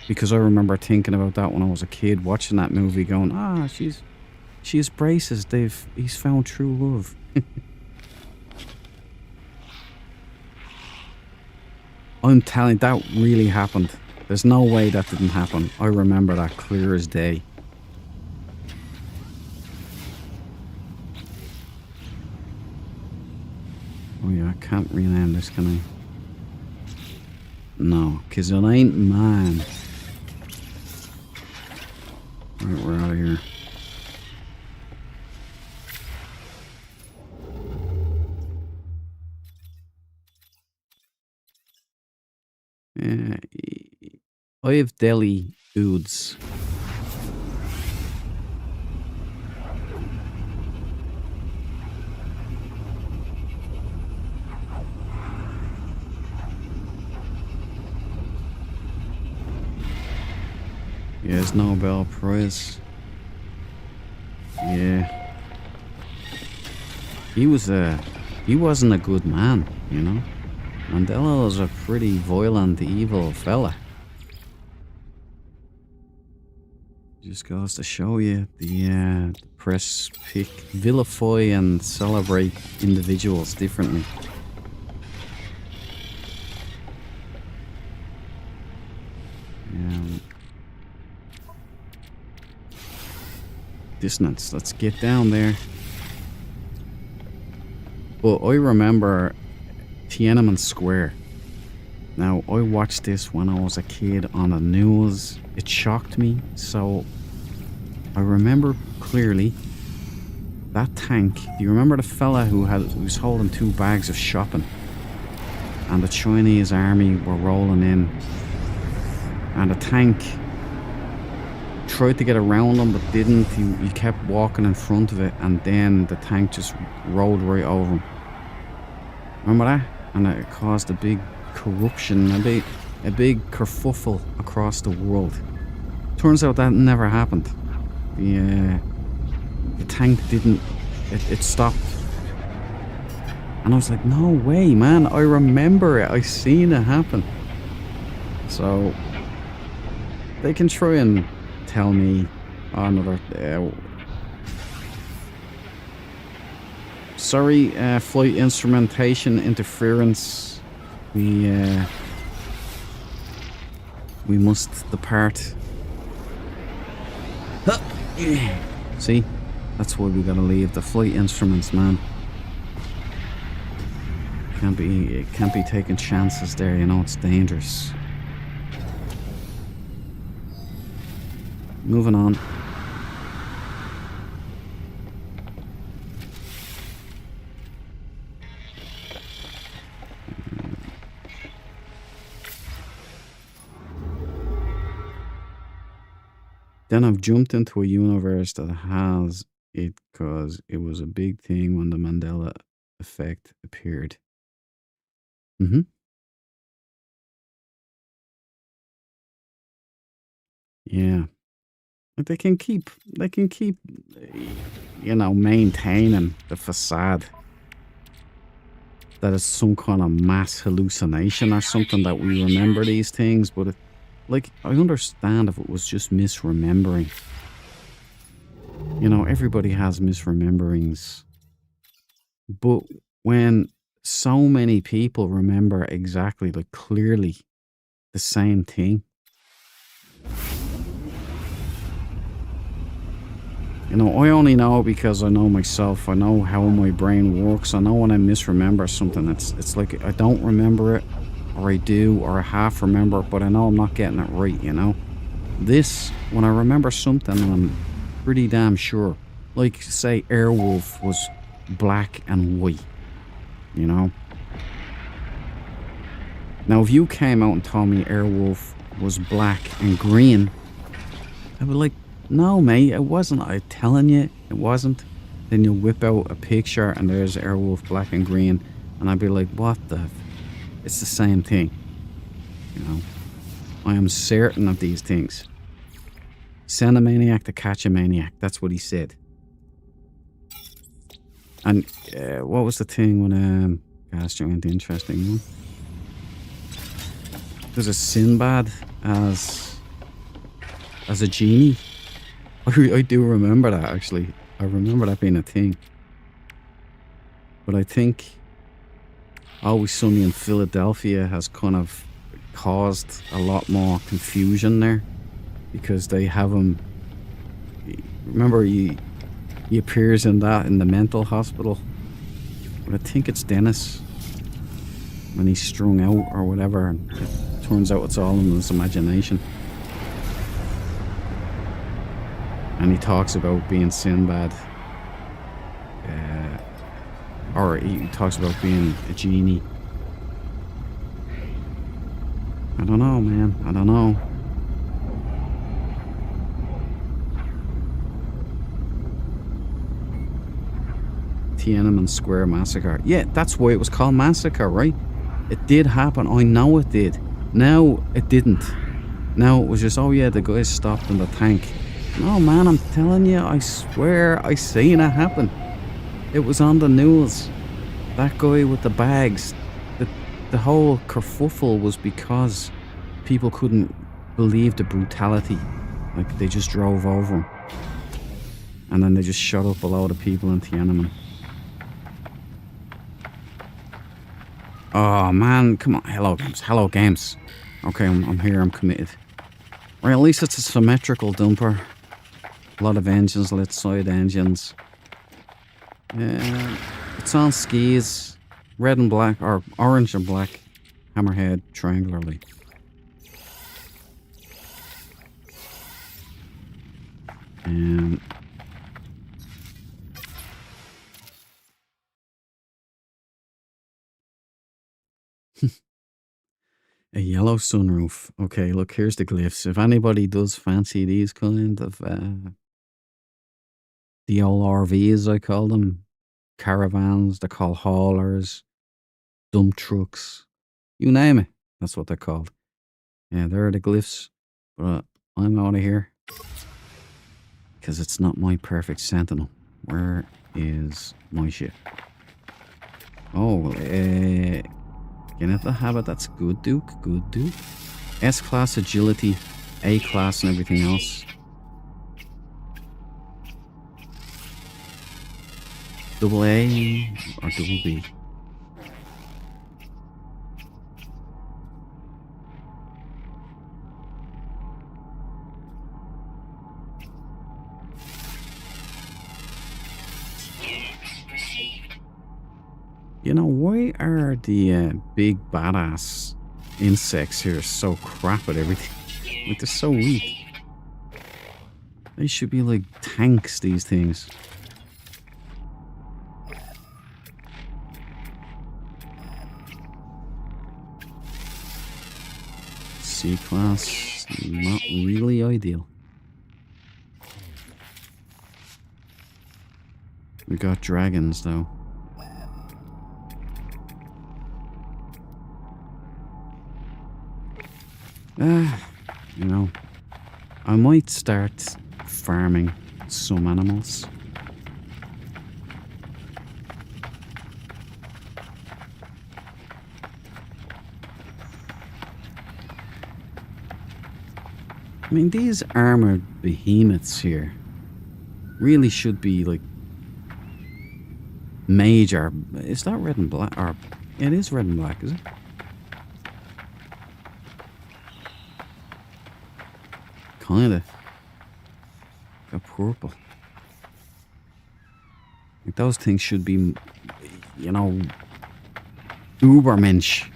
Because I remember thinking about that when I was a kid, watching that movie, going, she has braces. He's found true love. I'm telling you, that really happened. There's no way that didn't happen. I remember that clear as day. Oh yeah, I can't rename this, can I? No, because it ain't mine. Right, we're out of here. I have Delhi alludes. Yes, Nobel Prize. Yeah. He wasn't a good man, you know. Mandela was a pretty violent, evil fella. Just goes to show you the press vilify and celebrate individuals differently. Dissonance. Let's get down there. But I remember Tiananmen Square. Now, I watched this when I was a kid on the news. It shocked me. So, I remember clearly that tank. Do you remember the fella who was holding 2 bags of shopping? And the Chinese army were rolling in. And the tank tried to get around him but didn't. He kept walking in front of it, and then the tank just rolled right over him. Remember that? And it caused a big corruption, a big kerfuffle across the world. Turns out that never happened. The tank didn't. It stopped. And I was like, no way, man. I remember it. I seen it happen. So they can try and tell me another. Sorry, flight instrumentation interference. We must depart. See, that's why we gotta leave the flight instruments, man. It can't be taking chances there. You know, it's dangerous. Moving on. Then I've jumped into a universe that has it because it was a big thing when the Mandela effect appeared. Yeah. But they can keep, you know, maintaining the facade that it's some kind of mass hallucination or something that we remember these things, but like, I understand if it was just misremembering. You know, everybody has misrememberings. But when so many people remember exactly, like, clearly the same thing. You know, I only know because I know myself. I know how my brain works. I know when I misremember something, it's like I don't remember it, or I do, or I half remember it, but I know I'm not getting it right, you know? This, when I remember something, I'm pretty damn sure. Like, say, Airwolf was black and white, you know? Now, if you came out and told me Airwolf was black and green, I'd be like, no, mate, it wasn't. I'm telling you, it wasn't. Then you whip out a picture and there's Airwolf black and green, and I'd be like, what the? It's the same thing, you know? I am certain of these things. Send a maniac to catch a maniac. That's what he said. And what was the thing when Castro went interesting one? There's a Sinbad as a genie. I do remember that, actually. I remember that being a thing. But I think Always Sunny in Philadelphia has kind of caused a lot more confusion there, because they have him. Remember, he appears in the mental hospital. But I think it's Dennis when he's strung out or whatever, and it turns out it's all in his imagination. And he talks about being Sinbad. Or he talks about being a genie. I don't know, man. I don't know. Tiananmen Square Massacre. Yeah, that's why it was called Massacre, right? It did happen. I know it did. Now it didn't. Now it was just, oh yeah, the guys stopped in the tank. No, man, I'm telling you, I swear I seen it happen. It was on the news. That guy with the bags. The whole kerfuffle was because people couldn't believe the brutality. Like, they just drove over him. And then they just shot up a load of people in Tiananmen. Oh, man, come on. Hello, games. Hello, games. Okay, I'm here. I'm committed. Right, at least it's a symmetrical dumper. A lot of engines, lit side engines. It's on skis. Red and black, or orange and black. Hammerhead, triangularly. A yellow sunroof. Okay, look, here's the glyphs. If anybody does fancy these kind of the old RVs, I call them, caravans, they're called haulers, dump trucks, you name it, that's what they're called. Yeah, there are the glyphs, but I'm out of here because it's not my perfect Sentinel. Where is my ship? Oh, can it have it? That's good, Duke. Good, Duke. S-class agility, A-class and everything else. Double A or double B? You know, why are the big badass insects here so crap at everything? Like, they're so weak. They should be like tanks, these things. C-class, not really ideal. We got dragons, though. You know, I might start farming some animals. I mean, these armored behemoths here really should be like major. Is that red and black? Or it is red and black, is it? Kinda. Got purple. those things should be, you know, Ubermensch.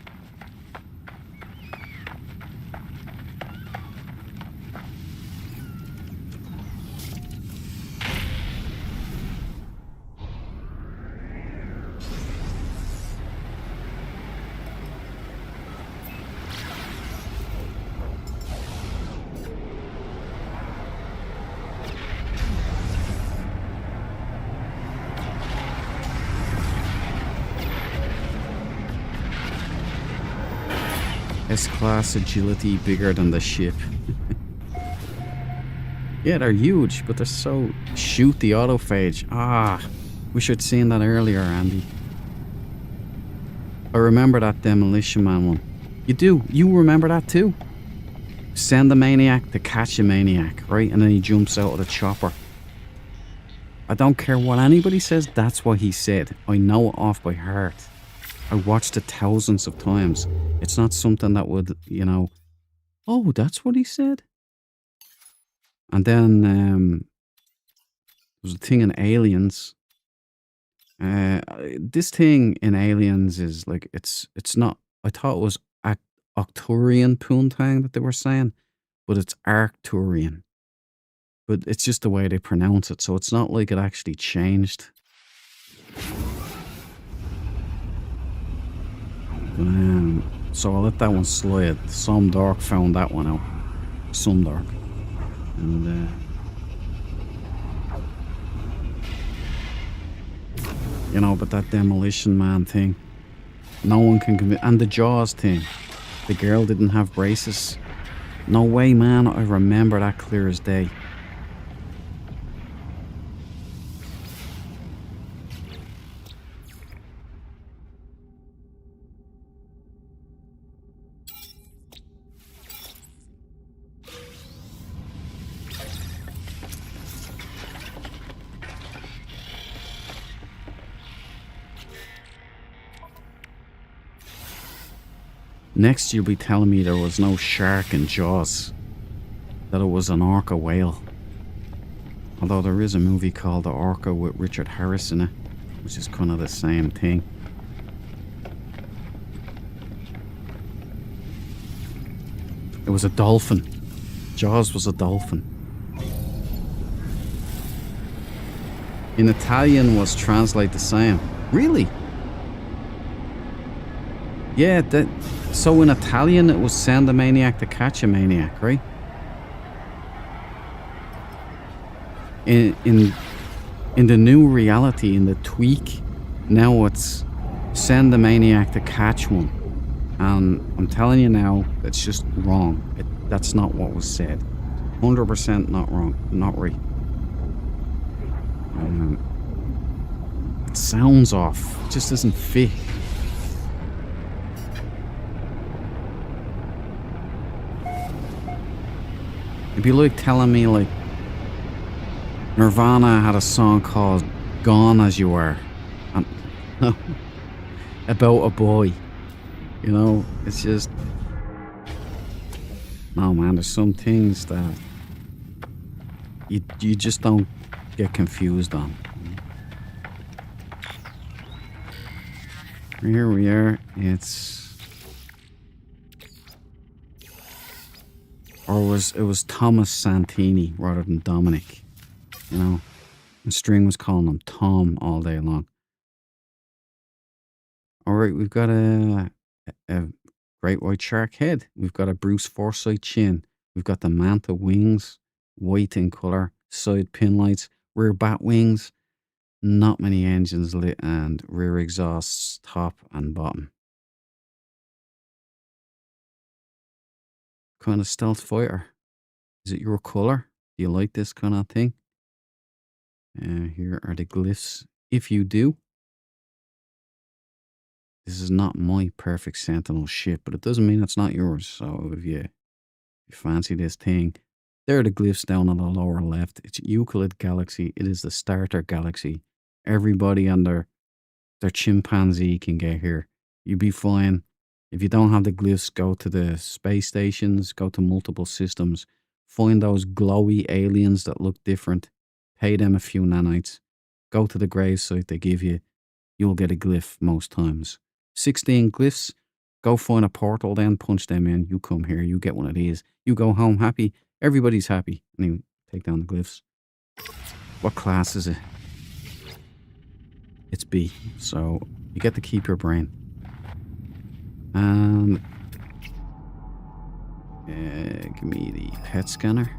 S-class agility bigger than the ship. Yeah, they're huge, but they're so... Shoot the autophage. Ah, wish I'd seen that earlier, Andy. I remember that Demolition Man one. You do? You remember that too? Send the maniac to catch a maniac, right? And then he jumps out of the chopper. I don't care what anybody says, that's what he said. I know it off by heart. I watched it thousands of times. It's not something that would, you know... Oh, that's what he said? And then, there was a thing in Aliens. This thing in Aliens is like, it's not... I thought it was Octurian Poontang that they were saying, but it's Arcturian. But it's just the way they pronounce it, so it's not like it actually changed. So I'll let that one slide. Some Dark found that one out. Some Dark. And you know, but that Demolition Man thing, no one can convince. And the Jaws thing, the girl didn't have braces. No way, man. I remember that clear as day. Next, you'll be telling me there was no shark in Jaws. That it was an orca whale. Although there is a movie called The Orca with Richard Harris in it, which is kind of the same thing. It was a dolphin. Jaws was a dolphin. In Italian was translate the same. Really? Yeah, so in Italian it was send a maniac to catch a maniac, right? In the new reality, in the tweak, now it's send the maniac to catch one. And I'm telling you now, it's just wrong. That's not what was said. 100% not wrong, not right. It sounds off. It just doesn't fit. It'd be like telling me, like, Nirvana had a song called Gone As You Are. And, about a boy. You know, it's just... No, man, there's some things that you just don't get confused on. Here we are. It's... Or it was Thomas Santini rather than Dominic. You know? And String was calling him Tom all day long. Alright, we've got a great white shark head. We've got a Bruce Forsyth chin. We've got the manta wings, white in colour, side pin lights, rear bat wings, not many engines lit, and rear exhausts top and bottom. Kind of stealth fighter. Is it your colour? Do you like this kind of thing? Here are the glyphs. If you do, this is not my perfect Sentinel ship, but it doesn't mean it's not yours. So if you fancy this thing, there are the glyphs down on the lower left. It's Euclid Galaxy. It is the starter galaxy. Everybody on their chimpanzee can get here. You'll be fine. If you don't have the glyphs, go to the space stations, go to multiple systems, find those glowy aliens that look different, pay them a few nanites, Go to the gravesite they give you. You'll get a glyph most times. 16 glyphs. Go find a portal then, punch them in. You come here, you get one of these. You go home happy. Everybody's happy. Anyway, take down the glyphs. What class is it? It's B. So you get to keep your brain. And give me the pet scanner.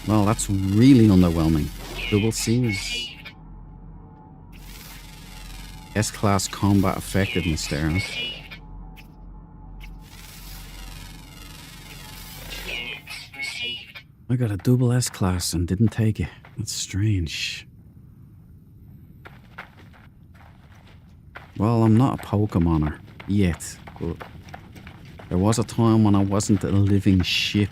Well, that's really underwhelming. Double C's. S-class combat effectiveness there. Huh? I got a double S-class and didn't take it. That's strange. Well, I'm not a Pokemoner yet, but there was a time when I wasn't a living ship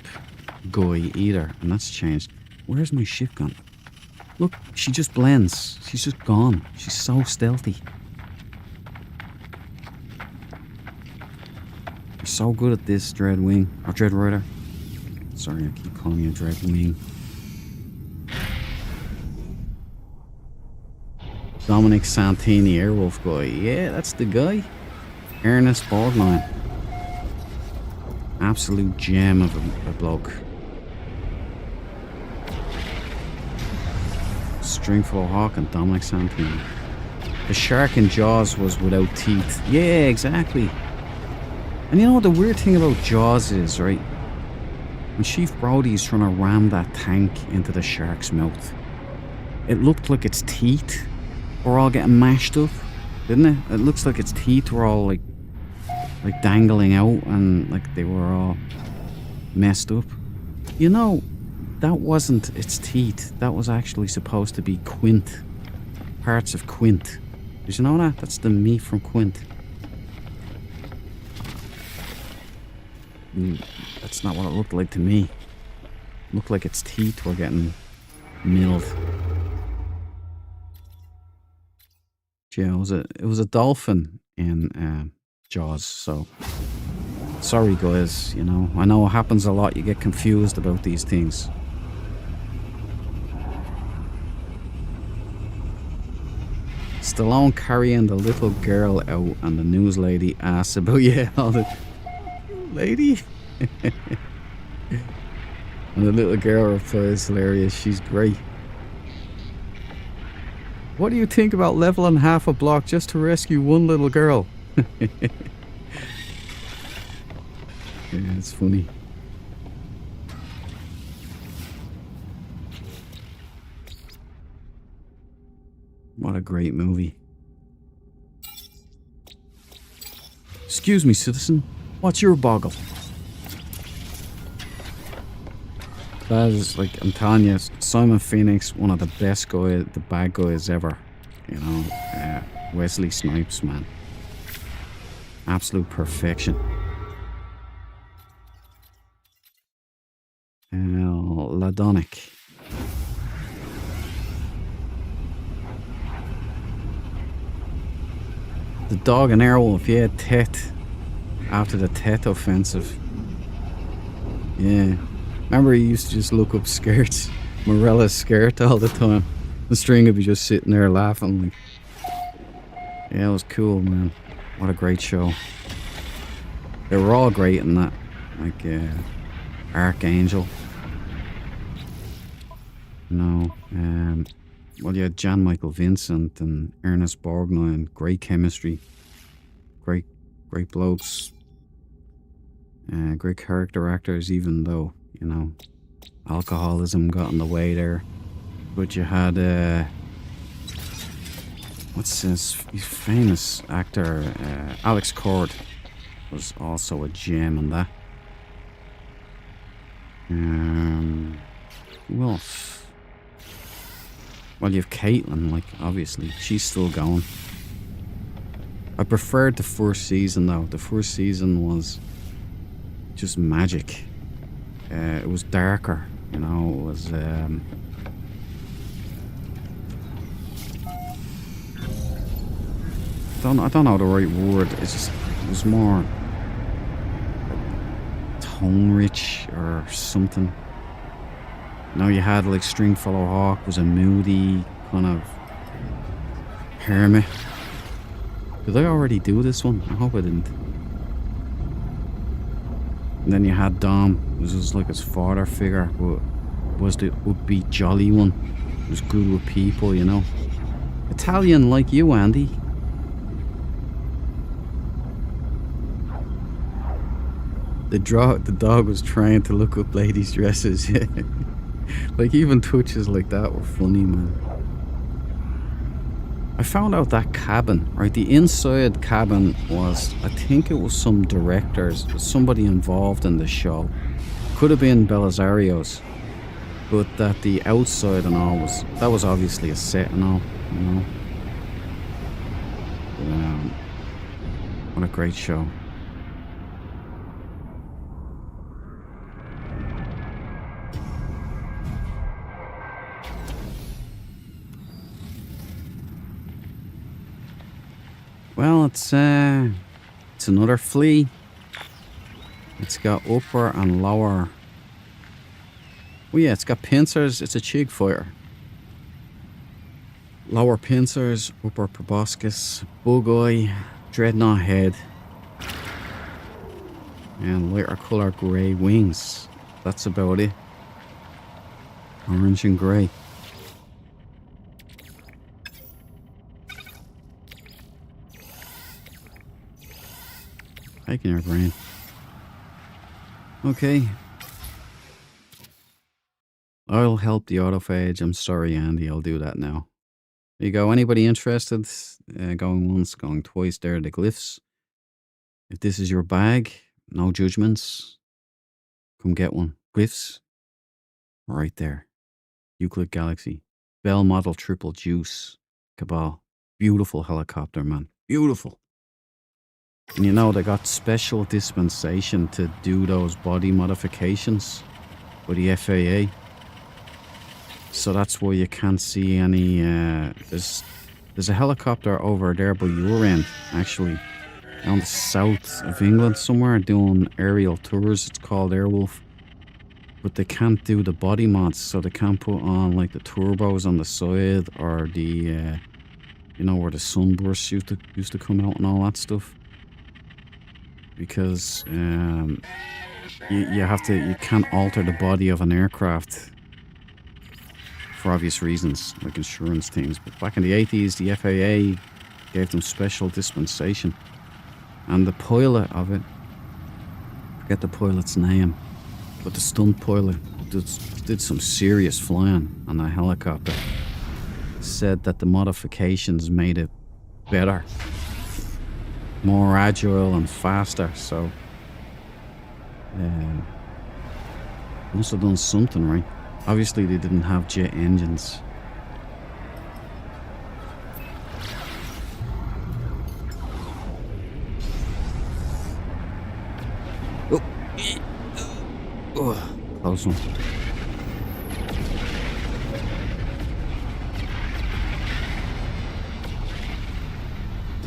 guy either, and that's changed. Where's my ship gone? Look, she just blends. She's just gone. She's so stealthy. You're so good at this, Dreadwing. Or Dreadrider. Sorry, I keep calling you Dreadwing. Dominic Santini, Airwolf guy. Yeah, that's the guy. Ernest Borgnine. Absolute gem of a bloke. Stringfellow Hawk and Dominic Santini. The shark in Jaws was without teeth. Yeah, exactly. And you know what the weird thing about Jaws is, right? When Chief Brody's trying to ram that tank into the shark's mouth, it looked like its teeth were all getting mashed up, didn't it? It looks like its teeth were all like dangling out and like they were all messed up. You know, that wasn't its teeth. That was actually supposed to be Quint. Parts of Quint. Did you know that? That's the meat from Quint. That's not what it looked like to me. It looked like its teeth were getting milled. Yeah, it was a dolphin in Jaws, so sorry guys, you know. I know it happens a lot, you get confused about these things. Stallone carrying the little girl out and the news lady asks about, yeah, all the lady? And the little girl replies, hilarious, she's great. What do you think about leveling half a block just to rescue one little girl? Yeah, it's funny. What a great movie. Excuse me, citizen. What's your boggle? That is, like, I'm telling you, Simon Phoenix, one of the best guys, the bad guys ever. You know, Wesley Snipes, man. Absolute perfection. Ladonic. The dog and Airwolf, yeah, Tet. After the Tet offensive. Yeah. Remember he used to just look up skirts. Morella's skirt all the time. The string would be just sitting there laughing. Like, yeah, it was cool, man. What a great show. They were all great in that. Like, Archangel. You know, well, you had Jan Michael Vincent and Ernest Borgnine. Great chemistry. Great blokes. Great character actors, even though, you know, alcoholism got in the way there. But you had, what's his famous actor? Alex Cord was also a gem in that. Who else? Well, you have Caitlin, like, obviously. She's still going. I preferred the first season, though. The first season was just magic. It was darker, you know. It was, I don't know the right word. It's just, it was more tone rich or something. Now you had like Stringfellow Hawk was a moody kind of hermit. Did I already do this one? I hope I didn't. And then you had Dom, who was just like his father figure, but was the upbeat jolly one. He was good with people, you know. Italian like you, Andy. The dog was trying to look up ladies' dresses. Like even touches like that were funny, man. I found out that cabin, right? The inside cabin was, I think it was some directors, somebody involved in the show. Could have been Belisario's, but that the outside and all that was obviously a set and all, you know. What a great show. Well, it's another flea. It's got upper and lower. Oh yeah, it's got pincers. It's a chig fighter. Lower pincers, upper proboscis, bug eye, dreadnought head, and lighter colour grey wings. That's about it. Orange and grey. Taking your brain. Okay. I'll help the autophage. I'm sorry, Andy. I'll do that now. There you go. Anybody interested? Going once, going twice. There are the glyphs. If this is your bag, no judgments. Come get one. Glyphs. Right there. Euclid Galaxy. Bell model triple juice. Cabal. Beautiful helicopter, man. Beautiful. And you know, they got special dispensation to do those body modifications for the FAA. So that's why you can't see any, there's a helicopter over there by your end, actually. Down the south of England somewhere, doing aerial tours. It's called Airwolf. But they can't do the body mods, so they can't put on like the turbos on the side or the, you know, where the sunbursts used to come out and all that stuff. Because you can't alter the body of an aircraft for obvious reasons, like insurance things. But back in the 80s, the FAA gave them special dispensation. And the pilot of it, forget the pilot's name, but the stunt pilot did some serious flying on that helicopter. Said that the modifications made it better, more agile and faster, so must have done something right. Obviously they didn't have jet engines. Oh, close one.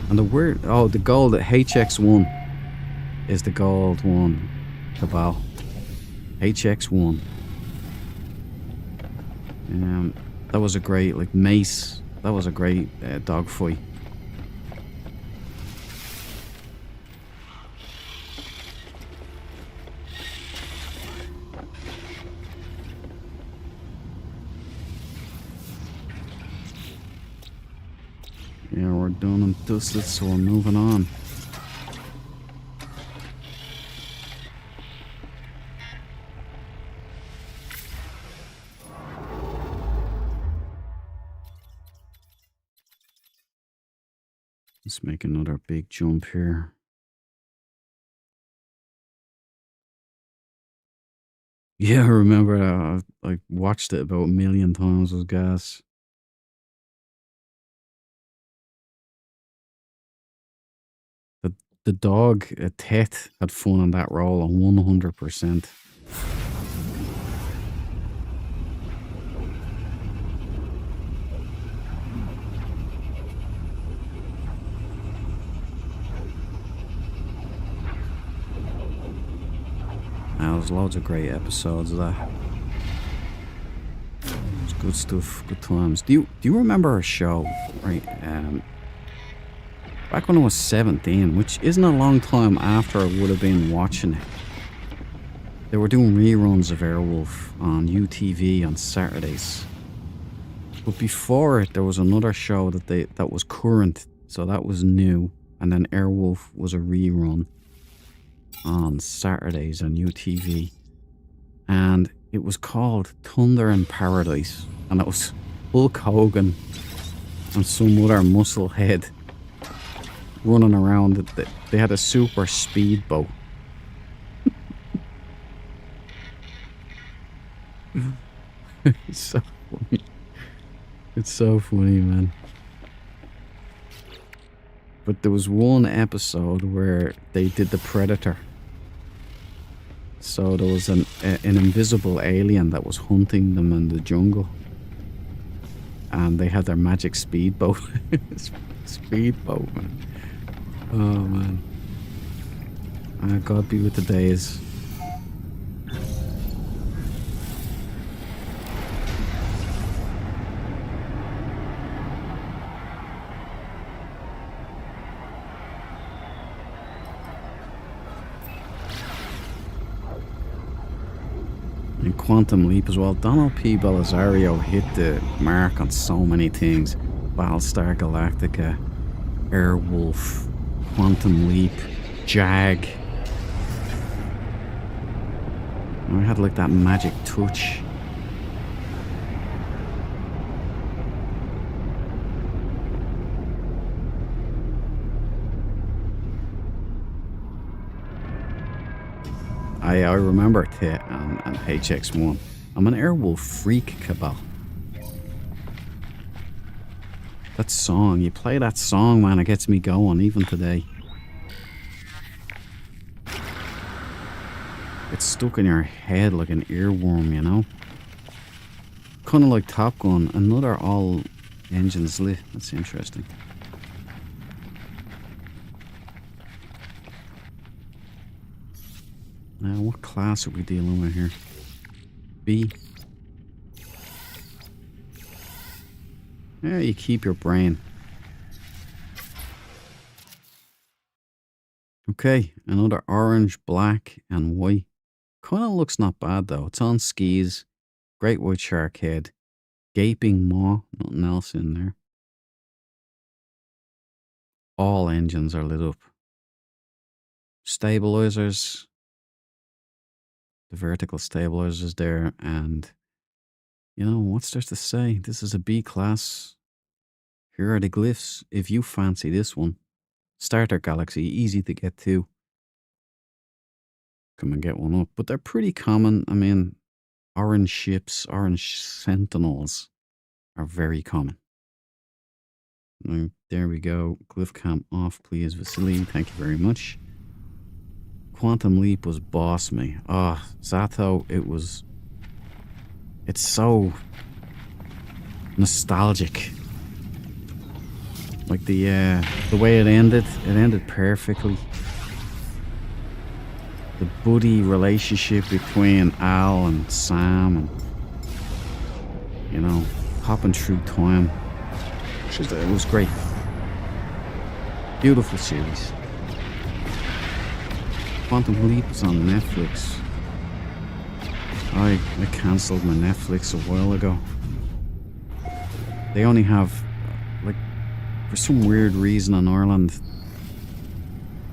And the gold at HX1 is the gold one. Cabal. HX1. That was a great, like, Mace. That was a great dogfight. Yeah, we're done and dusted, so we're moving on. Let's make another big jump here. Yeah, I remember I watched it about 1,000,000 times with gas. The dog, Tet, had fun on that roll 100%. There's loads of great episodes of that. Good stuff. Good times. Do you remember a show, right? Back when I was 17, which isn't a long time after I would have been watching it. They were doing reruns of Airwolf on UTV on Saturdays. But before it, there was another show that was current, so that was new. And then Airwolf was a rerun on Saturdays on UTV. And it was called Thunder in Paradise. And it was Hulk Hogan and some other musclehead running around. They had a super speedboat. It's so funny. It's so funny, man. But there was one episode where they did the Predator. So there was an invisible alien that was hunting them in the jungle. And they had their magic speedboat. Speedboat, man. Oh, man. God be with the days. And Quantum Leap as well. Donald P. Belisario hit the mark on so many things. Battlestar Galactica, Airwolf, Quantum Leap, Jag. I had like that magic touch. I remember it and HX1. I'm an Airwolf freak, Cabal. That song, you play that song, man, it gets me going, even today. It's stuck in your head like an earworm, you know? Kind of like Top Gun, another all engines lit. That's interesting. Now, what class are we dealing with here? B. Yeah, you keep your brain. Okay, another orange, black, and white. Kind of looks not bad though. It's on skis. Great white shark head. Gaping maw. Nothing else in there. All engines are lit up. Stabilizers. The vertical stabilizers there, and you know, what's there to say? This is a B class. Here are the glyphs. If you fancy this one. Starter Galaxy, easy to get to. Come and get one up. But they're pretty common. I mean, orange ships, orange Sentinels are very common. Now, there we go. Glyph cam off, please, Vasily. Thank you very much. Quantum Leap was boss me. Ah, oh, Zato, it's so nostalgic. Like the way it ended perfectly. The buddy relationship between Al and Sam, and you know, hopping through time. It was great. Beautiful series. Quantum Leap is on Netflix. I cancelled my Netflix a while ago. They only have, like, for some weird reason in Ireland,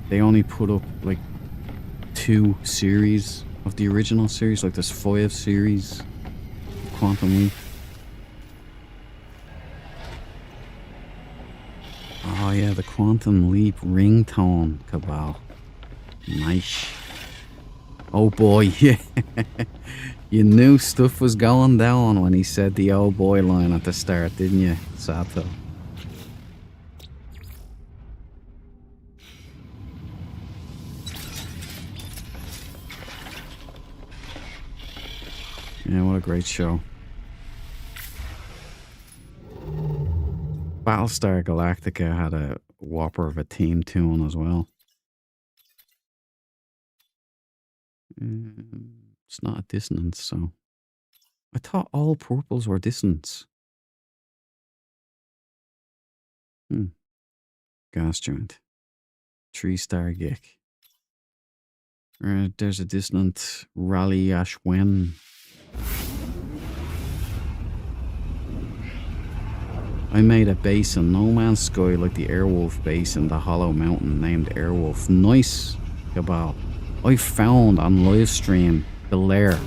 they only put up like 2 series of the original series. Like there's 5 series of Quantum Leap. Oh yeah, the Quantum Leap ringtone, Cabal. Nice. Oh boy, yeah. You knew stuff was going down when he said the oh boy line at the start, didn't you, Sato? Yeah, what a great show. Battlestar Galactica had a whopper of a theme tune as well. It's not a dissonance, so I thought all purples were dissonance. Gas joint. 3-star geek. There's a dissonant Rally Ashwen. I made a base in No Man's Sky like the Airwolf base in the Hollow Mountain named Airwolf. Nice, Cabal. I found on live stream the lair.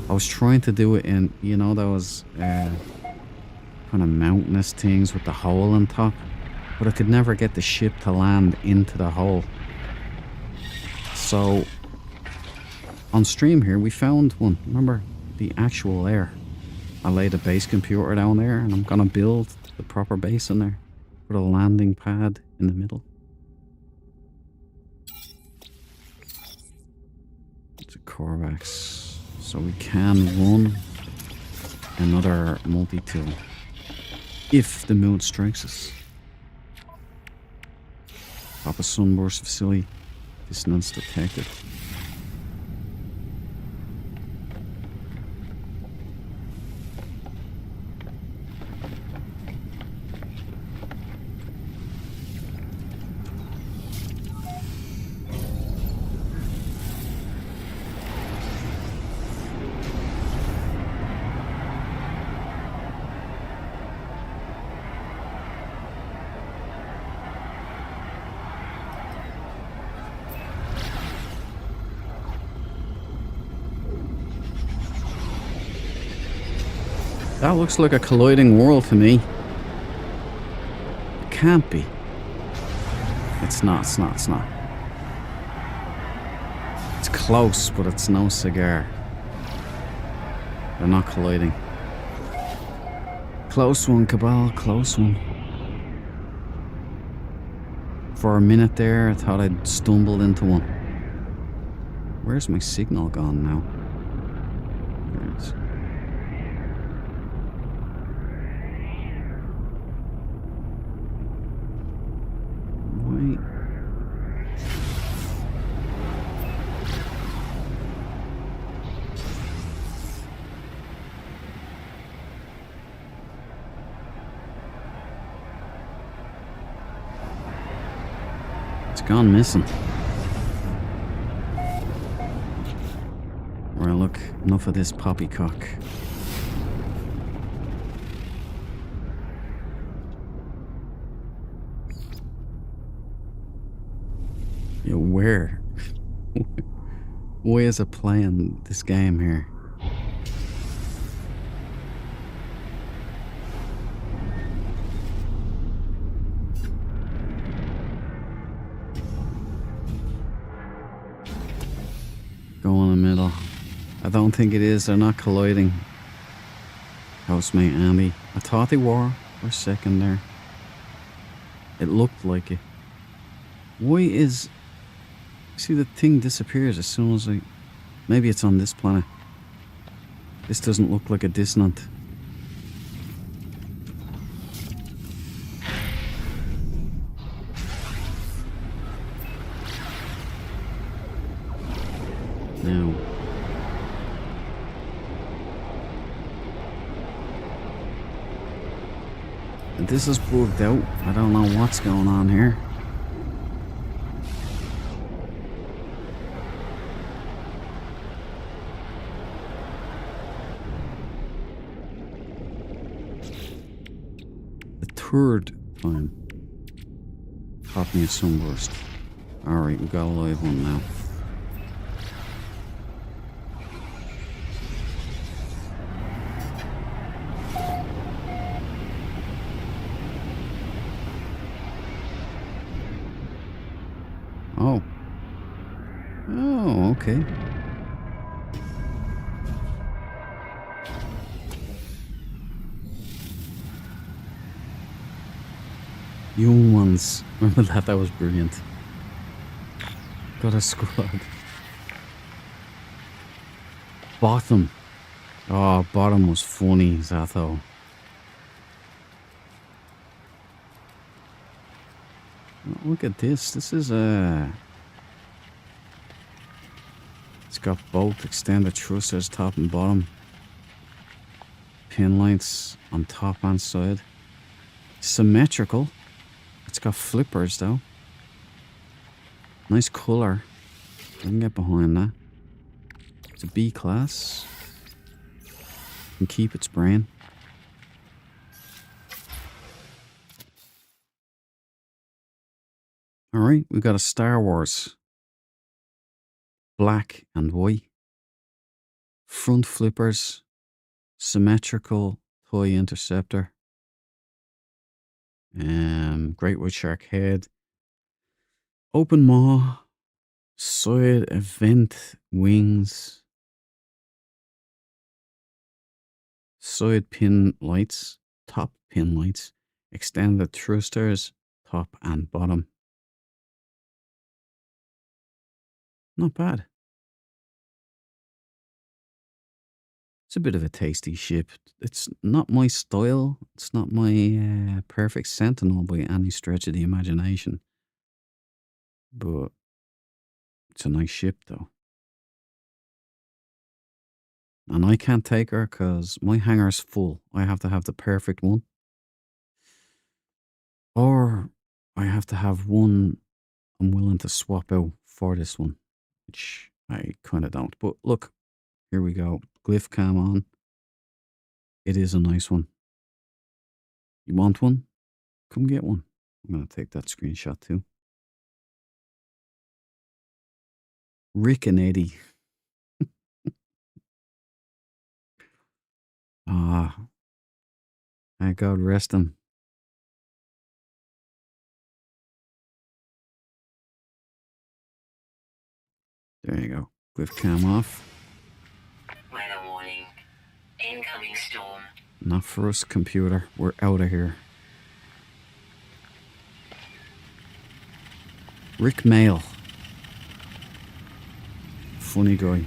I was trying to do it in, you know, those kind of mountainous things with the hole on top. But I could never get the ship to land into the hole. So, on stream here, we found one. Remember, the actual lair. I laid a base computer down there, and I'm going to build the proper base in there. Put a landing pad in the middle. It's a Corvax. So we can run another multi-tool. If the mood strikes us. Pop a sunburst facility. Dissonance detected. That looks like a colliding world to me. It can't be. It's not. It's close, but it's no cigar. They're not colliding. Close one, Cabal, close one. For a minute there, I thought I'd stumbled into one. Where's my signal gone now? There it is. Wait. It's gone missing. Well, look, enough of this poppycock. Yeah, where? Why is it playing this game here? Go in the middle. I don't think it is. They're not colliding. Housemate Andy. I thought they were for a second there. It looked like it. Why is... See, the thing disappears as soon as I... Maybe it's on this planet. This doesn't look like a dissonant. Now... This is bugged out. I don't know what's going on here. Third time. Pop me a sunburst. Alright, we got a live one now. Oh. Oh, okay. Young ones. Remember that? That was brilliant. Got a squad. Bottom. Oh, bottom was funny, Zatho. Look at this. This is a... It's got both extended thrusters, top and bottom. pin lights on top and side. Symmetrical. It's got flippers though. Nice colour. I can get behind that. It's a B class. Can keep its brain. Alright, we've got a Star Wars. Black and white. Front flippers. Symmetrical toy interceptor. Great white shark head. Open maw. Side event wings. Side pin lights. Top pin lights. Extended thrusters. Top and bottom. Not bad. It's a bit of a tasty ship. It's not my style. It's not my perfect Sentinel by any stretch of the imagination. But it's a nice ship though. And I can't take her because my hangar's full. I have to have the perfect one. Or I have to have one I'm willing to swap out for this one. Which I kind of don't. But look, here we go. Glyph cam on. It is a nice one. You want one? Come get one. I'm going to take that screenshot too. Rick and Eddie. May God rest him. There you go. Glyph cam off.
Weather warning. Incoming storm.
Not for us, computer. We're out of here. Rick Mail. Funny guy.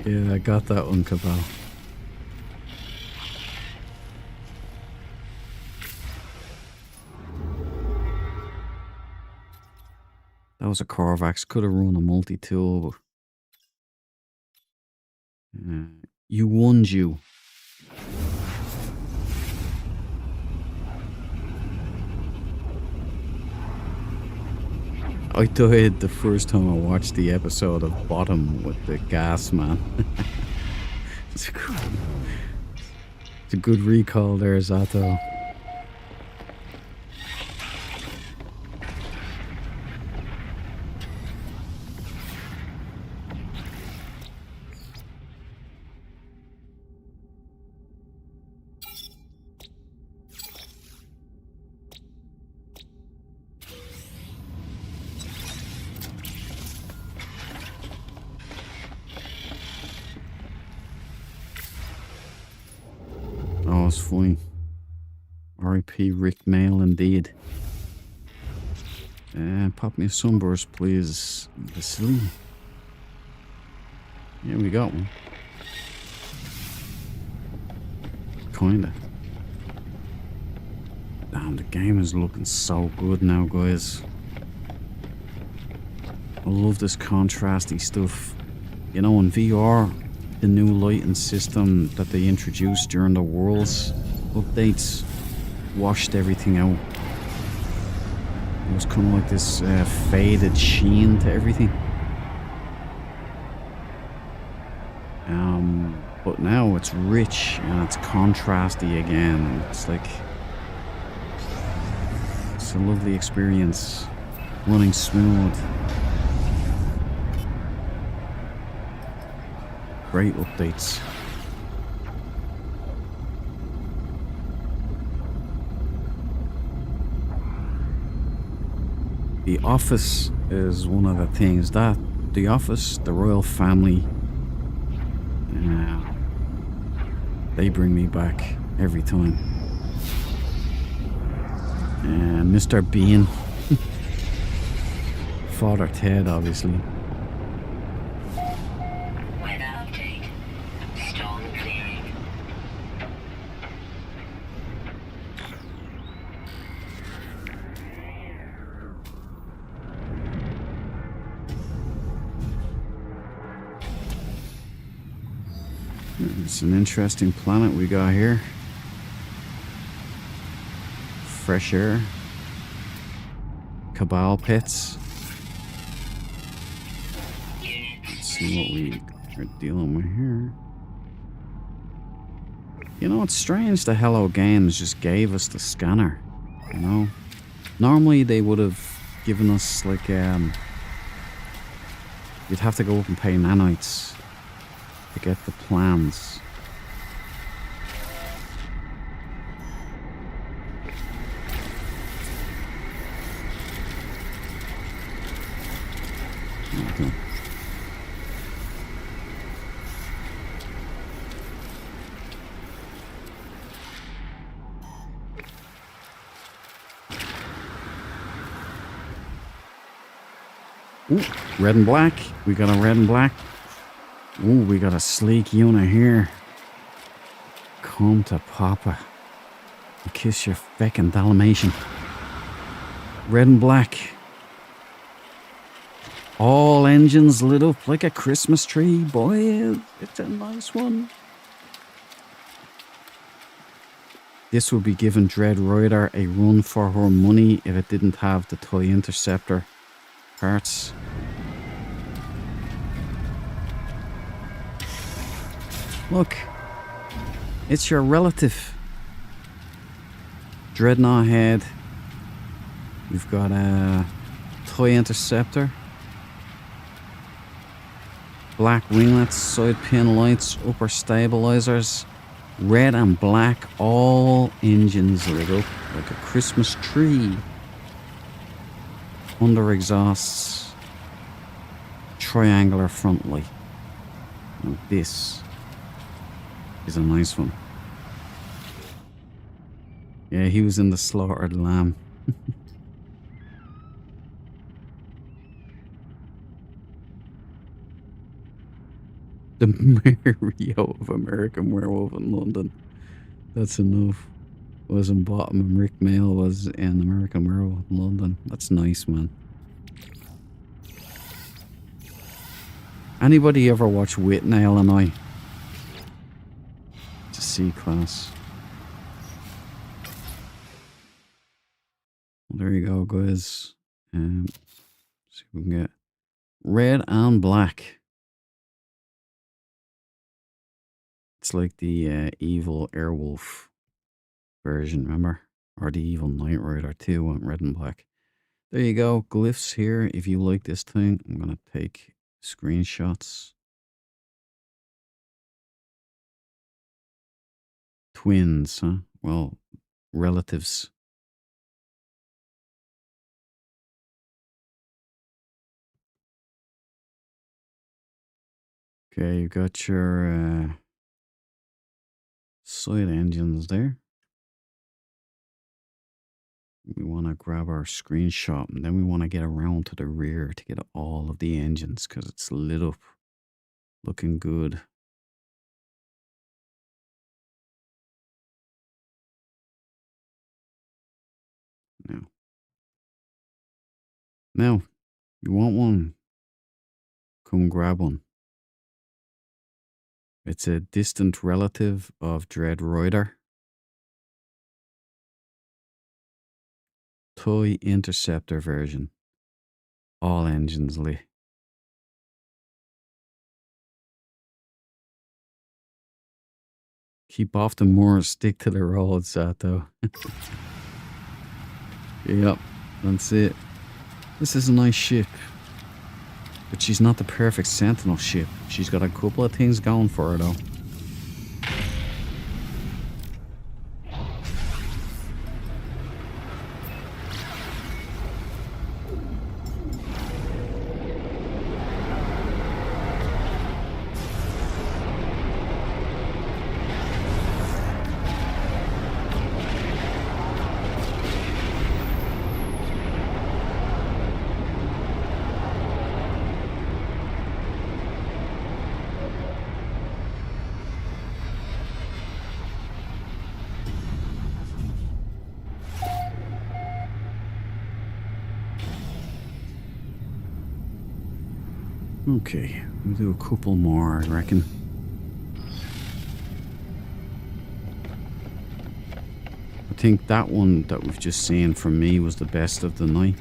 Yeah, I got that one, Cabal. That was a Corvax. Could have run a multi-tool. You won, you. I died the first time I watched the episode of Bottom with the gas man. It's a good recall there, Zato. Oh, it's funny. R.I.P. Rick Mail, indeed. Pop me a sunburst, please. Vasily. Yeah, we got one. Kinda. Damn, the game is looking so good now, guys. I love this contrasty stuff. You know, in VR, the new lighting system that they introduced during the Worlds updates washed everything out. It was kind of like this faded sheen to everything. But now it's rich and it's contrasty again. It's like, it's a lovely experience, running smooth. Great updates. The Office is one of the things that the Office, the royal family, they bring me back every time. And Mr. Bean, Father Ted, obviously.
Weather update. Storm clearing.
It's an interesting planet we got here. Fresh air. Cabal pits. Let's see what we are dealing with here. You know, it's strange the Hello Games just gave us the scanner. You know? Normally they would have given us like you'd have to go up and pay nanites to get the plans. Okay. Ooh, red and black. We got a red and black. Ooh, we got a sleek unit here. Come to Papa. And kiss your feckin' Dalmatian. Red and black. All engines lit up like a Christmas tree. Boy, it's a nice one. This would be giving Dread Rider a run for her money if it didn't have the TIE Interceptor parts. Look, it's your relative. Dreadnought head. You've got a TIE Interceptor. Black winglets, side pin lights, upper stabilizers. Red and black, all engines lit up like a Christmas tree. Under exhausts. Triangular front light. Now this is a nice one. Yeah, he was in the Slaughtered Lamb. The Mario of American Werewolf in London. That's enough. Was in bottom and Rick Mail was in American Werewolf in London. That's nice, man. Anybody ever watch Whitney, Illinois? It's a C-class. Well, there you go, guys. See if we can get red and black. It's like the evil Airwolf version, remember? Or the evil Knight Rider 2 went red and black. There you go, glyphs here. If you like this thing, I'm going to take screenshots. Twins, huh? Well, relatives. Okay, you got your side engines there. We want to grab our screenshot and then we want to get around to the rear to get all of the engines because it's lit up. Looking good. Now, you want one? Come grab one. It's a distant relative of Dread Rider. TIE Interceptor version. All engines lit. Keep off the moors, stick to the roads, Sato. Yep, that's it. This is a nice ship. But she's not the perfect Sentinel ship. She's got a couple of things going for her, though. Okay, we'll do a couple more, I reckon. I think that one that we've just seen from me was the best of the night.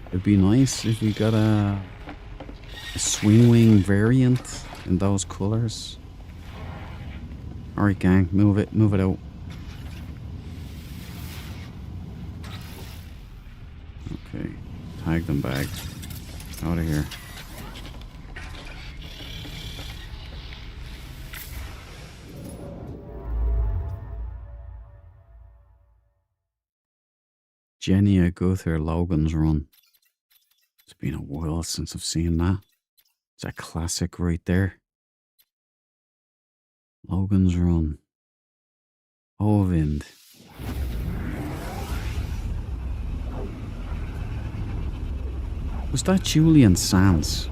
It'd be nice if we got a swing wing variant in those colours. Alright gang, move it out. Okay, tag them back. Out of here. Genia Gunther Logan's Run. It's been a while since I've seen that. It's a classic right there. Logan's Run. Ovind. Was that Julian Sands?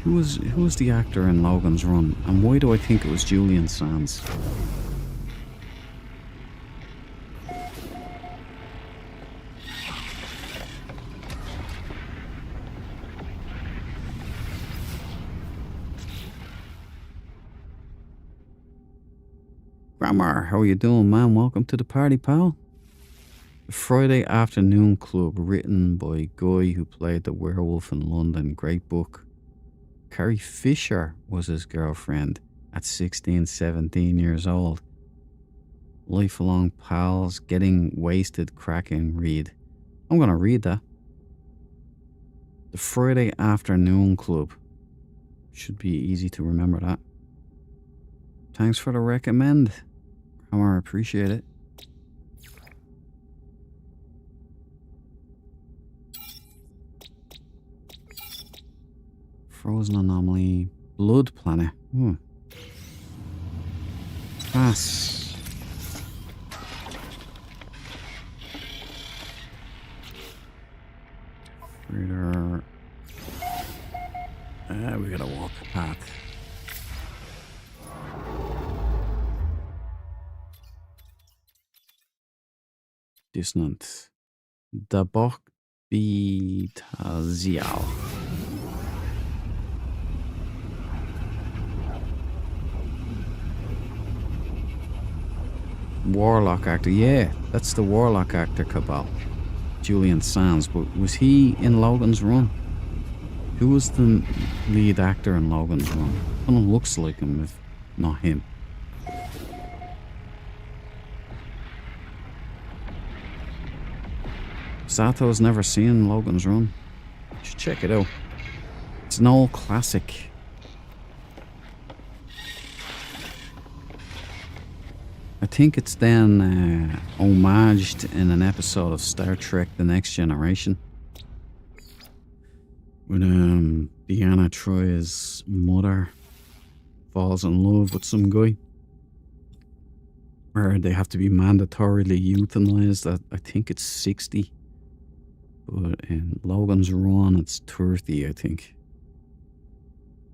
Who was the actor in Logan's Run? And why do I think it was Julian Sands? Grammar, how are you doing, man? Welcome to the party, pal. The Friday Afternoon Club, written by guy who played the werewolf in London. Great book. Carrie Fisher was his girlfriend at 16, 17 years old. Lifelong pals, getting wasted, cracking read. I'm going to read that. The Friday Afternoon Club. Should be easy to remember that. Thanks for the recommend. I appreciate it. Frozen Anomaly. Blood Planet. Pass. Reader. We gotta walk the path. Dissonant. Dabok Bitazial. Warlock actor, yeah, that's the Warlock actor, Cabal. Julian Sands, but was he in Logan's Run? Who was the lead actor in Logan's Run? Someone looks like him, if not him. Sato's never seen Logan's Run. You should check it out. It's an old classic. I think it's then homaged in an episode of Star Trek The Next Generation. When Deanna Troy's mother falls in love with some guy. Where they have to be mandatorily euthanized at, I think it's 60. But in Logan's Run, it's 30, I think.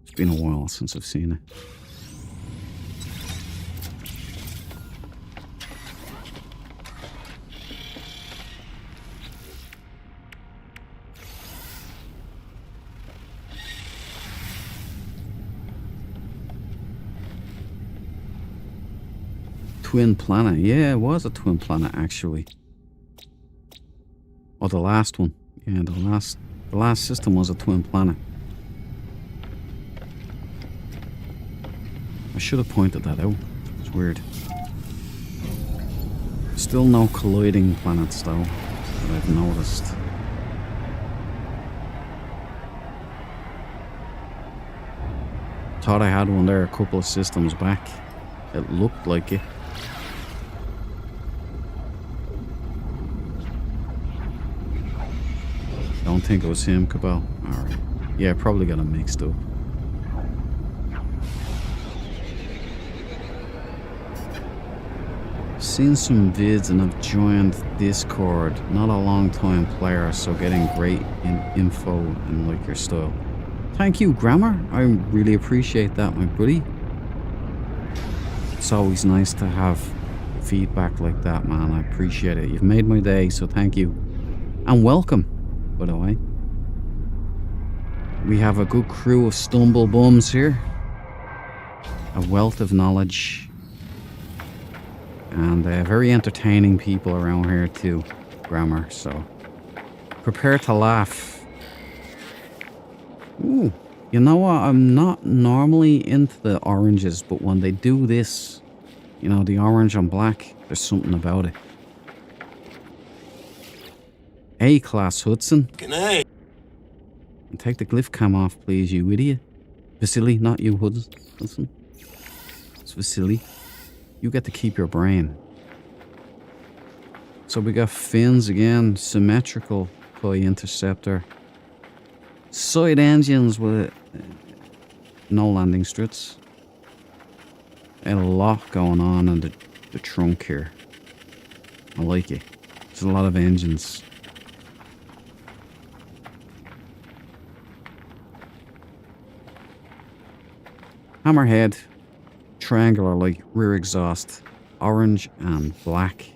It's been a while since I've seen it. Twin planet. Yeah, it was a twin planet, actually. Oh, the last one. Yeah, the last system was a twin planet. I should have pointed that out. It's weird. Still no colliding planets, though, that I've noticed. Thought I had one there a couple of systems back. It looked like it. Don't think it was him, Cabal. Alright. Yeah, probably got him mixed up. Seen some vids and I've joined Discord. Not a long time player, so getting great info and like your style. Thank you, Grammar. I really appreciate that, my buddy. It's always nice to have feedback like that, man. I appreciate it. You've made my day, so thank you. And welcome, by the way. We have a good crew of stumble bums here. A wealth of knowledge. And very entertaining people around here too, Grammar, so prepare to laugh. Ooh, you know what? I'm not normally into the oranges, but when they do this, you know, the orange on black, there's something about it. A-class, Hudson.
Good night.
And take the glyph cam off, please, you idiot. Vasily, not you, Hudson. It's Vasily. You get to keep your brain. So we got fins again, symmetrical toy interceptor. Side engines with no landing struts. A lot going on in the trunk here. I like it. There's a lot of engines. Hammerhead. Triangular like rear exhaust. Orange and black.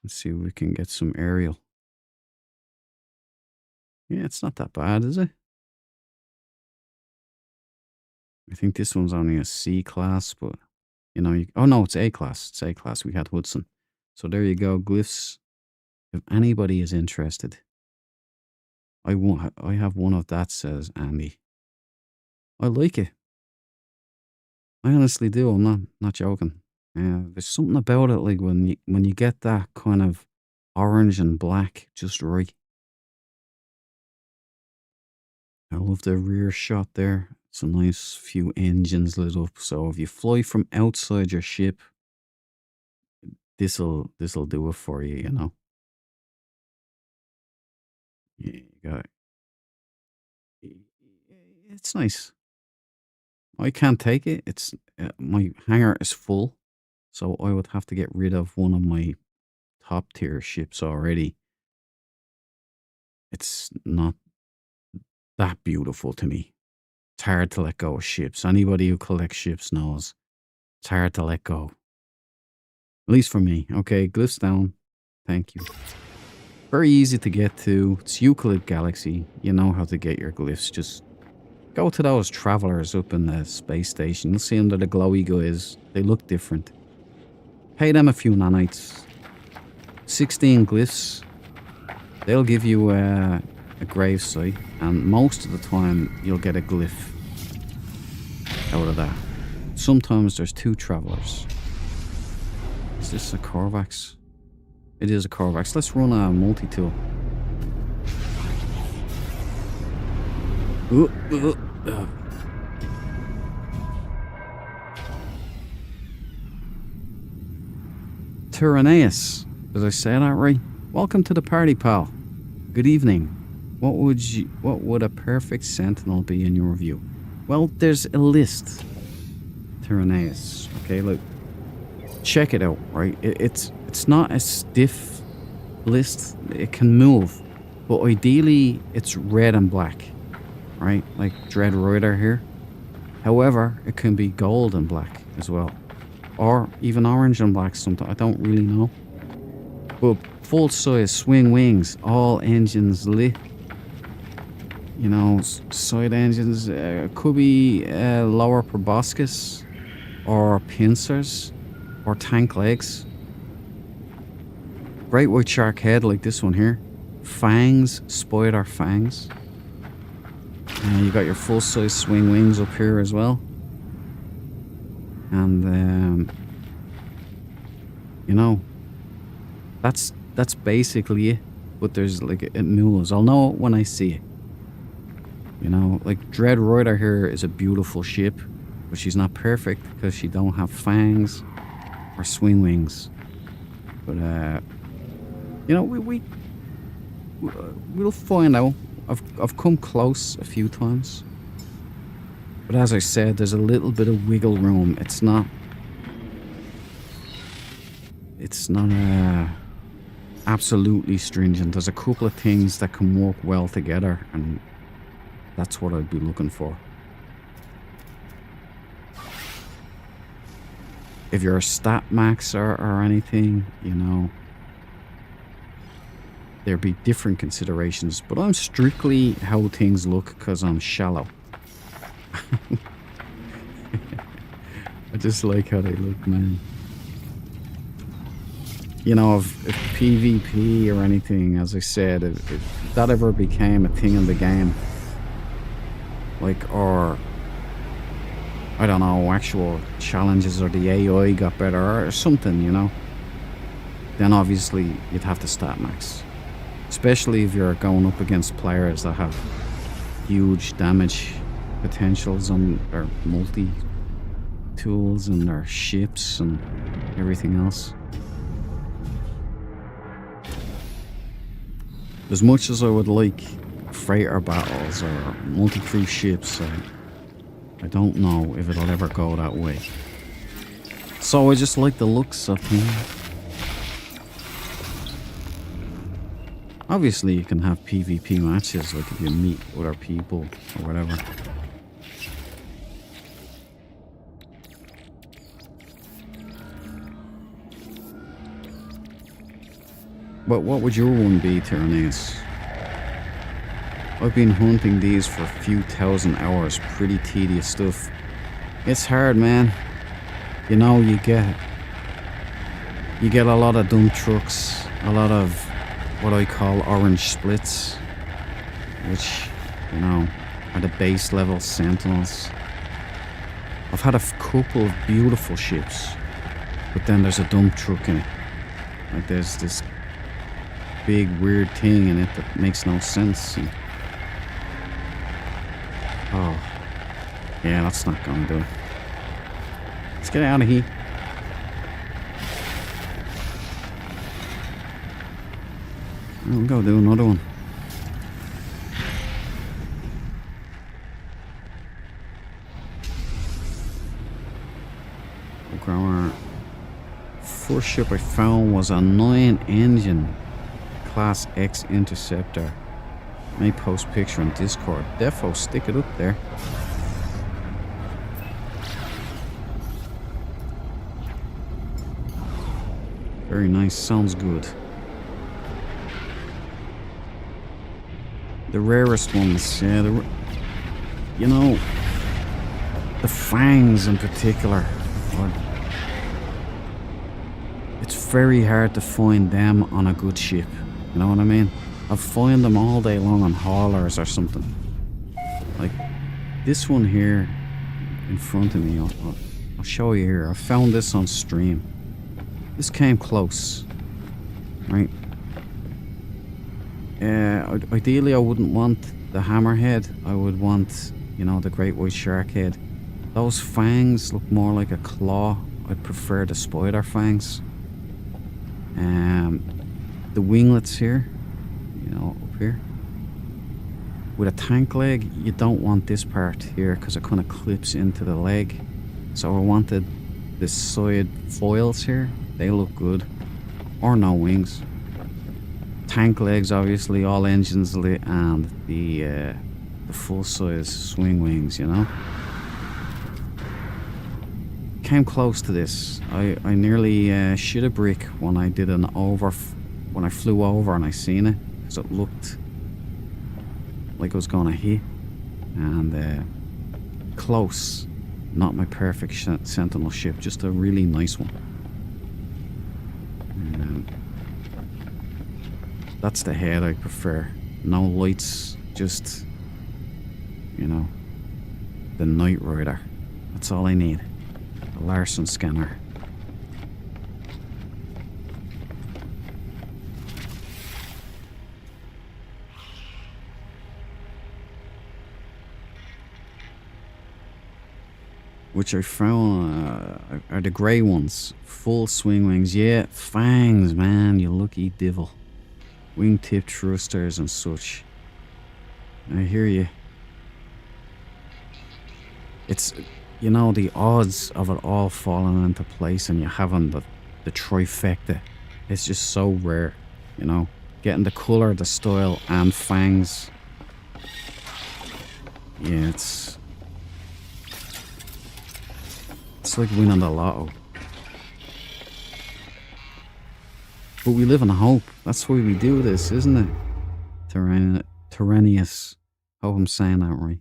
Let's see if we can get some aerial. Yeah, it's not that bad, is it? I think this one's only a C class, but you know, oh no, it's A class. It's A class. We had Hudson. So there you go, glyphs. If anybody is interested, I have one of that, says Andy. I like it. I honestly do. I'm not joking. There's something about it, like when you get that kind of orange and black just right. I love the rear shot there. It's a nice few engines lit up. So if you fly from outside your ship, this'll do it for you, you know. Yeah, you got it. It's nice. I can't take it. It's my hangar is full, so I would have to get rid of one of my top tier ships already. It's not that beautiful to me. It's hard to let go of ships. Anybody who collects ships knows it's hard to let go. At least for me. Okay, glyphs down. Thank you. Very easy to get to. It's Euclid Galaxy. You know how to get your glyphs. Just go to those travelers up in the space station. You'll see them, they're the glowy guys. They look different. Pay them a few nanites. 16 glyphs. They'll give you a grave site, and most of the time you'll get a glyph out of that. Sometimes there's 2 travelers. Is this a Corvax? It is a Corvax. Let's run a multi-tool. Tyranneus. Did I say that right? Welcome to the party, pal. Good evening. What would a perfect Sentinel be in your view? Well, there's a list. Tyranneus. Okay, look. Check it out, right? It's not a stiff list. It can move. But ideally, it's red and black. Right? Like Dread Rider here. However, it can be gold and black as well. Or even orange and black sometimes. I don't really know. But full size swing wings. All engines lit. You know, side engines. Could be lower proboscis. Or pincers. Or tank legs. Great white shark head like this one here. Fangs. Spider fangs. You got your full-size swing wings up here as well. And, you know, that's basically it. But there's, like, it moves. I'll know it when I see it. You know, like, Dread Rider here is a beautiful ship. But she's not perfect because she don't have fangs or swing wings. But, you know, we'll find out. I've come close a few times. But as I said, there's a little bit of wiggle room. It's not absolutely stringent. There's a couple of things that can work well together, and that's what I'd be looking for. If you're a stat maxer or anything, you know, there'd be different considerations, but I'm strictly how things look because I'm shallow. I just like how they look, man. You know, if PvP or anything, as I said, if that ever became a thing in the game, like, or I don't know, actual challenges or the AI got better or something, you know, then obviously you'd have to stat max. Especially if you're going up against players that have huge damage potentials on their multi-tools and their ships and everything else. As much as I would like freighter battles or multi-crew ships, I don't know if it'll ever go that way. So I just like the looks of him. Obviously you can have PvP matches, like if you meet other people or whatever. But what would your one be, Tyrannius? I've been hunting these for a few thousand hours, pretty tedious stuff. It's hard, man. You know, you get a lot of dump trucks, a lot of what I call orange splits, which, you know, are the base level Sentinels. I've had a couple of beautiful ships, but then there's a dump truck in it. Like there's this big weird thing in it that makes no sense. And, oh, yeah, that's not gonna do it. Let's get out of here. I'll go do another one. Okay, first ship I found was a 9-engine Class X Interceptor. May post picture on Discord. Defo, stick it up there. Very nice, sounds good. The rarest ones, yeah, you know, the fangs in particular. It's very hard to find them on a good ship. You know what I mean? I find them all day long on haulers or something. Like this one here in front of me. I'll show you here. I found this on stream. This came close, right? Ideally, I wouldn't want the hammerhead. I would want, you know, the great white shark head. Those fangs look more like a claw. I'd prefer the spider fangs. The winglets here, you know, up here. With a tank leg, you don't want this part here because it kind of clips into the leg. So I wanted the side foils here. They look good. Or no wings. Tank legs, obviously, all engines lit, and the full-size swing wings, you know. Came close to this. I nearly shit a brick when I did when I flew over and I seen it, because it looked like I was gonna hit, and close. Not my perfect Sentinel ship, just a really nice one. That's the head I prefer. No lights, just, you know, the Night Rider. That's all I need. The Larson scanner. Which I found are the grey ones. Full swing wings. Yeah, fangs, man, you lucky devil. Wingtip thrusters and such. I hear you. It's, you know, the odds of it all falling into place and you having the trifecta. It's just so rare, you know. Getting the colour, the style, and fangs. Yeah, it's like winning the lotto. But we live in hope. That's why we do this, isn't it? Tyrannius. Hope I'm saying that right.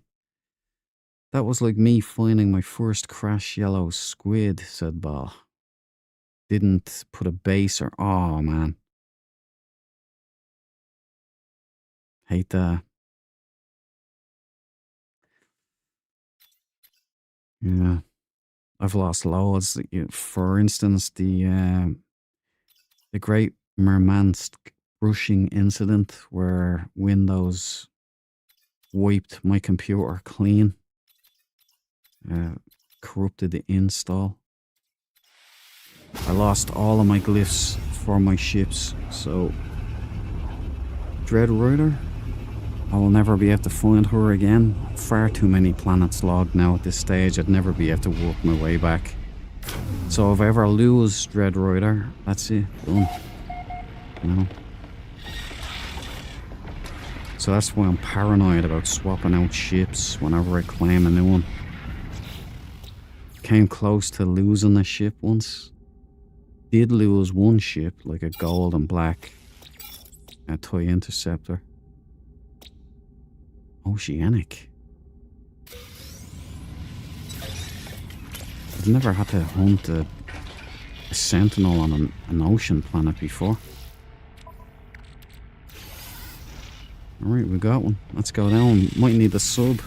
That was like me finding my first crash yellow squid, said Ball. Didn't put a base or... Oh, man. Hate that. Yeah. I've lost loads. For instance, the Great Murmansk brushing incident where Windows wiped my computer clean. Corrupted the install. I lost all of my glyphs for my ships, so Dread Rider, I will never be able to find her again. Far too many planets logged now at this stage. I'd never be able to work my way back. So if I ever lose Dread Rider, that's it, done. No. So that's why I'm paranoid about swapping out ships whenever I claim a new one. Came close to losing a ship once. Did lose one ship, like a gold and black toy interceptor. Oceanic. I've never had to hunt a Sentinel on an ocean planet before. Alright, we got one. Let's go down. Might need a sub.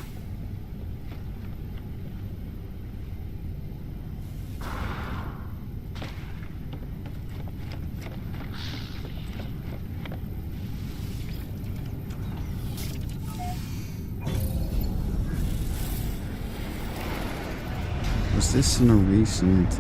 Was this in a recent...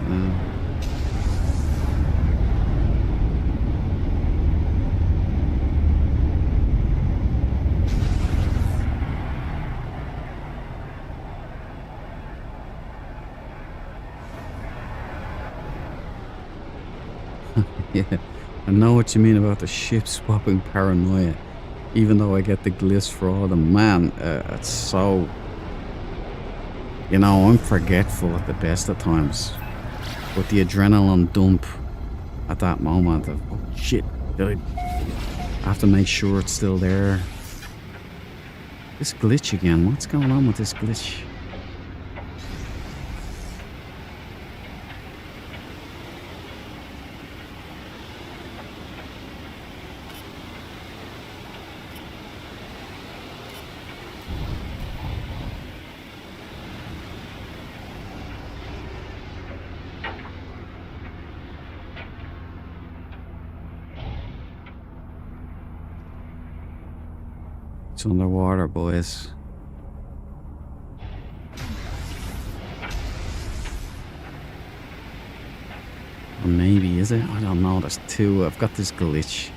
Yeah, I know what you mean about the ship swapping paranoia. Even though I get the glyphs for all of them. Man, it's so... You know, I'm forgetful at the best of times. But the adrenaline dump at that moment of, oh shit, I have to make sure it's still there. This glitch again, what's going on with this glitch? It's underwater, boys. Or maybe, is it? I don't know. There's two. I've got this glitch.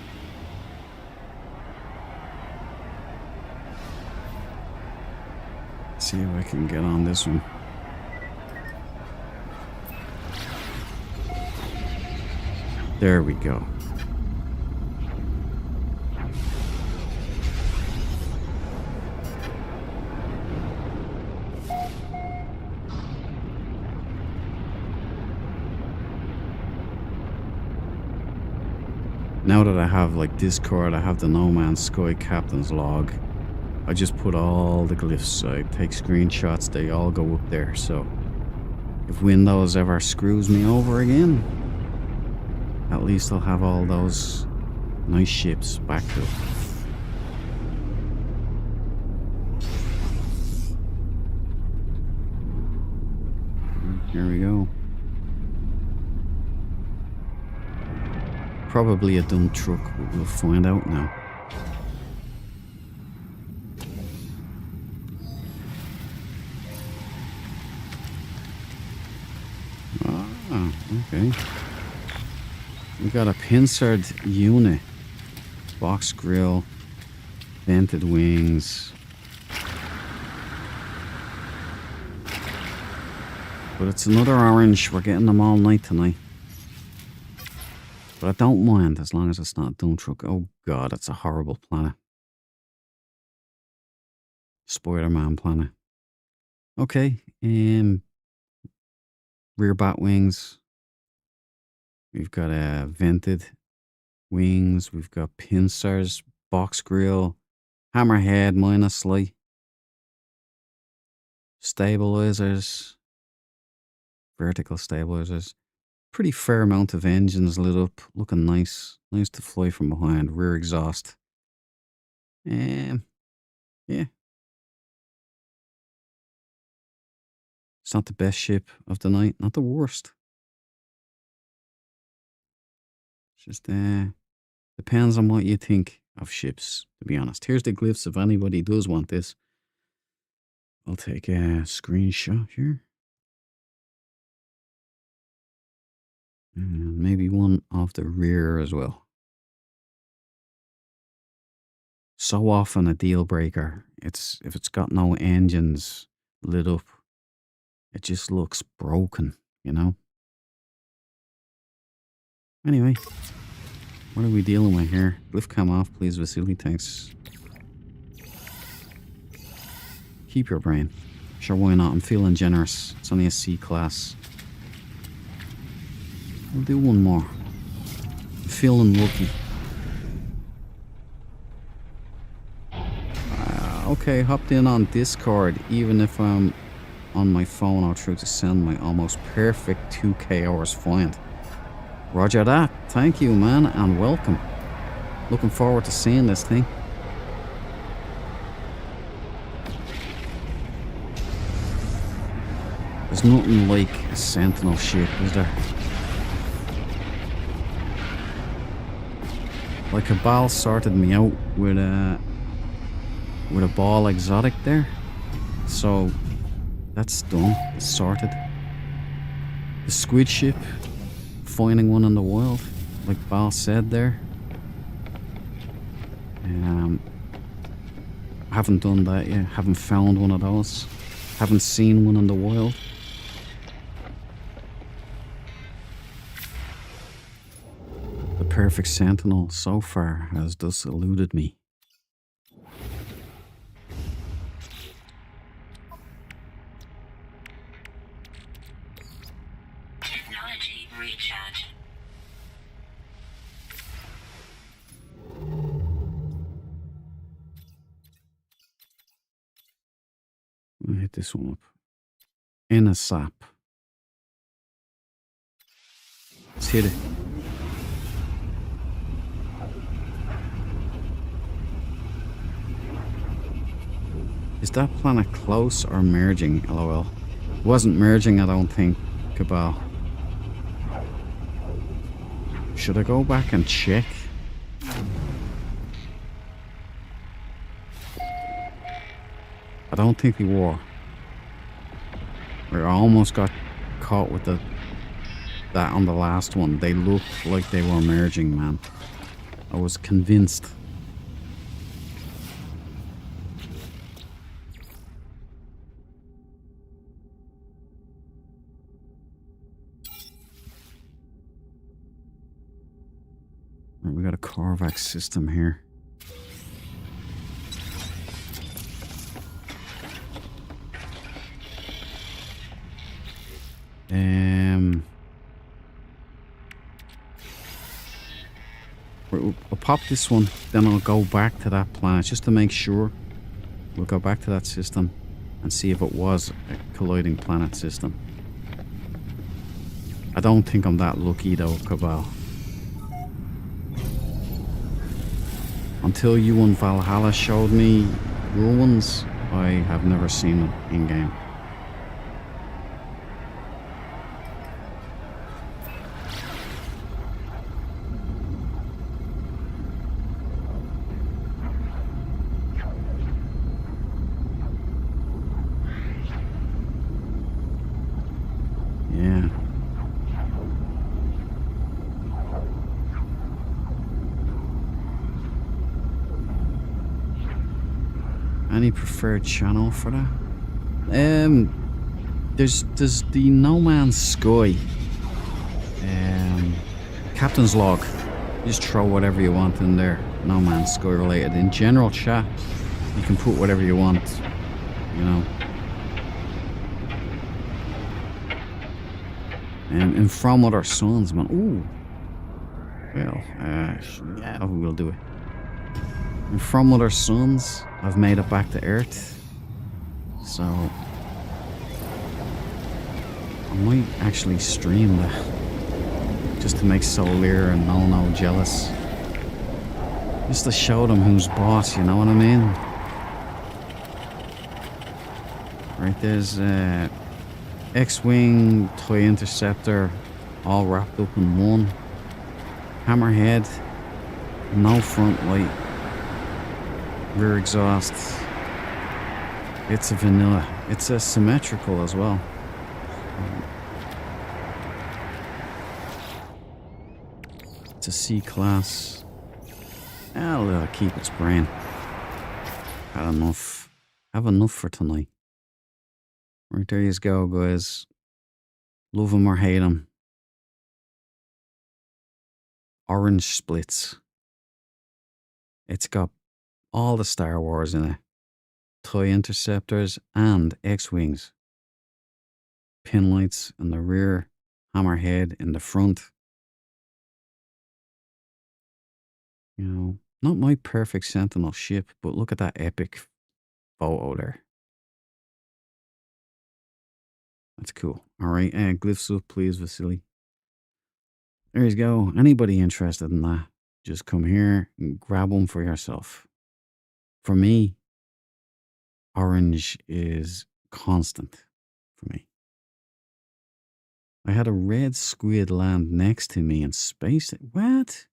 See if I can get on this one. There we go. Now that I have like Discord, I have the No Man's Sky Captain's log. I just put all the glyphs. I take screenshots. They all go up there. So if Windows ever screws me over again, at least I'll have all those nice ships backed up. Here we go. Probably a dump truck, but we'll find out now. Ah, okay. We got a pincered unit. Box grill. Vented wings. But it's another orange. We're getting them all night tonight. But I don't mind as long as it's not a dump truck. Oh god, it's a horrible planet. Spider-Man planet. Okay, rear bat wings. We've got a vented Wings. We've got pincers, box grill, hammerhead, minus light, stabilizers, vertical stabilizers. Pretty fair amount of engines lit up, looking nice. Nice to fly from behind. Rear exhaust. Yeah. It's not the best ship of the night, not the worst. It's just depends on what you think of ships, to be honest. Here's the glyphs if anybody does want this. I'll take a screenshot here. And maybe one of the rear as well. So often a deal breaker. If it's got no engines lit up, it just looks broken, you know? Anyway, what are we dealing with here? Glyph cam off, please, Vasily. Thanks. Keep your brain. Sure, why not? I'm feeling generous. It's only a C class. We'll do one more. I'm feeling lucky. Okay, hopped in on Discord. Even if I'm on my phone, I'll try to send my almost perfect 2K hours find. Roger that. Thank you, man, and welcome. Looking forward to seeing this thing. There's nothing like a Sentinel ship, is there? Like Cabal sorted me out with a ball exotic there. So that's done. It's sorted. The squid ship, finding one in the wild, like Bal said there. Haven't done that yet. Haven't found one of those. Haven't seen one in the wild. The perfect Sentinel so far has thus eluded me.
Technology recharge.
I'll hit this one up. In a sap. Let's hit it. Is that planet close or merging? LOL. It wasn't merging, I don't think, Cabal. Should I go back and check? I don't think they were. I almost got caught with that on the last one. They looked like they were merging, man. I was convinced. Right, we got a Korvax system here. I'll pop this one, then I'll go back to that planet just to make sure. We'll go back to that system and see if it was a colliding planet system. I don't think I'm that lucky though, Cabal. Until you and Valhalla showed me ruins, I have never seen it in game. Yeah. Any preferred channel for that? There's the No Man's Sky. Captain's Log. Just throw whatever you want in there. No Man's Sky related. In general chat, you can put whatever you want. You know. And From Other Suns, man. Ooh. Well, yeah, we'll do it. And from other suns, I've made it back to Earth. So I might actually stream that. Just to make Solir and No jealous. Just to show them who's boss, you know what I mean? Right, there's X-Wing, TIE Interceptor, all wrapped up in one. Hammerhead, no front light, rear exhaust. It's a vanilla. It's a symmetrical as well. It's a C-class. I'll let it keep its brain. Had enough. Have enough for tonight. Right, there you go, guys. Love him or hate him. Orange splits. It's got all the Star Wars in it. TIE Interceptors and X-Wings. Pinlights in the rear. Hammerhead in the front. You know, not my perfect Sentinel ship, but look at that epic photo there. That's cool. All right, glyphs up, please, Vasily. There you go. Anybody interested in that, just come here and grab one for yourself. For me, orange is constant for me. I had a red squid land next to me in space. What?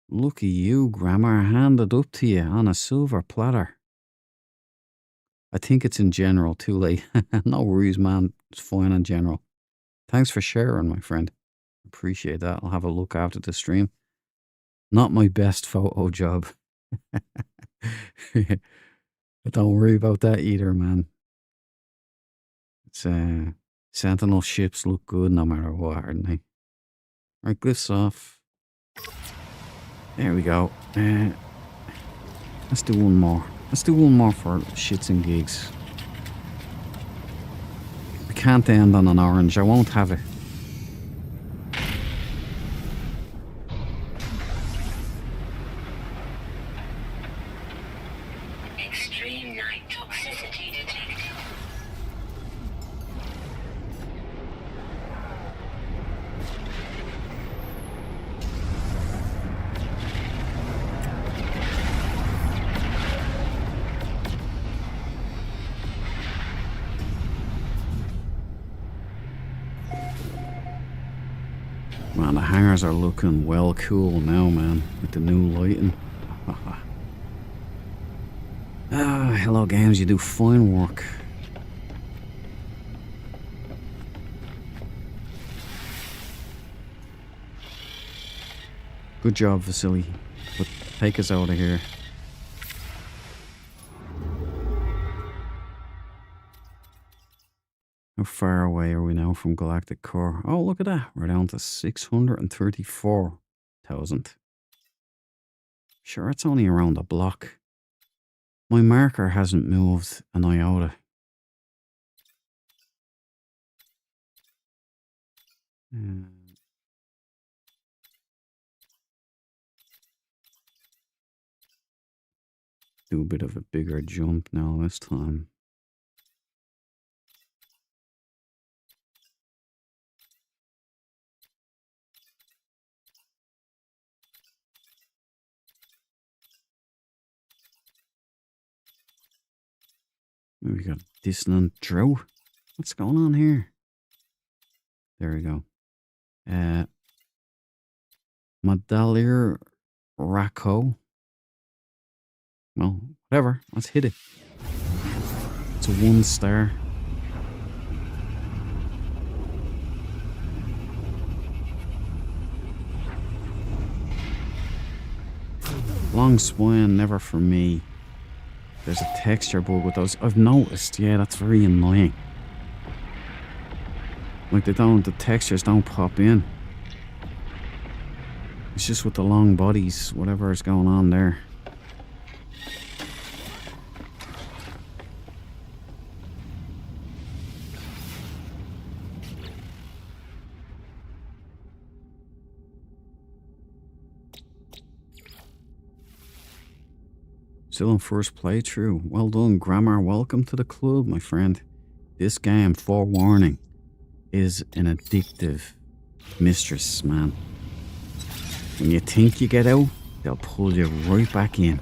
Look at you, Grammar, handed up to you on a silver platter. I think it's in general, too late. No worries, man. It's fine in general. Thanks for sharing, my friend. Appreciate that. I'll have a look after the stream. Not my best photo job. But don't worry about that either, man. It's Sentinel ships look good no matter what, aren't they? Right, glyphs off. There we go. Let's do one more. Let's do one more for shits and gigs. We can't end on an orange. I won't have it.
Extreme night toxicity detected.
Man, the hangars are looking well cool now, man, with the new lighting. Hello games, you do fine work. Good job, Vasily. But take us out of here. How far away are we now from Galactic Core? Oh, look at that. We're down to 634,000. Sure, it's only around a block. My marker hasn't moved an iota. Do a bit of a bigger jump now this time. We got dissonant drow. What's going on here? There we go. Medallier Racco. Well, whatever. Let's hit it. It's a 1 star. Long spine, never for me. There's a texture bug with those. I've noticed. Yeah, that's very annoying. Like the textures don't pop in. It's just with the long bodies, whatever is going on there. Still in first playthrough. Well done, Grammar. Welcome to the club, my friend. This game, forewarning, is an addictive mistress, man. When you think you get out, they'll pull you right back in.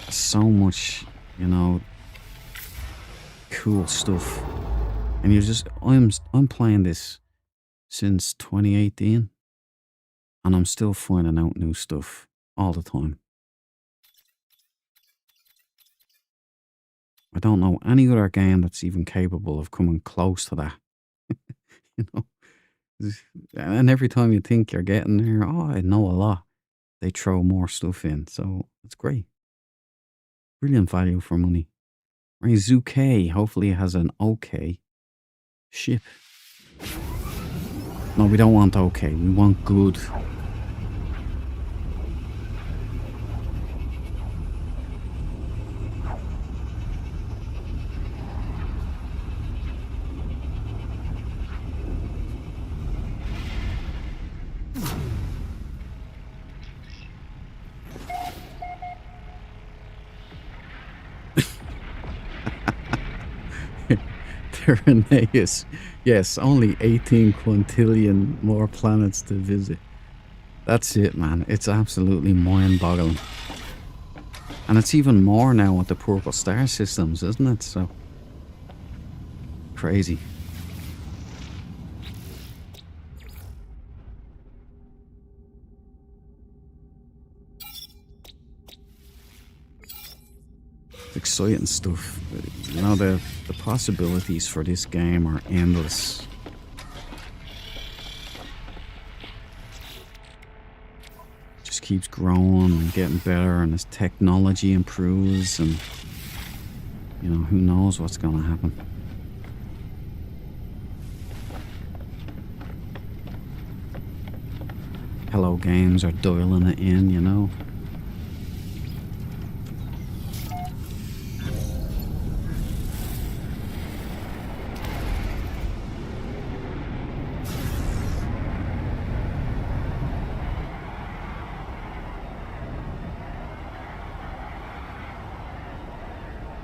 So much, you know, cool stuff. And you just, I'm playing this since 2018, and I'm still finding out new stuff all the time. I don't know any other game that's even capable of coming close to that. You know, and every time you think you're getting there, oh, I know a lot, they throw more stuff in. So it's great. Brilliant value for money. Right, Zuke, hopefully it has an okay ship. No, we don't want okay. We want good. Irenaeus. Yes, only 18 quintillion more planets to visit. That's it, man. It's absolutely mind-boggling. And it's even more now with the purple star systems, isn't it? So crazy. It's exciting stuff. You know, the possibilities for this game are endless. Just keeps growing and getting better, and as technology improves, and you know, who knows what's going to happen. Hello Games are dialing it in, you know.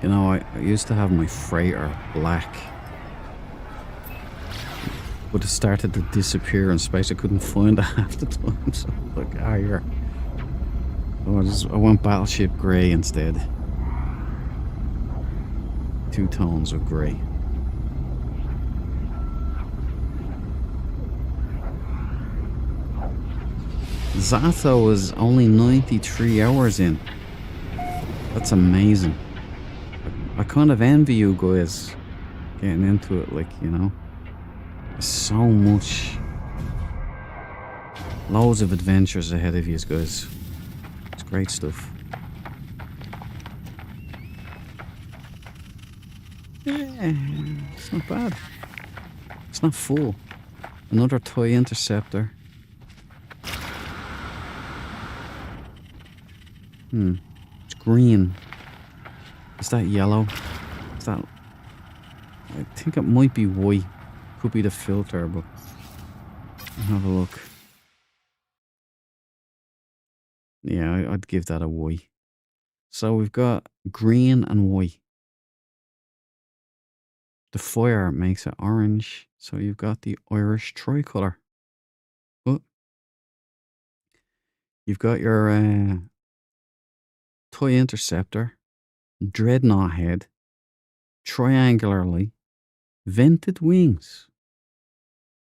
You know, I used to have my freighter black, but it started to disappear in space. I couldn't find it half the time, so like, here. So I went battleship grey instead. Two tones of grey. Zato is only 93 hours in. That's amazing. I kind of envy you guys getting into it, like, you know. There's so much. Loads of adventures ahead of you guys. It's great stuff. Yeah, it's not bad. It's not full. Another toy interceptor. It's green. Is that yellow? Is that... I think it might be white. Could be the filter, but... I'll have a look. Yeah, I'd give that a white. So we've got green and white. The fire makes it orange. So you've got the Irish tricolour. Oh. You've got your toy interceptor. Dreadnought head. Triangularly. Vented wings.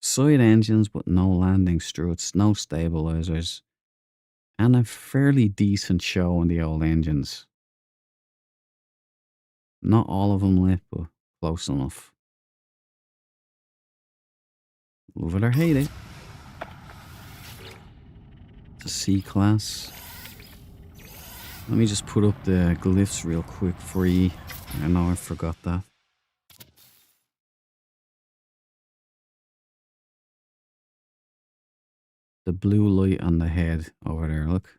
Side engines but no landing struts. No stabilizers. And a fairly decent show on the old engines. Not all of them lit, but close enough. Love it or hate it. It's a C-class. Let me just put up the glyphs real quick for you. I know I forgot that. The blue light on the head over there, look.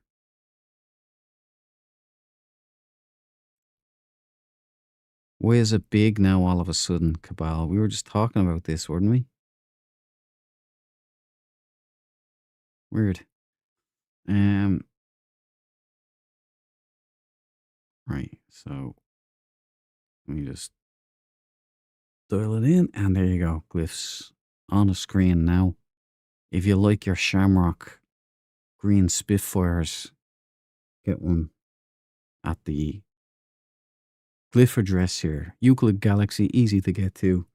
Why is it big now all of a sudden, Cabal? We were just talking about this, weren't we? Weird. Right, so let me just dial it in, and there you go. Glyphs on the screen now. If you like your Shamrock green Spitfires, get one at the glyph address here. Euclid Galaxy, easy to get to,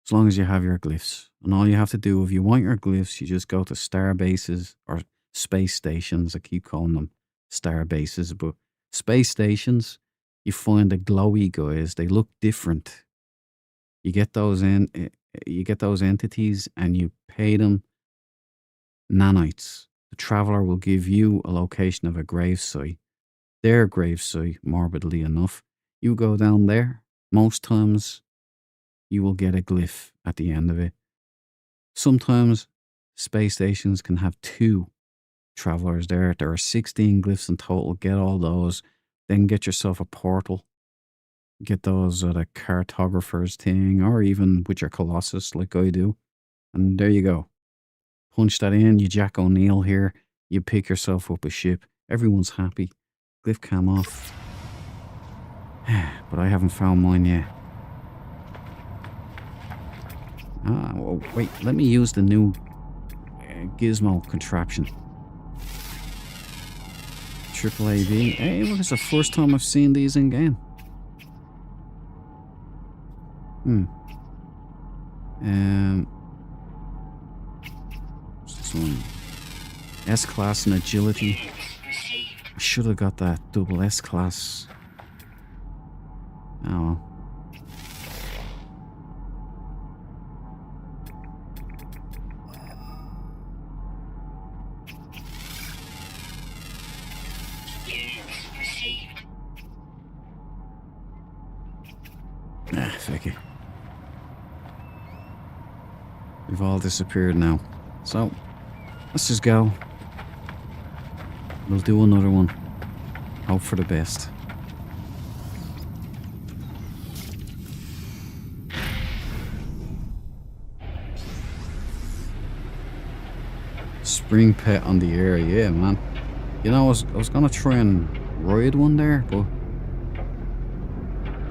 as long as you have your glyphs. And all you have to do, if you want your glyphs, you just go to star bases or space stations. I keep calling them star bases, but space stations, you find the glowy guys. They look different. You get those entities, and you pay them nanites. The traveler will give you a location of a gravesite. Their gravesite, morbidly enough. You go down there. Most times, you will get a glyph at the end of it. Sometimes space stations can have 2 travelers there. There are 16 glyphs in total. Get all those. Then get yourself a portal. Get those at a cartographer's thing, or even with your Colossus like I do. And there you go. Punch that in. You Jack O'Neill here. You pick yourself up a ship. Everyone's happy. Glyph cam off. But I haven't found mine yet. Ah, well, wait. Let me use the new gizmo contraption. Triple AD. Hey, look, it's the first time I've seen these in game. What's this one? S-Class and Agility. I should have got that double S-Class. Oh well. Fuck it. We've all disappeared now. So, let's just go. We'll do another one. Hope for the best. Spring pet on the air, yeah, man. You know, I was gonna try and ride one there, but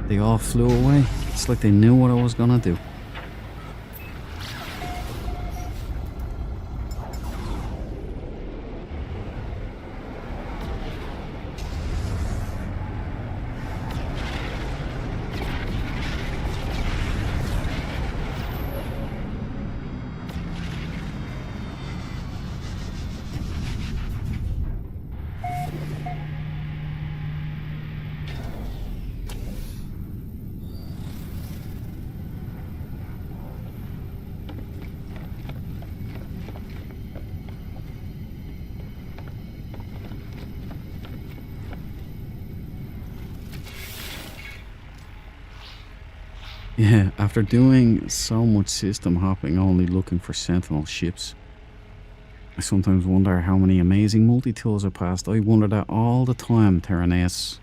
they all flew away. It's like they knew what I was gonna do. Yeah, after doing so much system hopping only looking for Sentinel ships, I sometimes wonder how many amazing multi-tools I passed. I wonder that all the time, Terranus.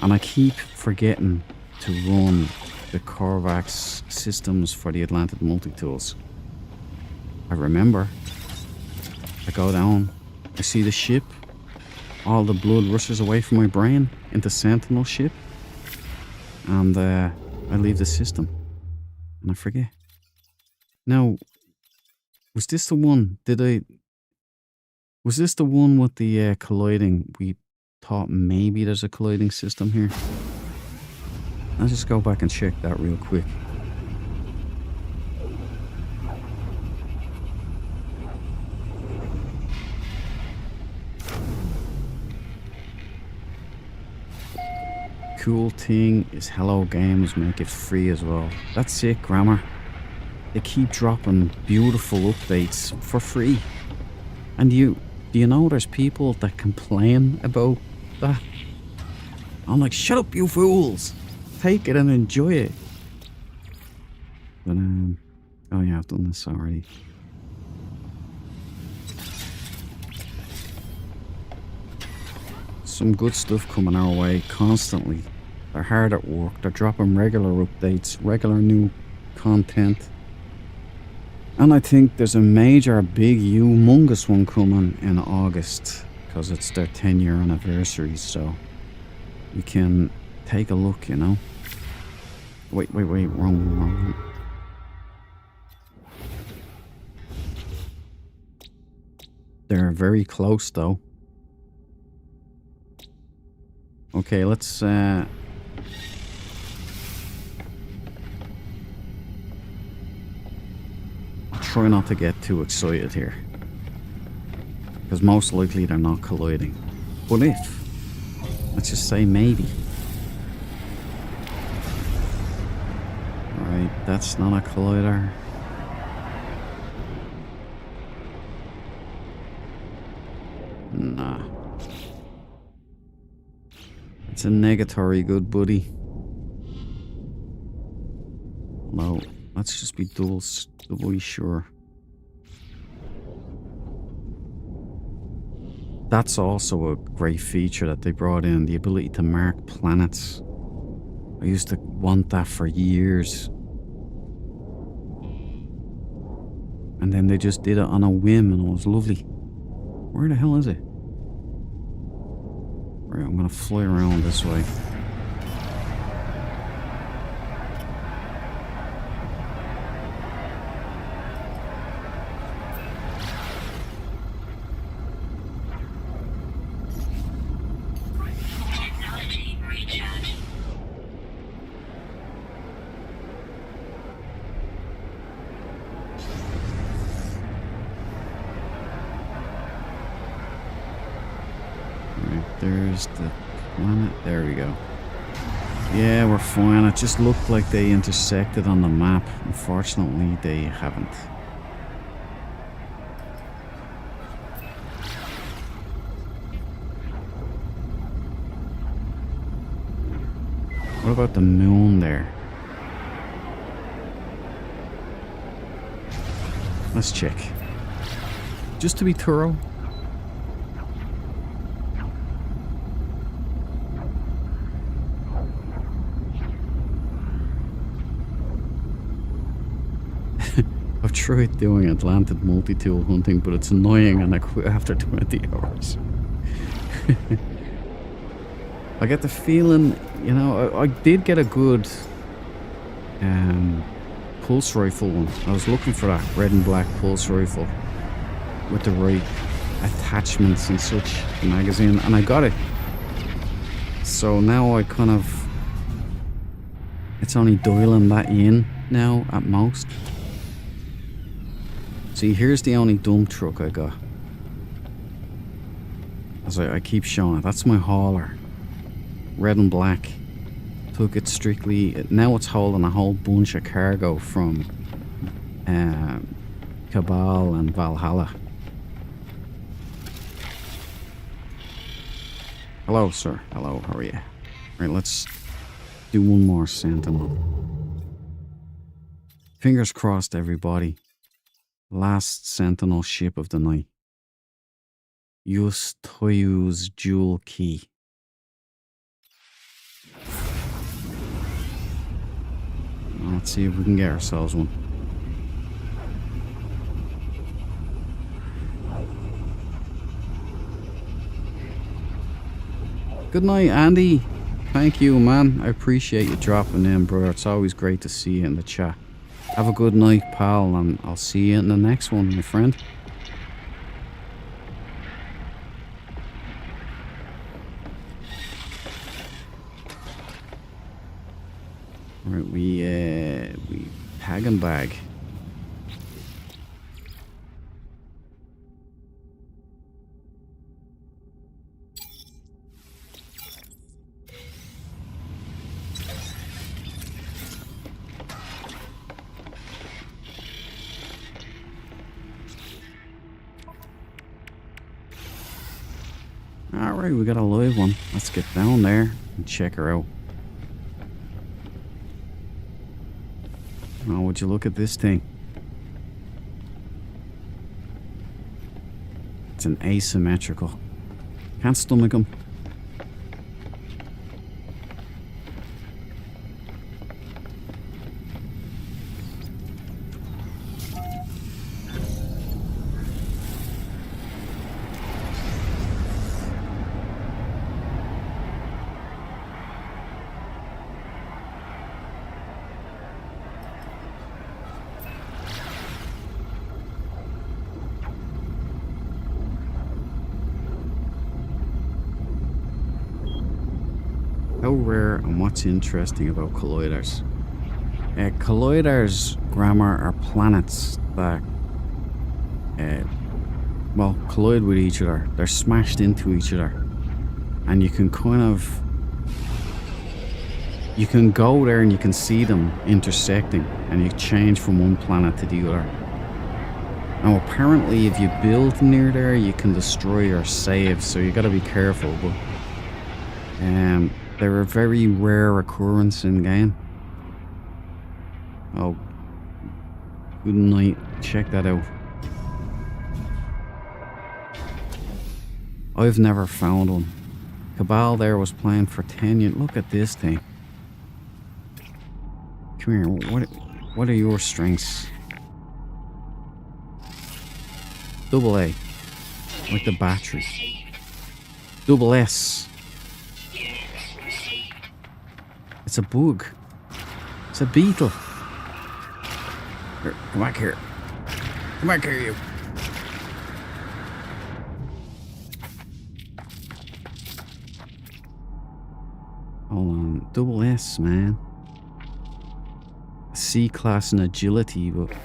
And I keep forgetting to run the Korvax systems for the Atlantic multi-tools. I remember. I go down, I see the ship, all the blood rushes away from my brain into Sentinel ship, and I leave the system, and I forget. Now, was this the one? Was this the one with the colliding? We thought maybe there's a colliding system here. I'll just go back and check that real quick. Cool thing is Hello Games make it free as well. That's it, Grammar. They keep dropping beautiful updates for free. And do you know there's people that complain about that? I'm like, shut up, you fools! Take it and enjoy it. But oh yeah, I've done this already. Some good stuff coming our way constantly. They're hard at work. They're dropping regular updates, regular new content. And I think there's a major, big, humongous one coming in August, because it's their 10-year anniversary, so we can take a look, you know. Wait, wrong. They're very close though. Okay, let's try not to get too excited here. Because most likely they're not colliding. But if, let's just say maybe. Alright, that's not a collider. Nah. It's a negatory, good buddy. No, let's just be doubly sure. That's also a great feature that they brought in, the ability to mark planets. I used to want that for years. And then they just did it on a whim and it was lovely. Where the hell is it? Right, I'm gonna fly around this way.
Technology recharge.
Right, there's the planet. There we go. Yeah, we're fine. It just looked like they intersected on the map. Unfortunately, they haven't. What about the moon there? Let's check. Just to be thorough. I've tried doing Atlantic multi-tool hunting, but it's annoying and I quit after 20 hours. I get the feeling, you know, I did get a good pulse rifle one. I was looking for that red and black pulse rifle with the right attachments and such, the magazine, and I got it. So now I kind of, it's only dialing that in now at most. See, here's the only dump truck I got. As I keep showing it, that's my hauler. Red and black. Took it strictly, now it's holding a whole bunch of cargo from Cabal and Valhalla. Hello, sir. Hello, how are you? Right, let's do one more Sentinel. Fingers crossed, everybody. Last Sentinel ship of the night. Just Toyu's jewel key. Let's see if we can get ourselves one. Good night, Andy. Thank you, man. I appreciate you dropping in, brother. It's always great to see you in the chat. Have a good night, pal, and I'll see you in the next one, my friend. Right, we tag and bag. Alright, we got a live one. Let's get down there and check her out. Oh, would you look at this thing? It's an asymmetrical. Can't stomach them. How rare and what's interesting about colliders? Colliders, grammar, are planets that, well, collide with each other. They're smashed into each other. And you can kind of... You can go there and you can see them intersecting. And you change from one planet to the other. Now, apparently, if you build near there, you can destroy your save. So you gotta be careful. But they're a very rare occurrence in game. Oh, good night. Check that out. I've never found one. Cabal there was playing for 10 years. Look at this thing. Come here. What are your strengths? Double A. Like the battery. Double S. It's a bug. It's a beetle. Here, come back here. Come back here, you. Hold on. Double S, man. C class in agility, but...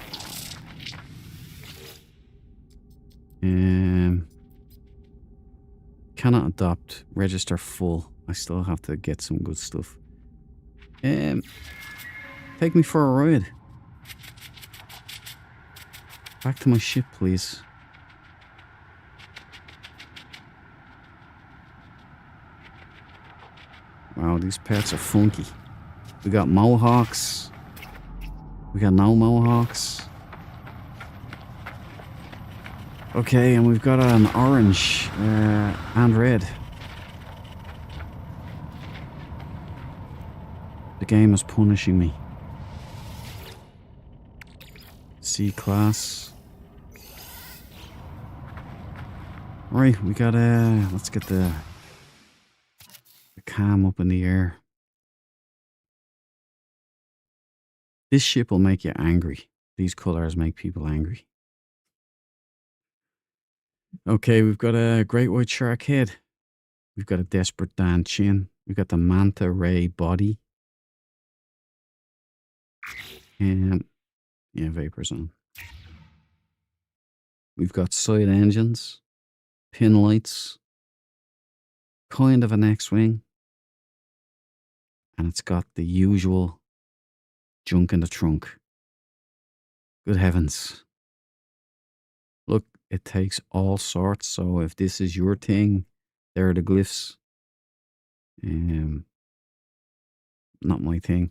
Cannot adopt. Register full. I still have to get some good stuff. Take me for a ride. Back to my ship, please. Wow, these pets are funky. We got mohawks. We got no mohawks. Okay, and we've got an orange and red. The game is punishing me. C class. Right, we got let's get the cam up in the air. This ship will make you angry. These colors make people angry. Okay, we've got a great white shark head. We've got a desperate Dan chin. We've got the manta ray body. And yeah, vapors on. We've got side engines, pin lights, kind of an X-wing, and it's got the usual junk in the trunk. Good heavens. Look, it takes all sorts, so if this is your thing, there are the glyphs. Not my thing.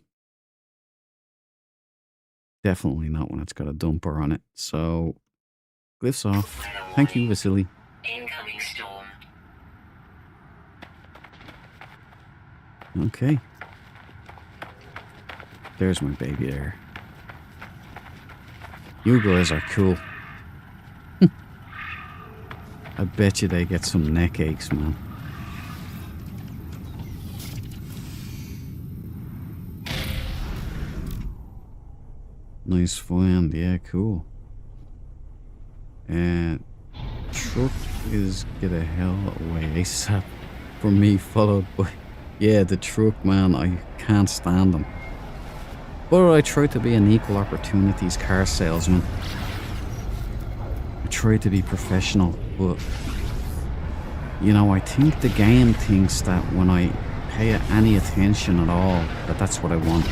Definitely not when it's got a dumper on it. So, glyphs off. Thank you, Vasily.
Incoming storm.
Okay. There's my baby there. You guys are cool. I bet you they get some neck aches, man. Nice find, yeah, cool. And truck is get a hell away ASAP for me, followed by, yeah, the truck, man. I can't stand them. But I try to be an equal opportunities car salesman. I try to be professional, but you know, I think the game thinks that when I pay it any attention at all, that that's what I want.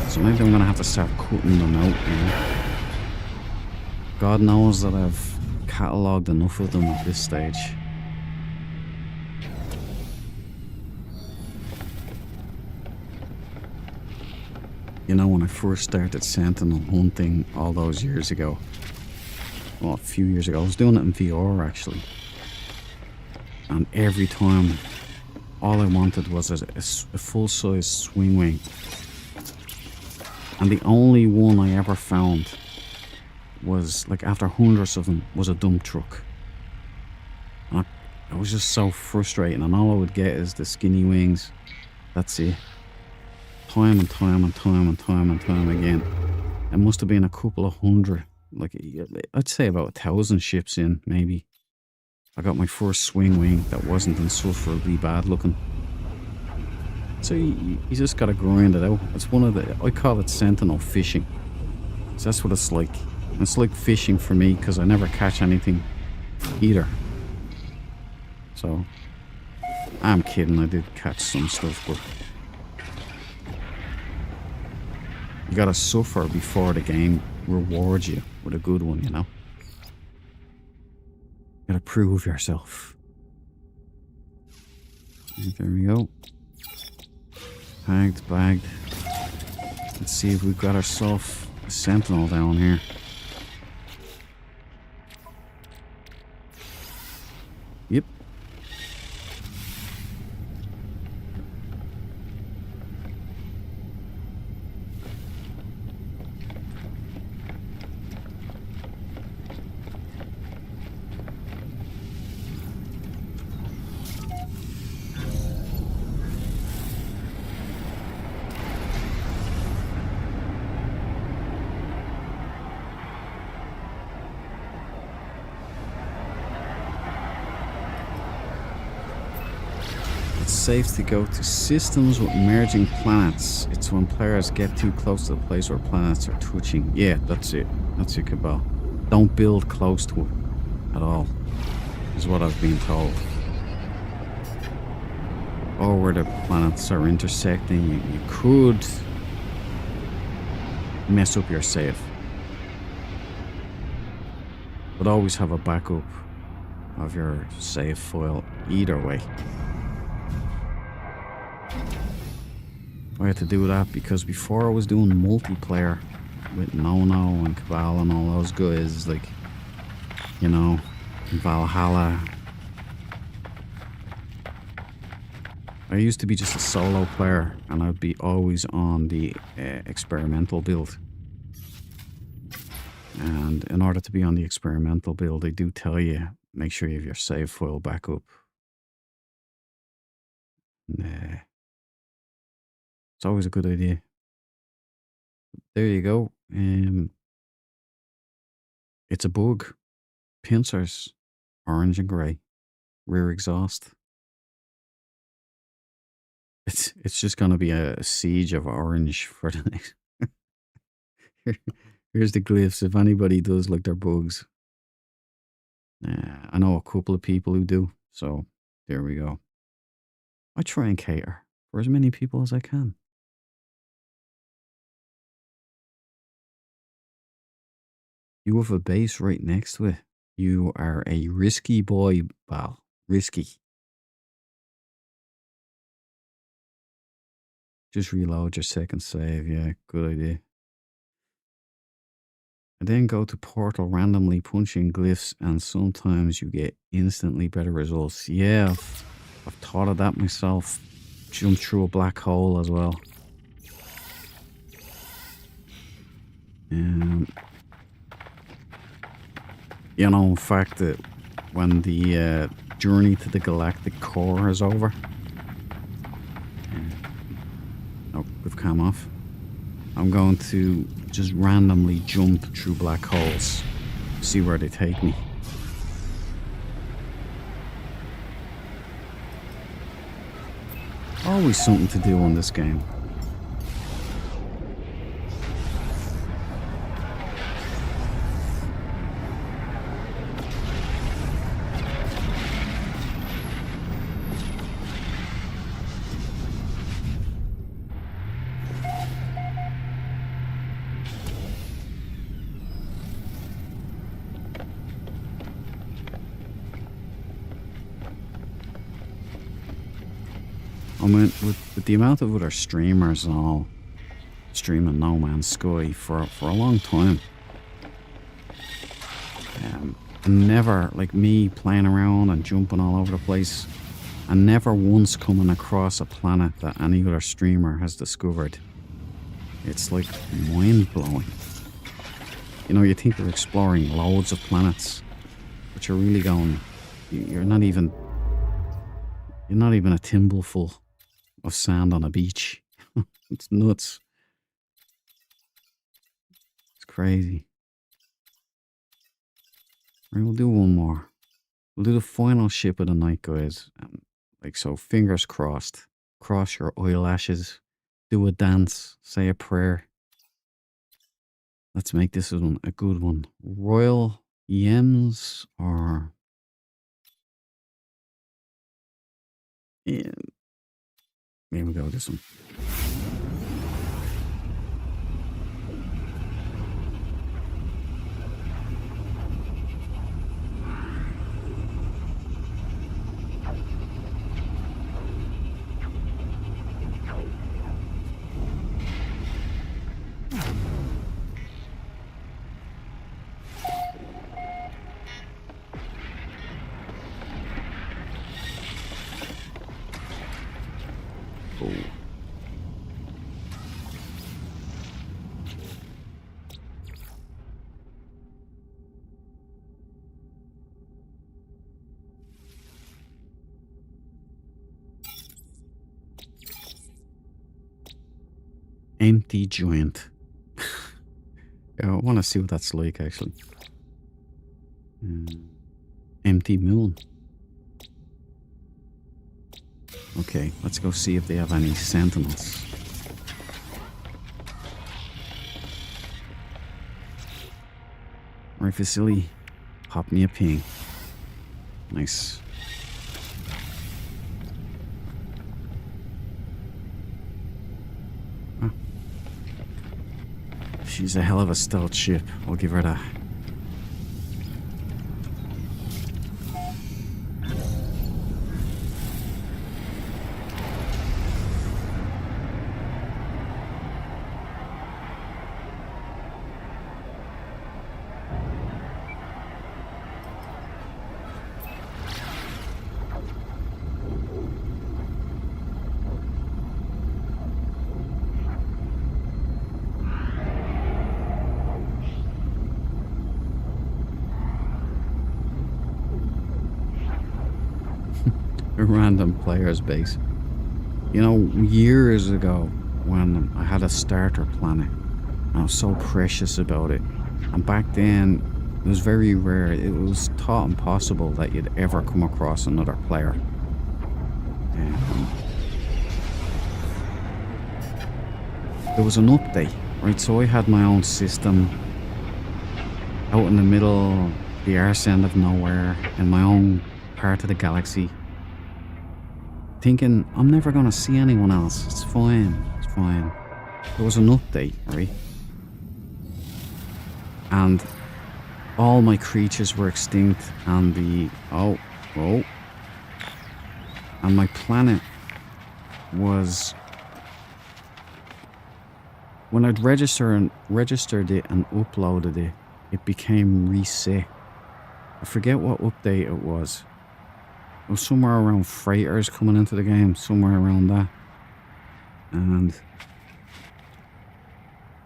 So maybe I'm gonna have to start cutting them out, you know. God knows that I've catalogued enough of them at this stage. You know, when I first started Sentinel hunting all those years ago, well, a few years ago, I was doing it in VR actually. And every time, all I wanted was a full-size swing wing. And the only one I ever found was, like, after hundreds of them, was a dump truck. And I was just so frustrating, and all I would get is the skinny wings. That's it. Time and time and time and time and time again. It must have been a couple of hundred, like, I'd say about 1,000 ships in, maybe. I got my first swing wing that wasn't insufferably bad looking. So you just gotta grind it out. It's one of the, I call it Sentinel fishing. So that's what it's like. It's like fishing for me because I never catch anything either. So, I'm kidding, I did catch some stuff, but you gotta suffer before the game rewards you with a good one, you know? You gotta prove yourself. There we go. Bagged, bagged. Let's see if we've got ourselves a Sentinel down here. Yep. It's safe to go to systems with merging planets. It's when players get too close to the place where planets are touching. Yeah, that's it. That's it, Cabal. Don't build close to it at all, is what I've been told. Or where the planets are intersecting, you could mess up your save. But always have a backup of your save file either way. I had to do that because before I was doing multiplayer with Nono and Cabal and all those guys, like, you know, Valhalla. I used to be just a solo player and I'd be always on the experimental build. And in order to be on the experimental build, they do tell you, make sure you have your save file backup. It's always a good idea. There you go. It's a bug. Pincers, orange and grey, rear exhaust. It's just gonna be a siege of orange for the next. Here's the glyphs. If anybody does like their bugs, I know a couple of people who do. So there we go. I try and cater for as many people as I can. You have a base right next to it. You are a risky boy, Bal. Risky. Just reload your second save. Yeah, good idea. And then go to portal, randomly punching glyphs, and sometimes you get instantly better results. Yeah, I've thought of that myself. Jump through a black hole as well. You know, in fact, that when the journey to the Galactic core is over. Oh, we've come off. I'm going to just randomly jump through black holes. See where they take me. Always something to do in this game. I mean, with the amount of other streamers and all streaming No Man's Sky for a long time, never, like me playing around and jumping all over the place, and never once coming across a planet that any other streamer has discovered. It's like mind-blowing. You know, you think you're exploring loads of planets, but you're really going, you're not even a thimbleful of sand on a beach. It's nuts. It's crazy. Right, we'll do one more. We'll do the final ship of the night, guys. Like so, fingers crossed. cross your eyelashes, do a dance, say a prayer. Let's make this one a good one. Royal Yems or... Yeah, here we go, this one. Oh. Empty joint. Yeah, I want to see what that's like, actually. Empty moon. Okay, let's go see if they have any sentinels. Right, Vasily, pop me a ping. Nice. Ah. She's a hell of a stealth ship. I'll give her that. A random player's base. You know, years ago when I had a starter planet, I was so precious about it. And back then, it was very rare. It was thought impossible that you'd ever come across another player. There was an update, right? So I had my own system out in the middle, the arse end of nowhere, in my own part of the galaxy. Thinking, I'm never going to see anyone else. It's fine. It's fine. There was an update, right? And all my creatures were extinct and and my planet was... When I'd registered it and uploaded it, it became reset. I forget what update it was. It was somewhere around freighters coming into the game, somewhere around that. And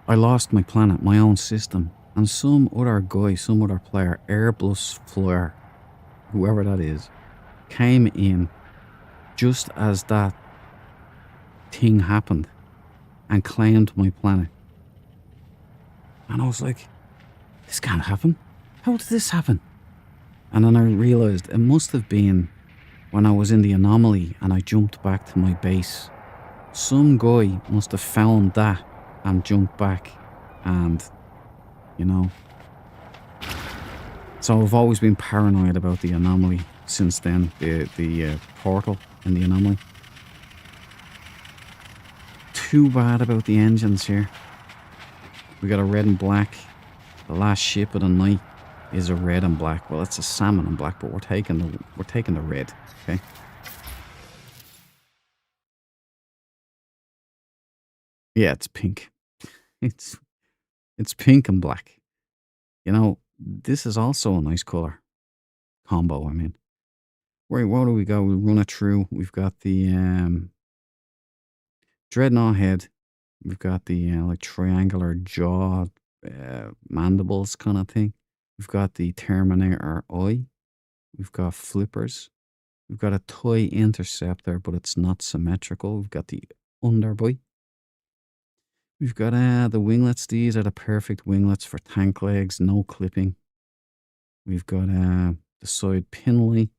I lost my planet, my own system. And some other guy, some other player, Airbus Flyer, whoever that is, came in just as that thing happened and claimed my planet. And I was like, this can't happen. How did this happen? And then I realised it must have been when I was in the anomaly and I jumped back to my base. Some guy must have found that and jumped back, and, you know. So I've always been paranoid about the anomaly since then, the portal in the anomaly. Too bad about the engines here. We got a red and black. The last ship of the night is a red and black. Well, it's a salmon and black, but we're taking the red. Okay. Yeah, it's pink. It's pink and black. You know, this is also a nice color combo. I mean, where do we go? We run it through. We've got the dreadnought head. We've got the like triangular jaw, mandibles kind of thing. We've got the Terminator eye. We've got flippers. We've got a toy interceptor, but it's not symmetrical. We've got the underbite. We've got the winglets. These are the perfect winglets for tank legs, no clipping. We've got the side pinley,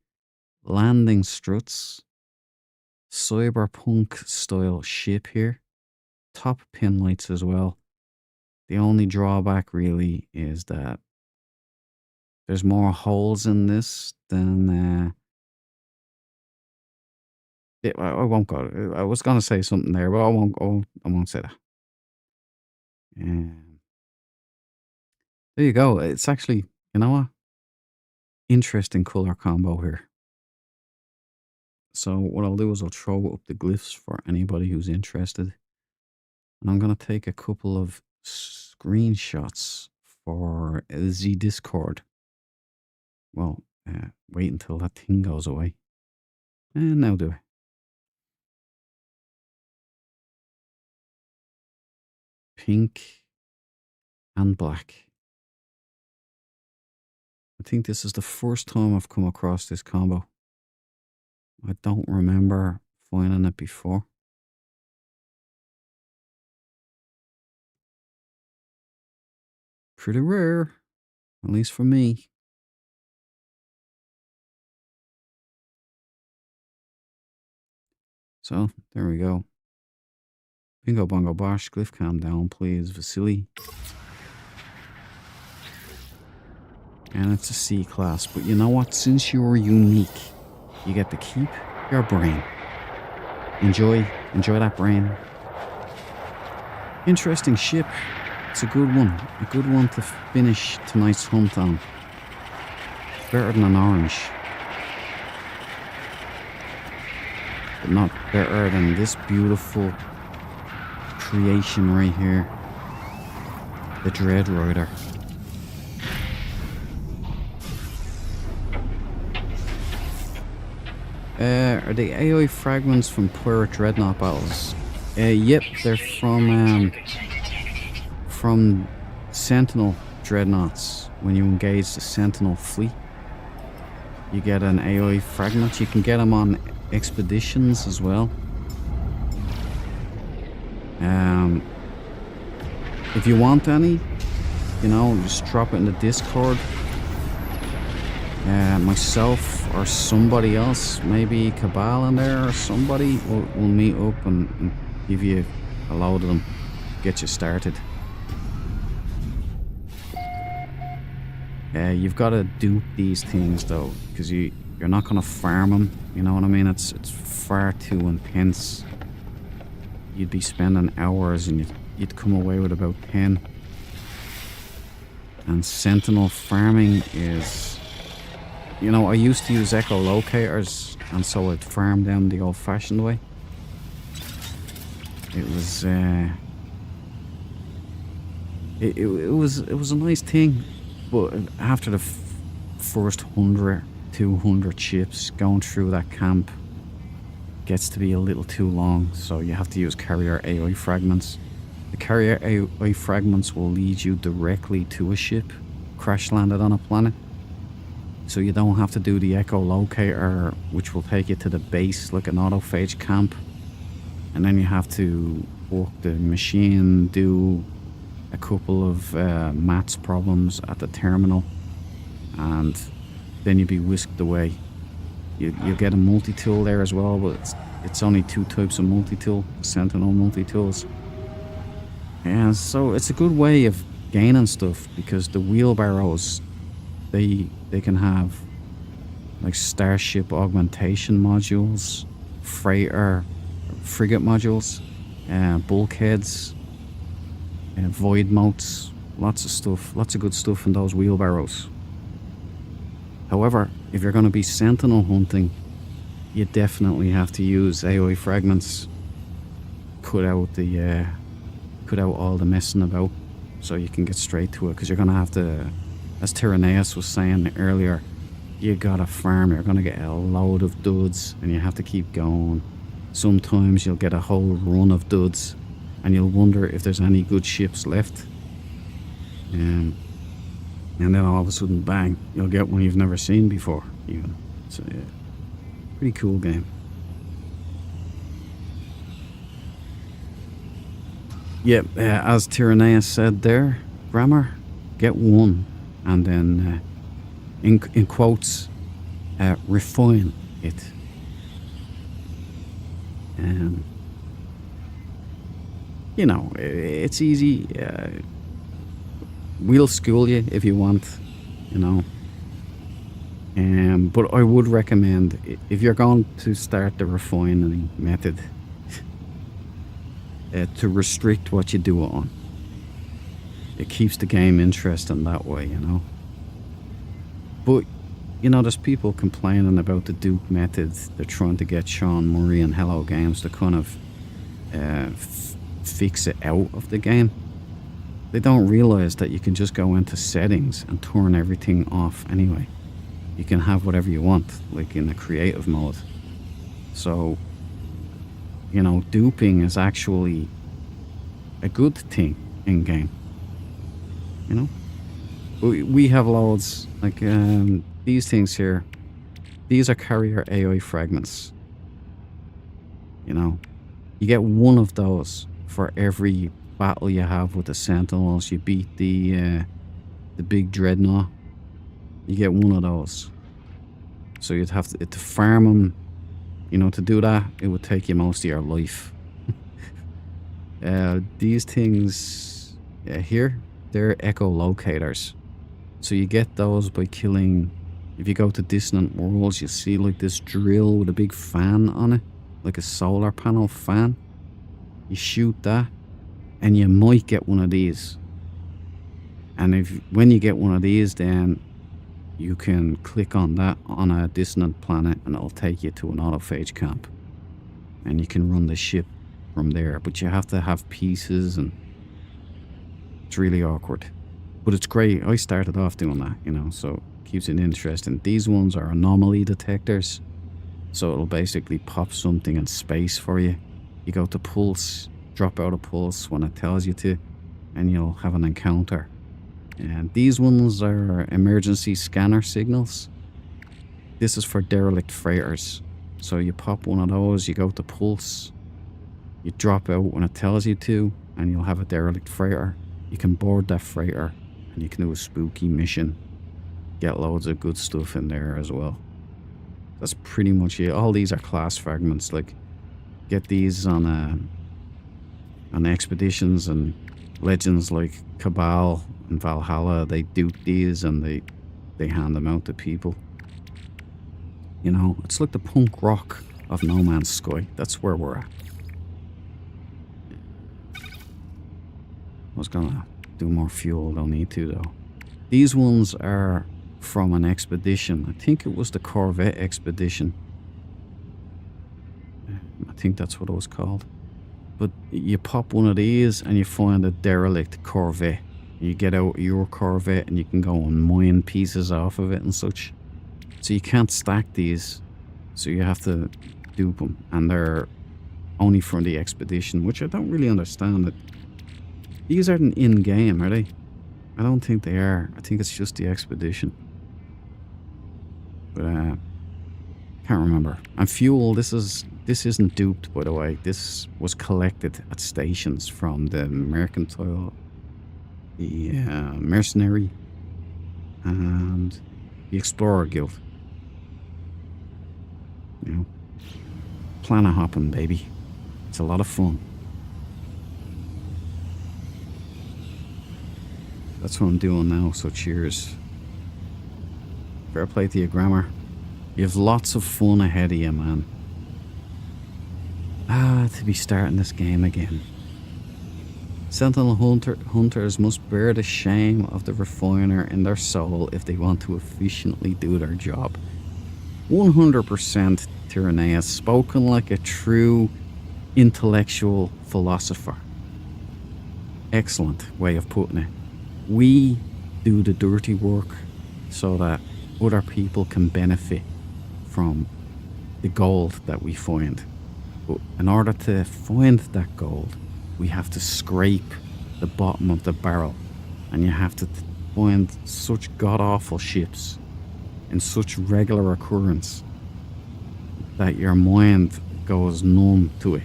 landing struts, cyberpunk style ship here. Top pin lights as well. The only drawback really is that there's more holes in this than. Yeah, I won't go. I was gonna say something there, but I won't say that. There you go. It's actually, you know what? Interesting color combo here. So what I'll do is I'll throw up the glyphs for anybody who's interested. And I'm going to take a couple of screenshots for the Discord. Well, wait until that thing goes away. And now do it. Pink and black. I think this is the first time I've come across this combo. I don't remember finding it before. Pretty rare, at least for me. So, there we go. Bingo bongo bosh, glyph calm down please, Vasily. And it's a C class, but you know what? Since you're unique, you get to keep your brain. Enjoy that brain. Interesting ship. It's a good one. A good one to finish tonight's hunt on. Better than an orange. But not better than this beautiful creation right here. The Dread Rider. Are they AI fragments from Pirate Dreadnought battles? Yep, they're from Sentinel Dreadnoughts. When you engage the Sentinel fleet, you get an AI fragment. You can get them on expeditions as well. If you want any, you know, just drop it in the Discord. Myself or somebody else, maybe Cabal in there or somebody, will meet up and give you a load of them, get you started. You've got to dupe these things though, because you're not going to farm them, you know what I mean? It's far too intense. You'd be spending hours and you'd come away with about 10. And Sentinel farming is... You know, I used to use echolocators, and so I'd farm them the old-fashioned way. It was, it was a nice thing, but after the first 100, 200 ships going through that camp gets to be a little too long, so you have to use carrier AI fragments. The carrier AI fragments will lead you directly to a ship crash landed on a planet. So you don't have to do the echolocator, which will take you to the base like an autophage camp. And then you have to work the machine, do a couple of maths problems at the terminal. And then you'll be whisked away. You'll get a multi-tool there as well, but it's only 2 types of multi-tool, Sentinel multi-tools. And so it's a good way of gaining stuff, because the wheelbarrows, they can have like starship augmentation modules, frigate modules, bulkheads, void motes, lots of stuff, lots of good stuff in those wheelbarrows. However, if you're going to be Sentinel hunting, you definitely have to use AI fragments. Cut out all the messing about, so you can get straight to it, because you're going to have to, as Tyranneus was saying earlier, you gotta farm. You're gonna get a load of duds and you have to keep going. Sometimes you'll get a whole run of duds and you'll wonder if there's any good ships left. And then all of a sudden, bang, you'll get one you've never seen before even. So yeah, pretty cool game. Yep, as Tyranneus said there, grammar, get one. And then, in quotes, refine it. Um, you know, it's easy. We'll school you if you want, you know. But I would recommend, if you're going to start the refining method, to restrict what you do it on. It keeps the game interesting that way, you know. But, you know, there's people complaining about the Duke method. They're trying to get Sean Murray and Hello Games to kind of fix it out of the game. They don't realize that you can just go into settings and turn everything off anyway. You can have whatever you want, like in the creative mode. So, you know, duping is actually a good thing in game. You know, we have loads like these things here. These are carrier AI fragments. You know, you get one of those for every battle you have with the Sentinels. You beat the big dreadnought. You get one of those. So you'd have to farm them. You know, to do that, it would take you most of your life. These things here, they're echolocators. So you get those by killing. If you go to distant worlds, you see like this drill with a big fan on it, like a solar panel fan. You shoot that, and you might get one of these. And when you get one of these, then you can click on that on a distant planet, and it'll take you to an autophage camp, and you can run the ship from there. But you have to have pieces, and it's really awkward. But it's great. I started off doing that, you know, so it keeps it interesting. These ones are anomaly detectors, so it'll basically pop something in space for you. You go to pulse, drop out a pulse when it tells you to, and you'll have an encounter. And these ones are emergency scanner signals. This is for derelict freighters. So you pop one of those, you go to pulse, you drop out when it tells you to, and you'll have a derelict freighter. You can board that freighter, and you can do a spooky mission. Get loads of good stuff in there as well. That's pretty much it. All these are class fragments. Like, get these on expeditions and legends like Cabal and Valhalla. They dupe these and they hand them out to people. You know, it's like the punk rock of No Man's Sky. That's where we're at. I was gonna do more fuel, don't need to though. These ones are from an expedition. I think it was the Corvette expedition. I think that's what it was called. But you pop one of these and you find a derelict Corvette. You get out your Corvette and you can go and mine pieces off of it and such. So you can't stack these, so you have to dupe them. And they're only from the expedition, which I don't really understand. It. These aren't in-game, are they? I don't think they are. I think it's just the expedition. But can't remember. And fuel, this isn't duped, by the way. This was collected at stations from the Mercantile, the Mercenary, and the Explorer Guild. You know, planet hopping, baby. It's a lot of fun. That's what I'm doing now, so cheers. Fair play to you, Grammar. You have lots of fun ahead of you, man. To be starting this game again. Sentinel hunters must bear the shame of the refiner in their soul if they want to efficiently do their job. 100% Tyranneus, spoken like a true intellectual philosopher. Excellent way of putting it. We do the dirty work so that other people can benefit from the gold that we find. But in order to find that gold, we have to scrape the bottom of the barrel, and you have to find such god-awful ships in such regular occurrence that your mind goes numb to it,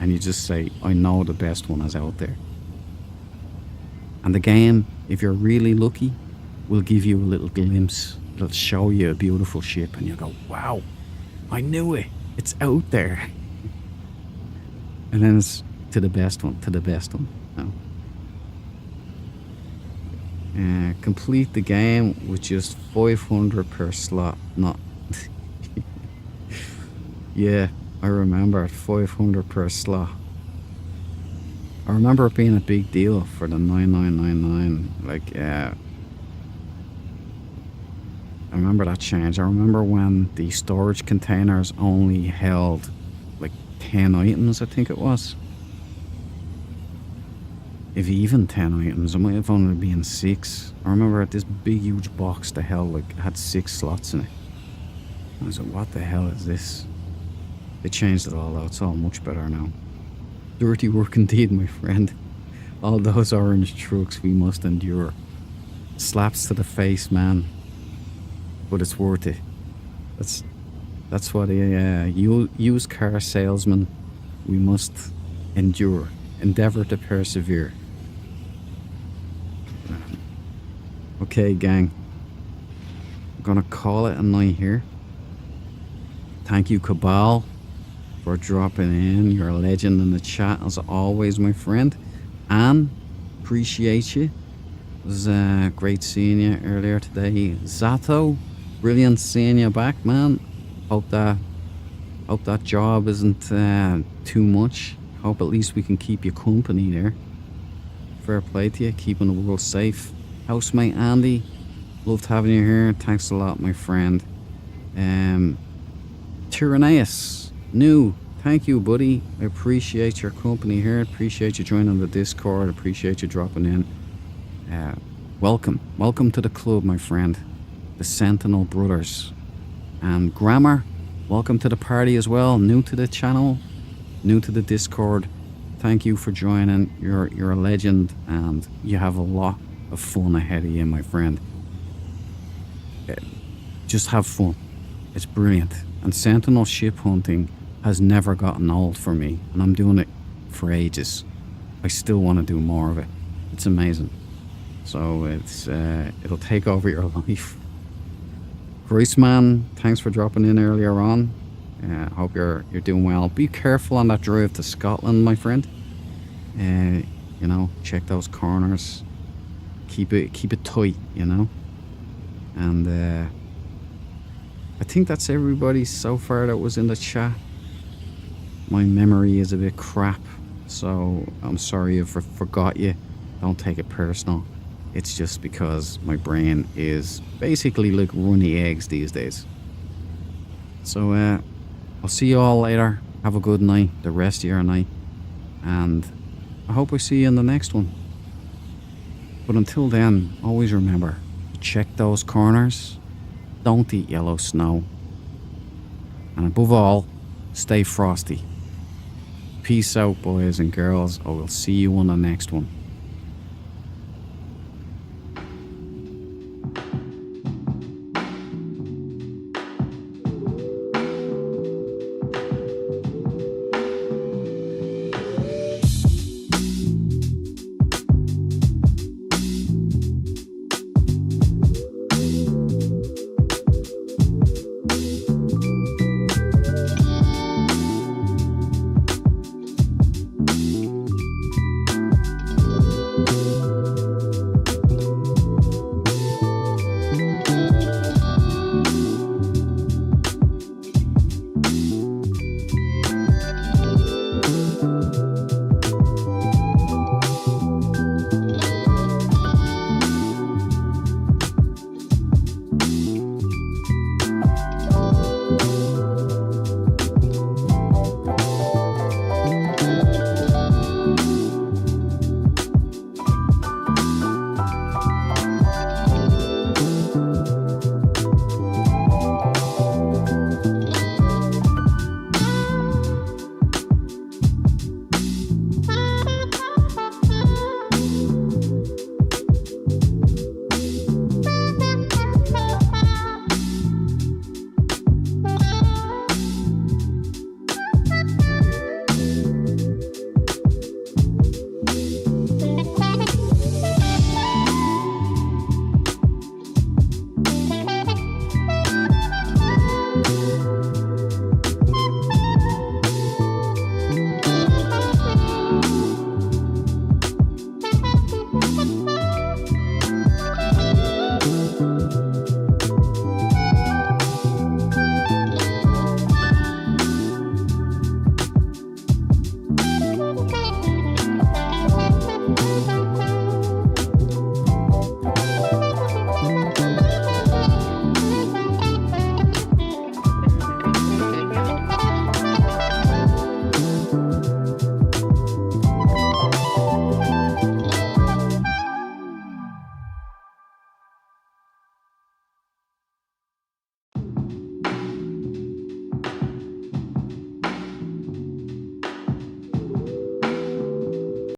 and you just say, I know the best one is out there. And the game, if you're really lucky, will give you a little glimpse. It'll show you a beautiful ship and you go, wow, I knew it. It's out there. And then it's to the best one, to the best one. No. Complete the game with just 500 per slot. Not. Yeah, I remember it. 500 per slot. I remember it being a big deal for the 9999. Like, I remember that change. I remember when the storage containers only held like 10 items, I think it was. If even 10 items, it might have only been 6. I remember this big huge box that held like had 6 slots in it. I was like, what the hell is this? They changed it all out. It's all much better now. Dirty work indeed, my friend. All those orange trucks we must endure. Slaps to the face, man. But it's worth it. That's what a used car salesman we must endure. Endeavour to persevere. Okay, gang. I'm gonna call it a night here. Thank you, Cabal, for dropping in. You're a legend in the chat as always, my friend. Anne, appreciate you. It was great seeing you earlier today. Zato, brilliant seeing you back, man. Hope that job isn't too much. Hope at least we can keep you company there. Fair play to you, keeping the world safe. Housemate Andy, loved having you here. Thanks a lot, my friend. Tyranneus, new. Thank you, buddy. I appreciate your company here. Appreciate you joining the Discord. Appreciate you dropping in. Welcome to the club, my friend. The Sentinel brothers. And Grammar, welcome to the party as well. New to the channel, new to the Discord. Thank you for joining. You're a legend, and you have a lot of fun ahead of you, my friend. Just have fun. It's brilliant. And Sentinel ship hunting has never gotten old for me, and I'm doing it for ages. I still want to do more of it. It's amazing. So it'll take over your life. Graceman, thanks for dropping in earlier on. Hope you're doing well. Be careful on that drive to Scotland, my friend. You know, check those corners. Keep it tight, you know. And I think that's everybody so far that was in the chat. My memory is a bit crap, so I'm sorry if I forgot you. Don't take it personal. It's just because my brain is basically like runny eggs these days. So I'll see you all later. Have a good night, the rest of your night, and I hope I see you in the next one. But until then, always remember, check those corners, don't eat yellow snow, and above all, stay frosty. Peace out, boys and girls. I will see you on the next one.